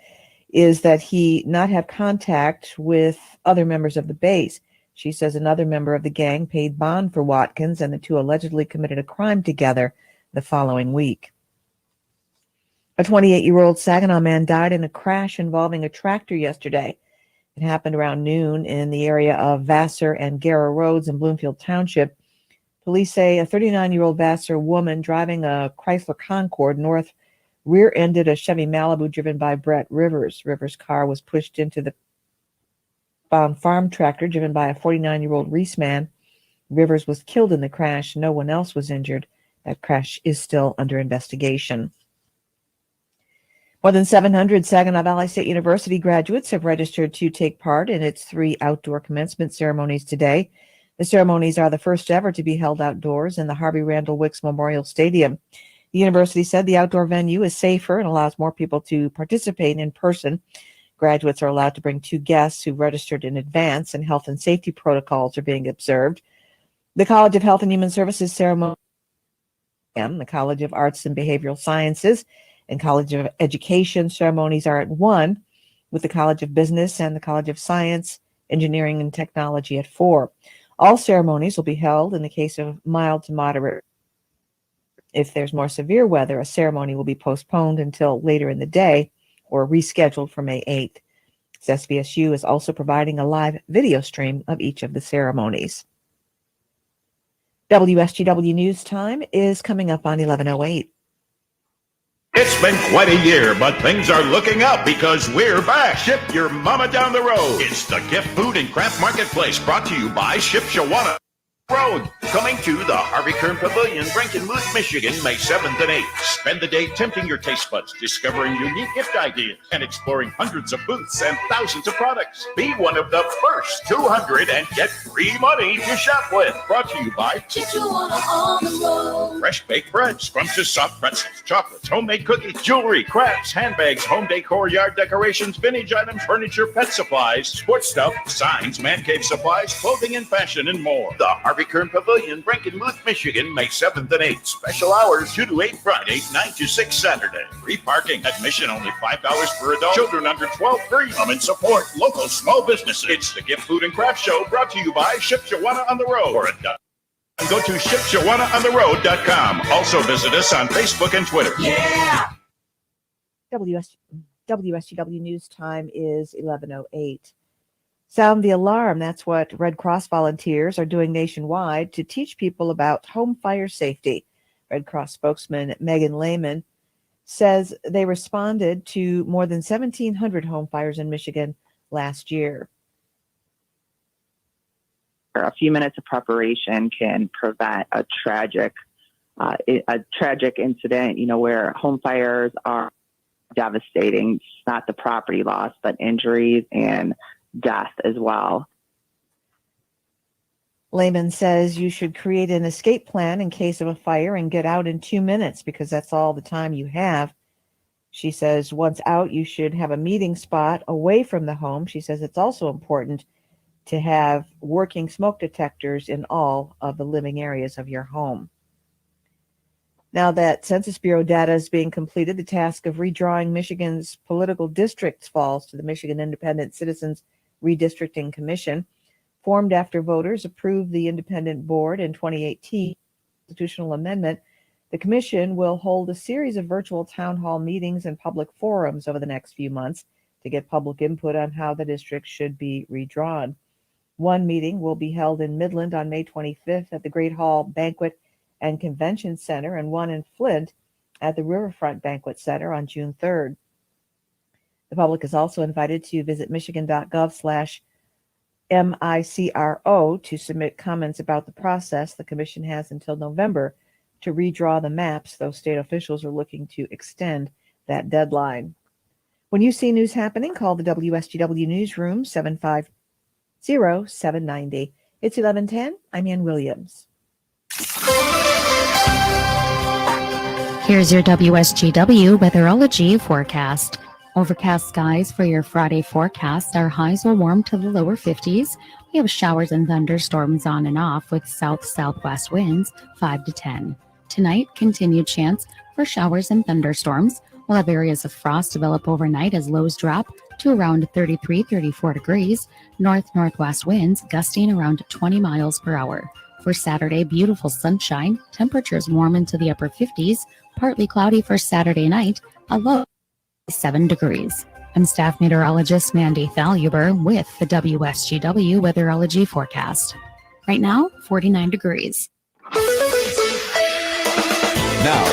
is that he not have contact with other members of the base. She says another member of the gang paid bond for Watkins, and the two allegedly committed a crime together the following week. A 28-year-old Saginaw man died in a crash involving a tractor yesterday. It happened around noon in the area of Vassar and Guerra Roads in Bloomfield Township. Police say a 39-year-old Vassar woman driving a Chrysler Concorde north rear-ended a Chevy Malibu driven by Brett Rivers. Rivers' car was pushed into the bound farm tractor driven by a 49-year-old Reese man. Rivers was killed in the crash. No one else was injured. That crash is still under investigation. More than 700 Saginaw Valley State University graduates have registered to take part in its 3 outdoor commencement ceremonies today. The ceremonies are the first ever to be held outdoors in the Harvey Randall Wicks Memorial Stadium. The university said the outdoor venue is safer and allows more people to participate in person. Graduates are allowed to bring 2 guests who registered in advance, and health and safety protocols are being observed. The College of Health and Human Services ceremony, the College of Arts and Behavioral Sciences and College of Education ceremonies are at 1, with the College of Business and the College of Science, Engineering, and Technology at 4. All ceremonies will be held in the case of mild to moderate. If there's more severe weather, a ceremony will be postponed until later in the day or rescheduled for May 8th. SVSU is also providing a live video stream of each of the ceremonies. WSGW News Time is coming up on 11:08. It's been quite a year, but things are looking up because we're back. Ship your mama down the road. It's the Gift Food and Craft Marketplace, brought to you by Ship Shawana Road. Coming to the Harvey Kern Pavilion, Frankenmuth, Michigan, May 7th and 8th. Spend the day tempting your taste buds, discovering unique gift ideas, and exploring hundreds of booths and thousands of products. Be one of the first 200 and get free money to shop with. Brought to you by fresh baked bread, scrumptious soft pretzels, chocolates, homemade cookies, jewelry, crafts, handbags, home decor, yard decorations, vintage items, furniture, pet supplies, sports stuff, signs, man cave supplies, clothing and fashion, and more. The Harvey Kern Pavilion, Frankenmuth, Michigan, May 7th and 8th. Special hours 2 to 8 Friday, 9 to 6 Saturday. Free parking. Admission only $5 per adult. Children under 12 free. Come and support local small businesses. It's the Gift, Food, and Craft Show, brought to you by Ship Shawana on the Road. For a go to shipshawanaontheroad.com. Also visit us on Facebook and Twitter. Yeah. WSGW News Time is 11:08. Sound the alarm. That's what Red Cross volunteers are doing nationwide to teach people about home fire safety. Red Cross spokesman Megan Lehman says they responded to more than 1,700 home fires in Michigan last year. A few minutes of preparation can prevent a tragic incident, where home fires are devastating. It's not the property loss, but injuries and death as well. Lehman says you should create an escape plan in case of a fire and get out in 2 minutes because that's all the time you have. She says once out, you should have a meeting spot away from the home. She says it's also important to have working smoke detectors in all of the living areas of your home. Now that Census Bureau data is being completed, the task of redrawing Michigan's political districts falls to the Michigan Independent Citizens Redistricting Commission. Formed after voters approved the independent board in 2018 constitutional amendment, the commission will hold a series of virtual town hall meetings and public forums over the next few months to get public input on how the district should be redrawn. One meeting will be held in Midland on May 25th at the Great Hall Banquet and Convention Center, and one in Flint at the Riverfront Banquet Center on June 3rd. The public is also invited to visit michigan.gov/MICRO to submit comments about the process. The commission has until November to redraw the maps, though state officials are looking to extend that deadline. When you see news happening, call the WSGW Newsroom 750-790. It's 11:10. I'm Ann Williams. Here's your WSGW weatherology forecast. Overcast skies for your Friday forecast. Our highs will warm to the lower 50s. We have showers and thunderstorms on and off with south-southwest winds 5 to 10. Tonight, continued chance for showers and thunderstorms. We'll have areas of frost develop overnight as lows drop to around 33-34 degrees. North-northwest winds gusting around 20 miles per hour. For Saturday, beautiful sunshine. Temperatures warm into the upper 50s. Partly cloudy for Saturday night. A low 7 degrees. I'm staff meteorologist Mandy Thaluber with the WSGW weatherology forecast. Right now, 49 degrees. Now,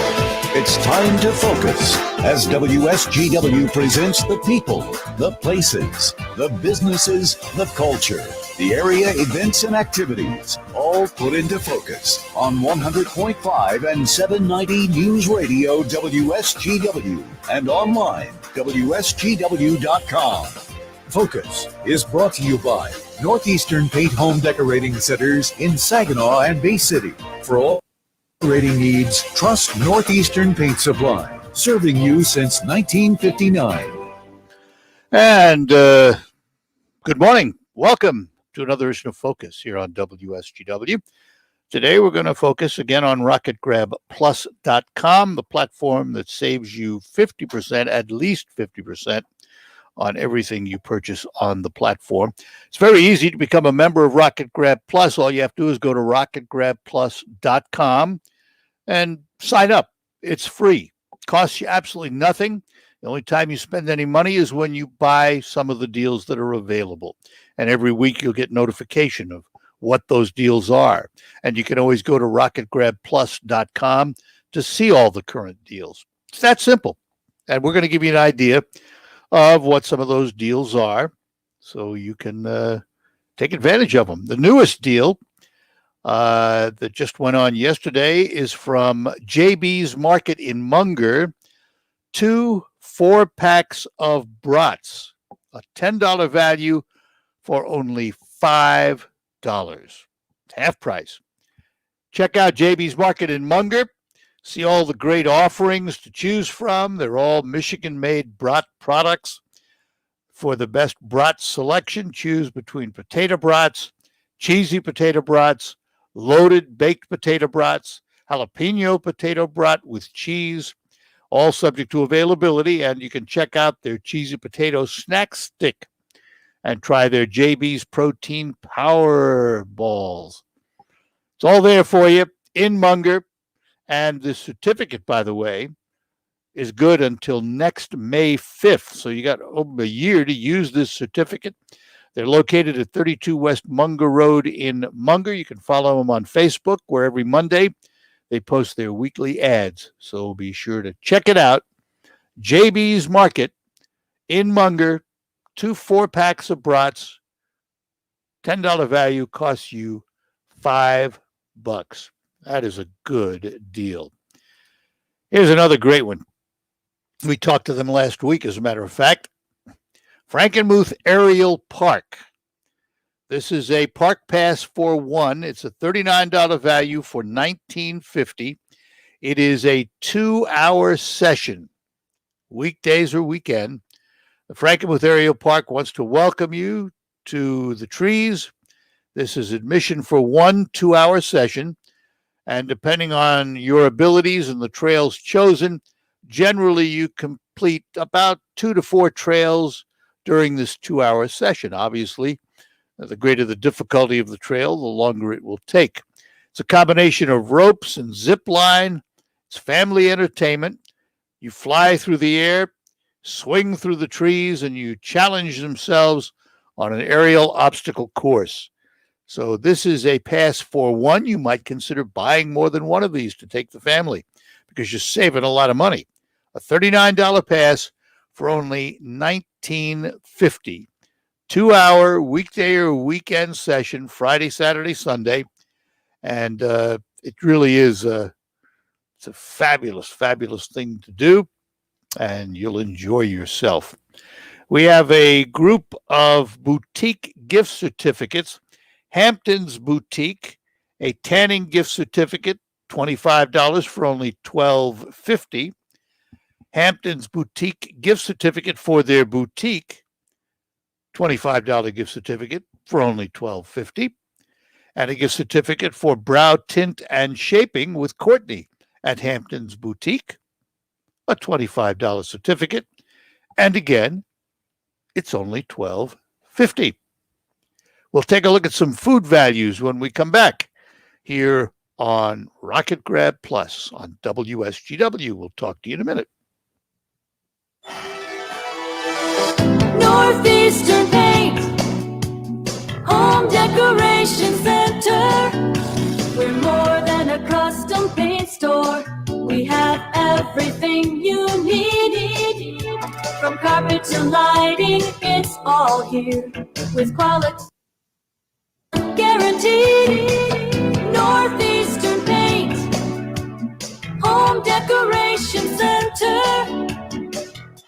it's time to focus as WSGW presents the people, the places, the businesses, the culture, the area events and activities, all put into focus on 100.5 and 790 News Radio WSGW and online WSGW.com. Focus is brought to you by Northeastern Paint Home Decorating Centers in Saginaw and Bay City. For all decorating needs, trust Northeastern Paint Supply, serving you since 1959. And good morning. Welcome to another edition of Focus here on WSGW. Today we're going to focus again on RocketGrabPlus.com, the platform that saves you 50%, at least 50%, on everything you purchase on the platform. It's very easy to become a member of Rocket Grab Plus. All you have to do is go to RocketGrabPlus.com and sign up. It's free. It costs you absolutely nothing. The only time you spend any money is when you buy some of the deals that are available. And every week you'll get notification of what those deals are. And you can always go to RocketGrabPlus.com to see all the current deals. It's that simple. And we're going to give you an idea of what some of those deals are so you can take advantage of them. The newest deal that just went on yesterday is from JB's Market in Munger. 2 4-packs of brats, a $10 value for only $5. Half price. Check out JB's Market in Munger. See all the great offerings to choose from. They're all Michigan-made brat products. For the best brat selection, choose between potato brats, cheesy potato brats, loaded baked potato brats, jalapeno potato brat with cheese, all subject to availability. And you can check out their cheesy potato snack stick and try their JB's Protein Power Balls. It's all there for you in Munger. And the certificate, by the way, is good until next May 5th. So you got over a year to use this certificate. They're located at 32 West Munger Road in Munger. You can follow them on Facebook, where every Monday they post their weekly ads. So be sure to check it out. JB's Market in Munger, 2 4-packs of brats, $10 value, costs you $5. That is a good deal. Here's another great one. We talked to them last week, as a matter of fact. Frankenmuth Aerial Park. This is a park pass for one. It's a $39 value for $19.50. It is a 2-hour session, weekdays or weekend. The Frankenmuth Aerial Park wants to welcome you to the trees. This is admission for 1 2-hour session. And depending on your abilities and the trails chosen, generally you complete about 2 to 4 trails during this 2-hour session. Obviously, the greater the difficulty of the trail, the longer it will take. It's a combination of ropes and zip line. It's family entertainment. You fly through the air, swing through the trees, and you challenge themselves on an aerial obstacle course. So this is a pass for one. You might consider buying more than one of these to take the family because you're saving a lot of money. A $39 pass for only $19.50. 2-hour weekday or weekend session, Friday, Saturday, Sunday. And it really is it's a fabulous, fabulous thing to do. And you'll enjoy yourself. We have a group of boutique gift certificates. Hampton's Boutique, a tanning gift certificate, $25 for only $12.50. Hampton's Boutique gift certificate for their boutique, $25 gift certificate for only $12.50. And a gift certificate for brow tint and shaping with Courtney at Hampton's Boutique, a $25 certificate. And again, it's only $12.50. We'll take a look at some food values when we come back here on Rocket Grab Plus on WSGW. We'll talk to you in a minute. Northeastern Paint, Home Decoration Center. We're more than a custom paint store. We have everything you need. From carpet to lighting, it's all here. With quality guaranteed. Northeastern Paint, Home Decoration Center.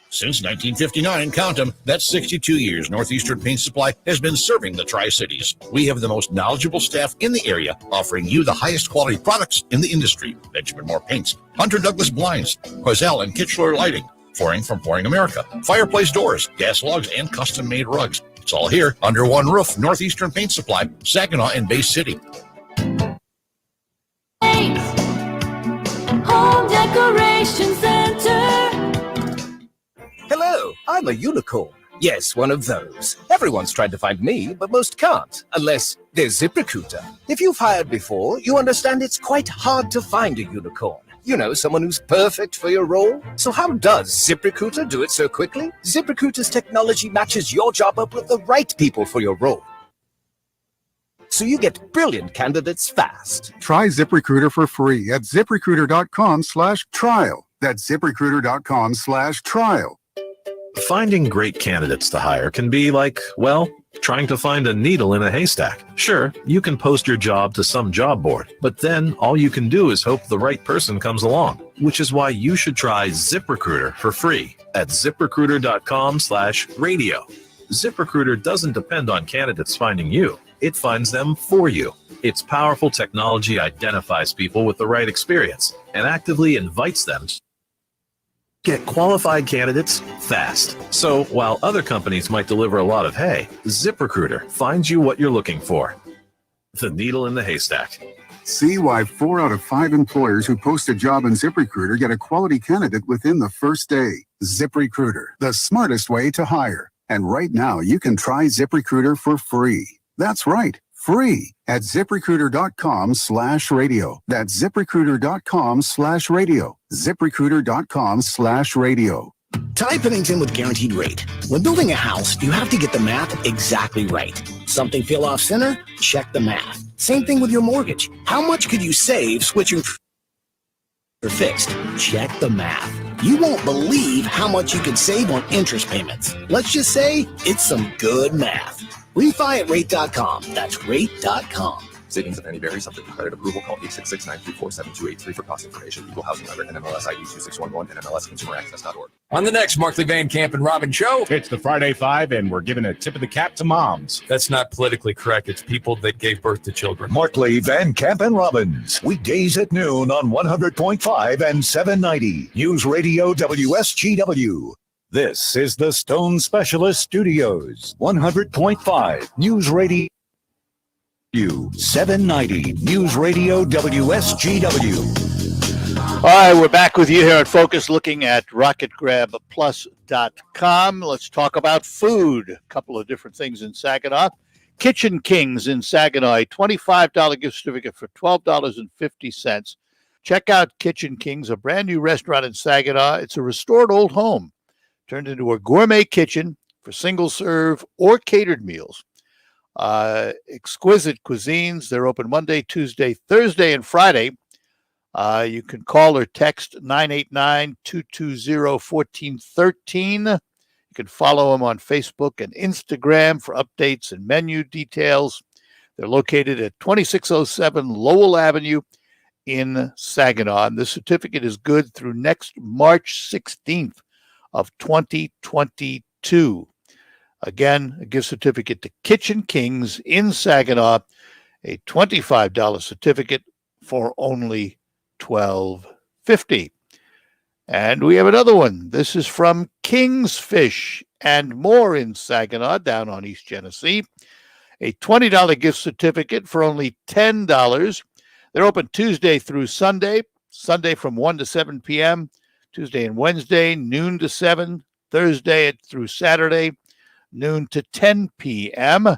Since 1959, count them, that's 62 years, Northeastern Paint Supply has been serving the Tri-Cities. We have the most knowledgeable staff in the area, offering you the highest quality products in the industry. Benjamin Moore Paints, Hunter Douglas Blinds, Quazell and Kitchener Lighting, Flooring from Flooring America, fireplace doors, gas logs, and custom-made rugs. It's all here under one roof. Northeastern Paint Supply, Saginaw and Bay City. Home Decoration Center. Hello, I'm a unicorn. Yes, one of those. Everyone's tried to find me, but most can't, unless they're ZipRecruiter. If you've hired before, you understand it's quite hard to find a unicorn. You know, someone who's perfect for your role. So how does ZipRecruiter do it so quickly? ZipRecruiter's technology matches your job up with the right people for your role. So you get brilliant candidates fast. Try ZipRecruiter for free at ZipRecruiter.com/trial. That's ZipRecruiter.com/trial. Finding great candidates to hire can be like, well, trying to find a needle in a haystack. Sure, you can post your job to some job board, but then all you can do is hope the right person comes along, which is why you should try ZipRecruiter for free at ZipRecruiter.com/radio. ZipRecruiter doesn't depend on candidates finding you. It finds them for you. Its powerful technology identifies people with the right experience and actively invites them to get qualified candidates fast. So while other companies might deliver a lot of hay, ZipRecruiter finds you what you're looking for. The needle in the haystack. See why 4 out of 5 employers who post a job in ZipRecruiter get a quality candidate within the first day. ZipRecruiter, the smartest way to hire. And right now, you can try ZipRecruiter for free. That's right, free at ZipRecruiter.com/radio. That's ZipRecruiter.com/radio. ZipRecruiter.com/radio. Ty Pennington with Guaranteed Rate. When building a house, you have to get the math exactly right. Something feel off center? Check the math. Same thing with your mortgage. How much could you save switching for fixed? Check the math. You won't believe how much you could save on interest payments. Let's just say it's some good math. Refi at rate.com. That's rate.com. Savings, if any, vary subject to credit approval. Call 866-934-7283 for cost information. Equal housing lender, NMLS ID 2611 and MLSConsumerAccess.org. On the next Markley Van Camp and Robin show, it's the Friday Five, and we're giving a tip of the cap to moms. That's not politically correct. It's people that gave birth to children. Markley, Van Camp, and Robbins. Weekdays at noon on 100.5 and 790. News Radio WSGW. This is the Stone Specialist Studios. 100.5 News Radio 790. News Radio WSGW. All right, we're back with you here at Focus, looking at RocketGrabPlus.com. Let's talk about food. A couple of different things in Saginaw. Kitchen Kings in Saginaw, a $25 gift certificate for $12.50. Check out Kitchen Kings, a brand new restaurant in Saginaw. It's a restored old home turned into a gourmet kitchen for single serve or catered meals. Exquisite cuisines. They're open Monday, Tuesday, Thursday, and Friday. You can call or text 989-220-1413. You can follow them on Facebook and Instagram for updates and menu details. They're located at 2607 Lowell Avenue in Saginaw. And this certificate is good through next March 16th of 2022. Again, a gift certificate to Kitchen Kings in Saginaw, a $25 certificate for only $12.50. And we have another one. This is from King's Fish and More in Saginaw, down on East Genesee. A $20 gift certificate for only $10. They're open Tuesday through Sunday, Sunday from 1 to 7 p.m., Tuesday and Wednesday, noon to 7, Thursday through Saturday, noon to 10 p.m.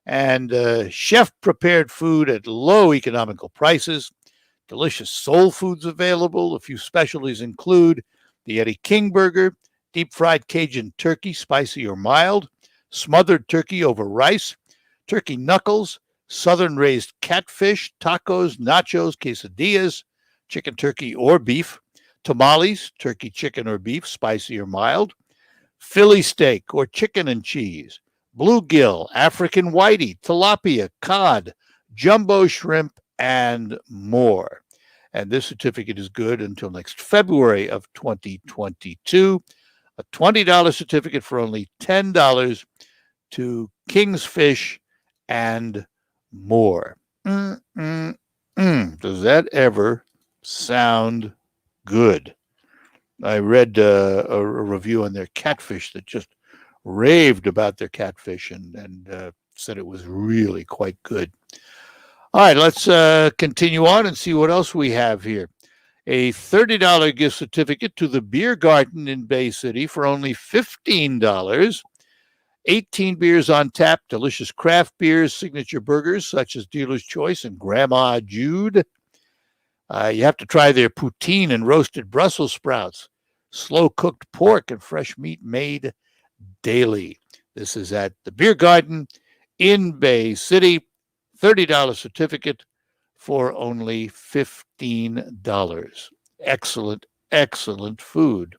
And chef-prepared food at low economical prices. Delicious soul foods available. A few specialties include the Eddie King Burger, deep-fried Cajun turkey, spicy or mild, smothered turkey over rice, turkey knuckles, southern-raised catfish, tacos, nachos, quesadillas, chicken, turkey, or beef, tamales, turkey, chicken, or beef, spicy or mild, Philly steak or chicken and cheese, bluegill, African whitey, tilapia, cod, jumbo shrimp, and more. And this certificate is good until next February of 2022. A $20 certificate for only $10 to King's Fish and More. Does that ever sound good? I read a review on their catfish that just raved about their catfish and said it was really quite good. All right, let's continue on and see what else we have here. A $30 gift certificate to the Beer Garden in Bay City for only $15. 18 beers on tap, delicious craft beers, signature burgers such as Dealer's Choice and Grandma Jude. You have to try their poutine and roasted Brussels sprouts, slow-cooked pork, and fresh meat made daily. This is at the Beer Garden in Bay City. $30 certificate for only $15. Excellent, excellent food.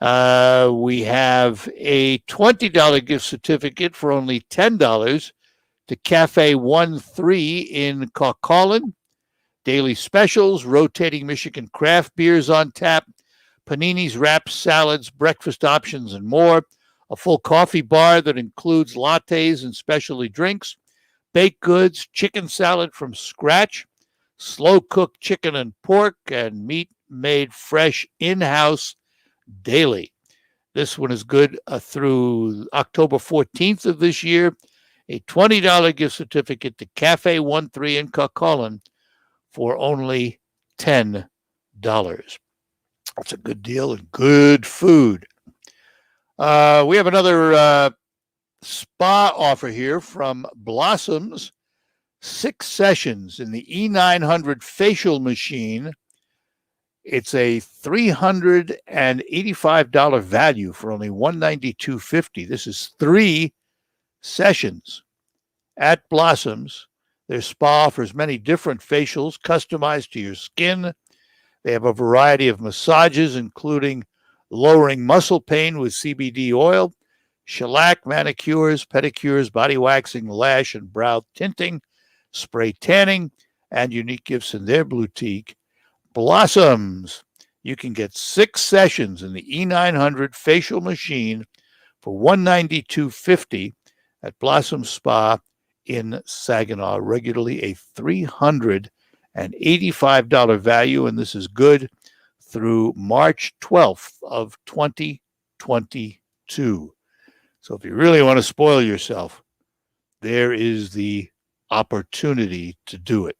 We have a $20 gift certificate for only $10 to Cafe 1-3 in Caucaulin. Daily specials, rotating Michigan craft beers on tap, paninis, wraps, salads, breakfast options, and more. A full coffee bar that includes lattes and specialty drinks, baked goods, chicken salad from scratch, slow-cooked chicken and pork, and meat made fresh in-house daily. This one is good through October 14th of this year. A $20 gift certificate to Cafe 1-3 in Caucaulin for only $10. That's a good deal and good food. We have another spa offer here from Blossoms. 6 sessions in the E900 facial machine. It's a $385 value for only $192.50. This is 3 sessions at Blossoms. Their spa offers many different facials customized to your skin. They have a variety of massages, including lowering muscle pain with CBD oil, shellac, manicures, pedicures, body waxing, lash and brow tinting, spray tanning, and unique gifts in their boutique. Blossoms. You can get 6 sessions in the E900 facial machine for $192.50 at Blossom Spa in Saginaw. Regularly a $385 value, and this is good through March 12th of 2022. So if you really want to spoil yourself, there is the opportunity to do it.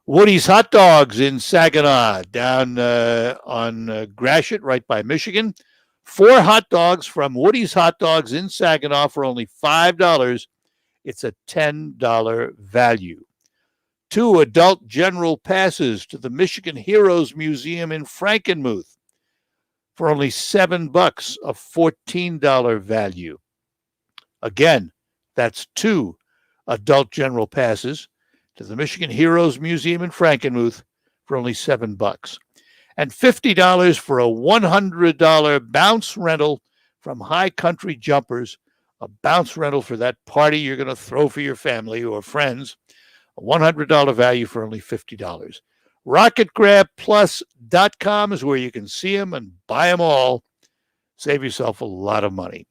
Woody's Hot Dogs in Saginaw, down on Gratiot, right by Michigan. 4 hot dogs from Woody's Hot Dogs in Saginaw for only $5. It's a $10 value. 2 adult general passes to the Michigan Heroes Museum in Frankenmuth for only $7, a $14 value. Again, that's 2 adult general passes to the Michigan Heroes Museum in Frankenmuth for only $7. And $50 for a $100 bounce rental from High Country Jumpers, a bounce rental for that party you're going to throw for your family or friends, a $100 value for only $50. RocketGrabPlus.com is where you can see them and buy them all. Save yourself a lot of money.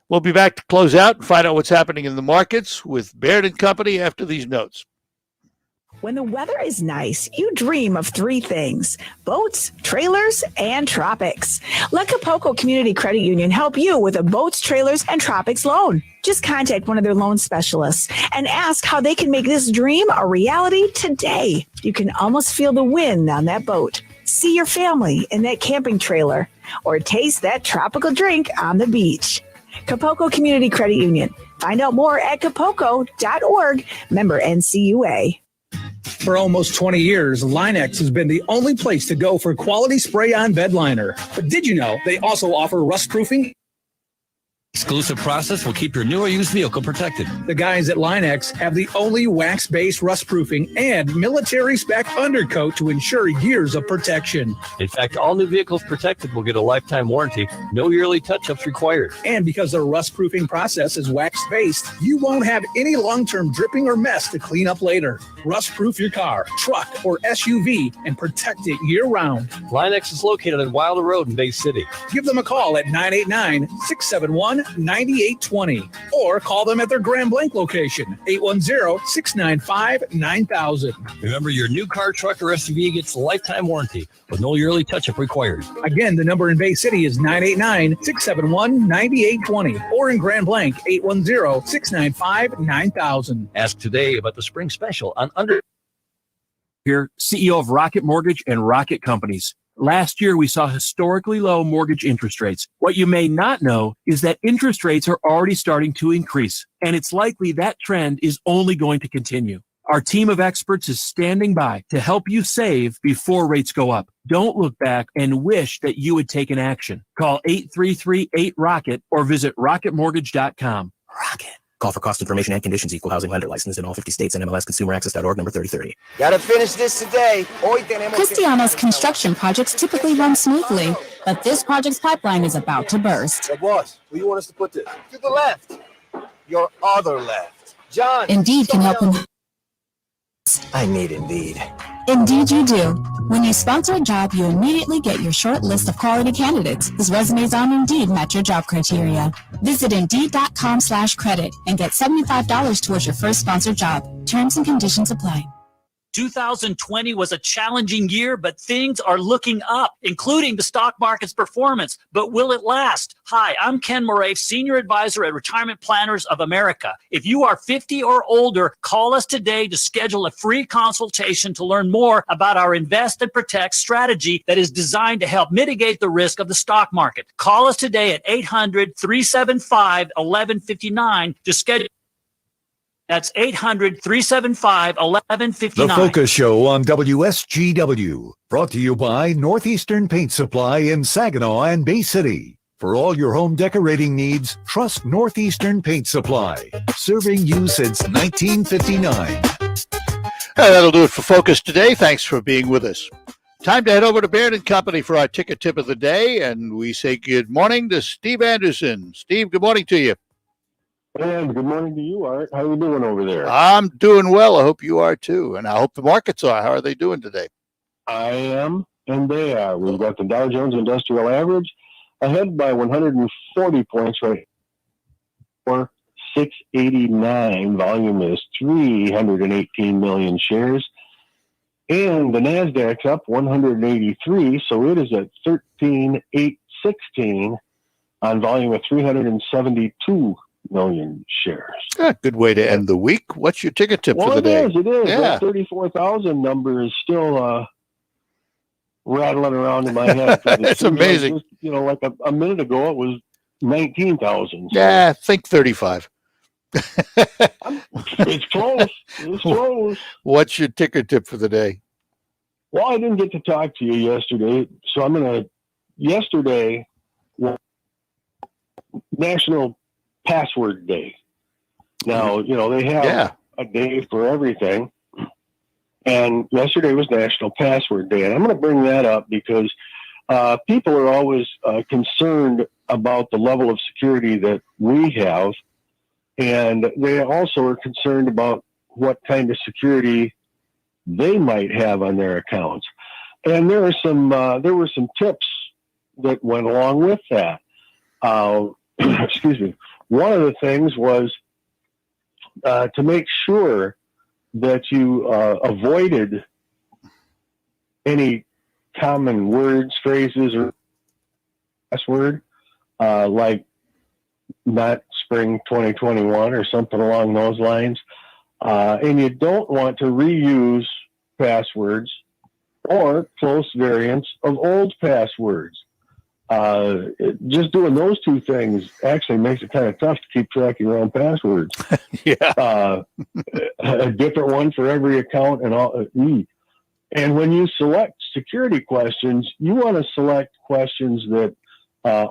We'll be back to close out and find out what's happening in the markets with Baird & Company after these notes. When the weather is nice, you dream of 3 things: boats, trailers, and tropics. Let Capocco Community Credit Union help you with a boats, trailers, and tropics loan. Just contact one of their loan specialists and ask how they can make this dream a reality today. You can almost feel the wind on that boat, see your family in that camping trailer, or taste that tropical drink on the beach. Capocco Community Credit Union. Find out more at capocco.org. Member NCUA. For almost 20 years, Line-X has been the only place to go for quality spray-on bed liner. But did you know they also offer rust-proofing? Exclusive process will keep your new or used vehicle protected. The guys at Line-X have the only wax-based rust-proofing and military-spec undercoat to ensure years of protection. In fact, all new vehicles protected will get a lifetime warranty. No yearly touch-ups required. And because their rust-proofing process is wax-based, you won't have any long-term dripping or mess to clean up later. Rust-proof your car, truck, or SUV and protect it year-round. Line-X is located on Wilder Road in Bay City. Give them a call at 989-671-9820 or call them at their Grand Blanc location, 810-695-9000. Remember, your new car, truck, or SUV gets a lifetime warranty with no yearly touch-up required. Again, the number in Bay City is 989-671-9820 or in Grand Blanc, 810-695-9000. Ask today about the spring special on under. Here, CEO of Rocket Mortgage and Rocket Companies. Last year, we saw historically low mortgage interest rates. What you may not know is that interest rates are already starting to increase, and it's likely that trend is only going to continue. Our team of experts is standing by to help you save before rates go up. Don't look back and wish that you had taken action. Call 833-8ROCKET or visit rocketmortgage.com. Rocket. Call for cost information and conditions. Equal housing lender licensed in all 50 states and MLSConsumerAccess.org number 3030. Gotta finish this today. Cristiano's construction projects typically run smoothly, but this project's pipeline is about to burst. Hey, boss, where you want us to put this? To the left. Your other left. John. Indeed can help him. I need Indeed. Indeed you do. When you sponsor a job, you immediately get your short list of quality candidates whose resumes on Indeed match your job criteria. Visit Indeed.com/credit and get $75 towards your first sponsored job. Terms and conditions apply. 2020 was a challenging year, but things are looking up, including the stock market's performance. But will it last? Hi, I'm Ken Moraif, Senior Advisor at Retirement Planners of America. If you are 50 or older, call us today to schedule a free consultation to learn more about our Invest and Protect strategy that is designed to help mitigate the risk of the stock market. Call us today at 800-375-1159 to schedule. That's 800-375-1159. The Focus Show on WSGW. Brought to you by Northeastern Paint Supply in Saginaw and Bay City. For all your home decorating needs, trust Northeastern Paint Supply. Serving you since 1959. That'll do it for Focus today. Thanks for being with us. Time to head over to Baird & Company for our ticket tip of the day. And we say good morning to Steve Anderson. Steve, good morning to you. And good morning to you, Art. How are you doing over there? I'm doing well. I hope you are too. And I hope the markets are. How are they doing today? I am, and they are. We've got the Dow Jones Industrial Average ahead by 140 points right now. 689. Volume is 318 million shares. And the NASDAQ's up 183, so it is at 13,816 on volume of 372 million shares. Good way to end the week. What's your ticket tip for the day? It is. Yeah. That 34,000 number is still rattling around in my head. It's amazing. Just, like a minute ago, it was 19,000. Yeah, think 35. It's close. It's close. What's your ticker tip for the day? Well, I didn't get to talk to you yesterday, so I'm going to... Yesterday, National Password Day. Now, they have a day for everything. And yesterday was National Password Day. And I'm going to bring that up because people are always concerned about the level of security that we have. And they also are concerned about what kind of security they might have on their accounts. And there were some tips that went along with that. Excuse me. One of the things was to make sure that you avoided any common words, phrases, or password, like not spring 2021 or something along those lines. And you don't want to reuse passwords or close variants of old passwords. Just doing those two things actually makes it kind of tough to keep track of your own passwords. Yeah. A different one for every account and all. And when you select security questions, you want to select questions that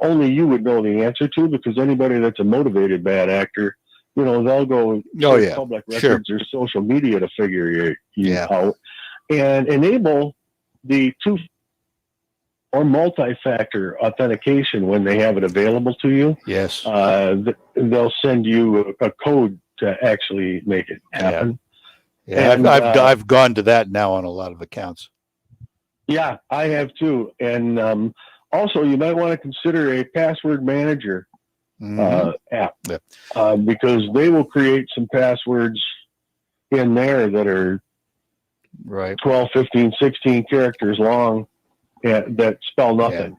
only you would know the answer to, because anybody that's a motivated bad actor, they'll go to public records or social media to figure you out, and enable the two or multi-factor authentication when they have it available to you. Yes. They'll send you a code to actually make it happen. Yeah, And, I've gone to that now on a lot of accounts. Yeah, I have too. And also, you might want to consider a password manager app, because they will create some passwords in there that are 12, 15, 16 characters long that spell nothing.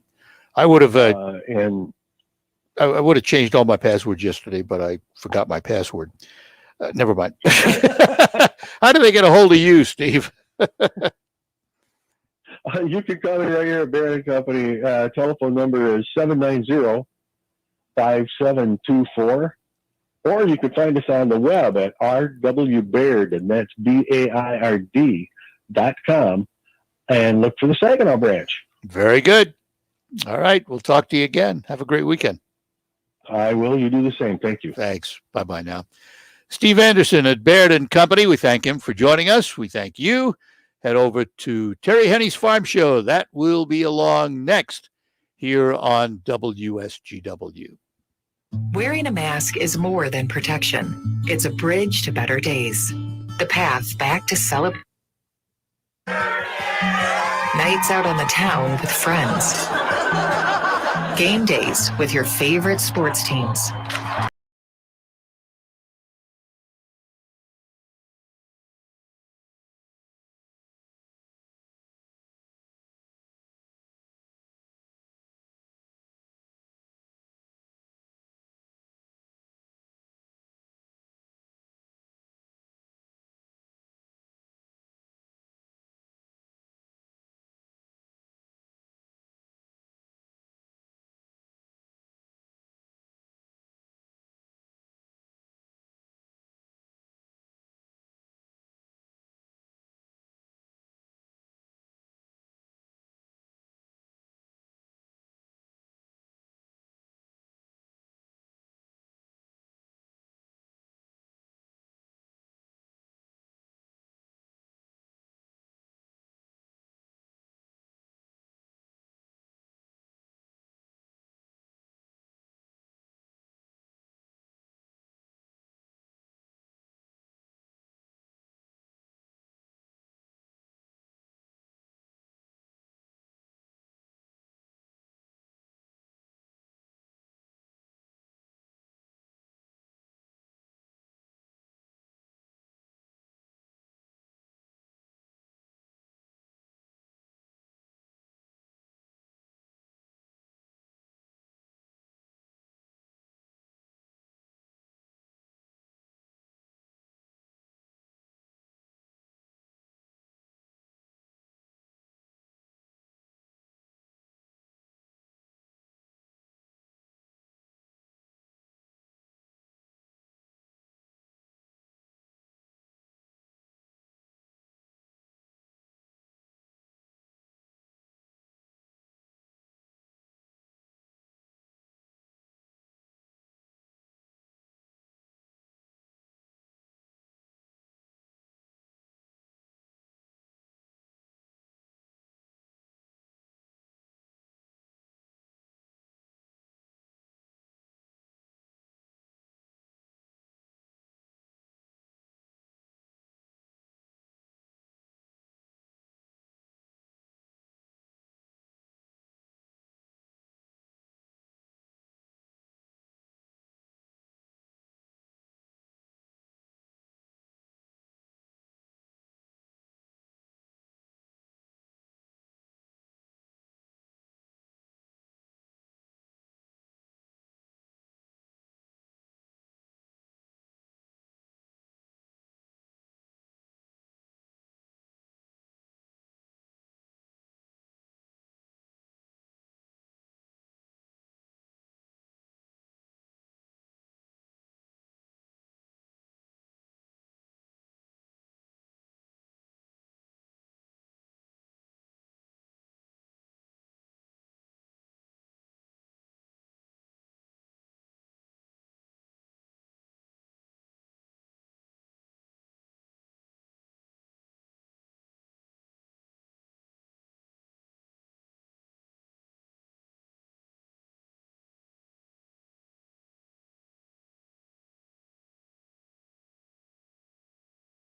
I would have I would have changed all my passwords yesterday, but I forgot my password. Never mind. How do they get a hold of you, Steve? You can call me right here at Baird & Company. Telephone number is 790-5724. Or you can find us on the web at rwbaird, and that's BAIRD.com, and look for the Saginaw branch. Very good. All right. We'll talk to you again. Have a great weekend. I will. You do the same. Thank you. Thanks. Bye-bye now. Steve Anderson at Baird & Company. We thank him for joining us. We thank you. Head over to Terry Henney's Farm Show. That will be along next here on WSGW. Wearing a mask is more than protection. It's a bridge to better days. The path back to celebrate. Nights out on the town with friends. Game days with your favorite sports teams.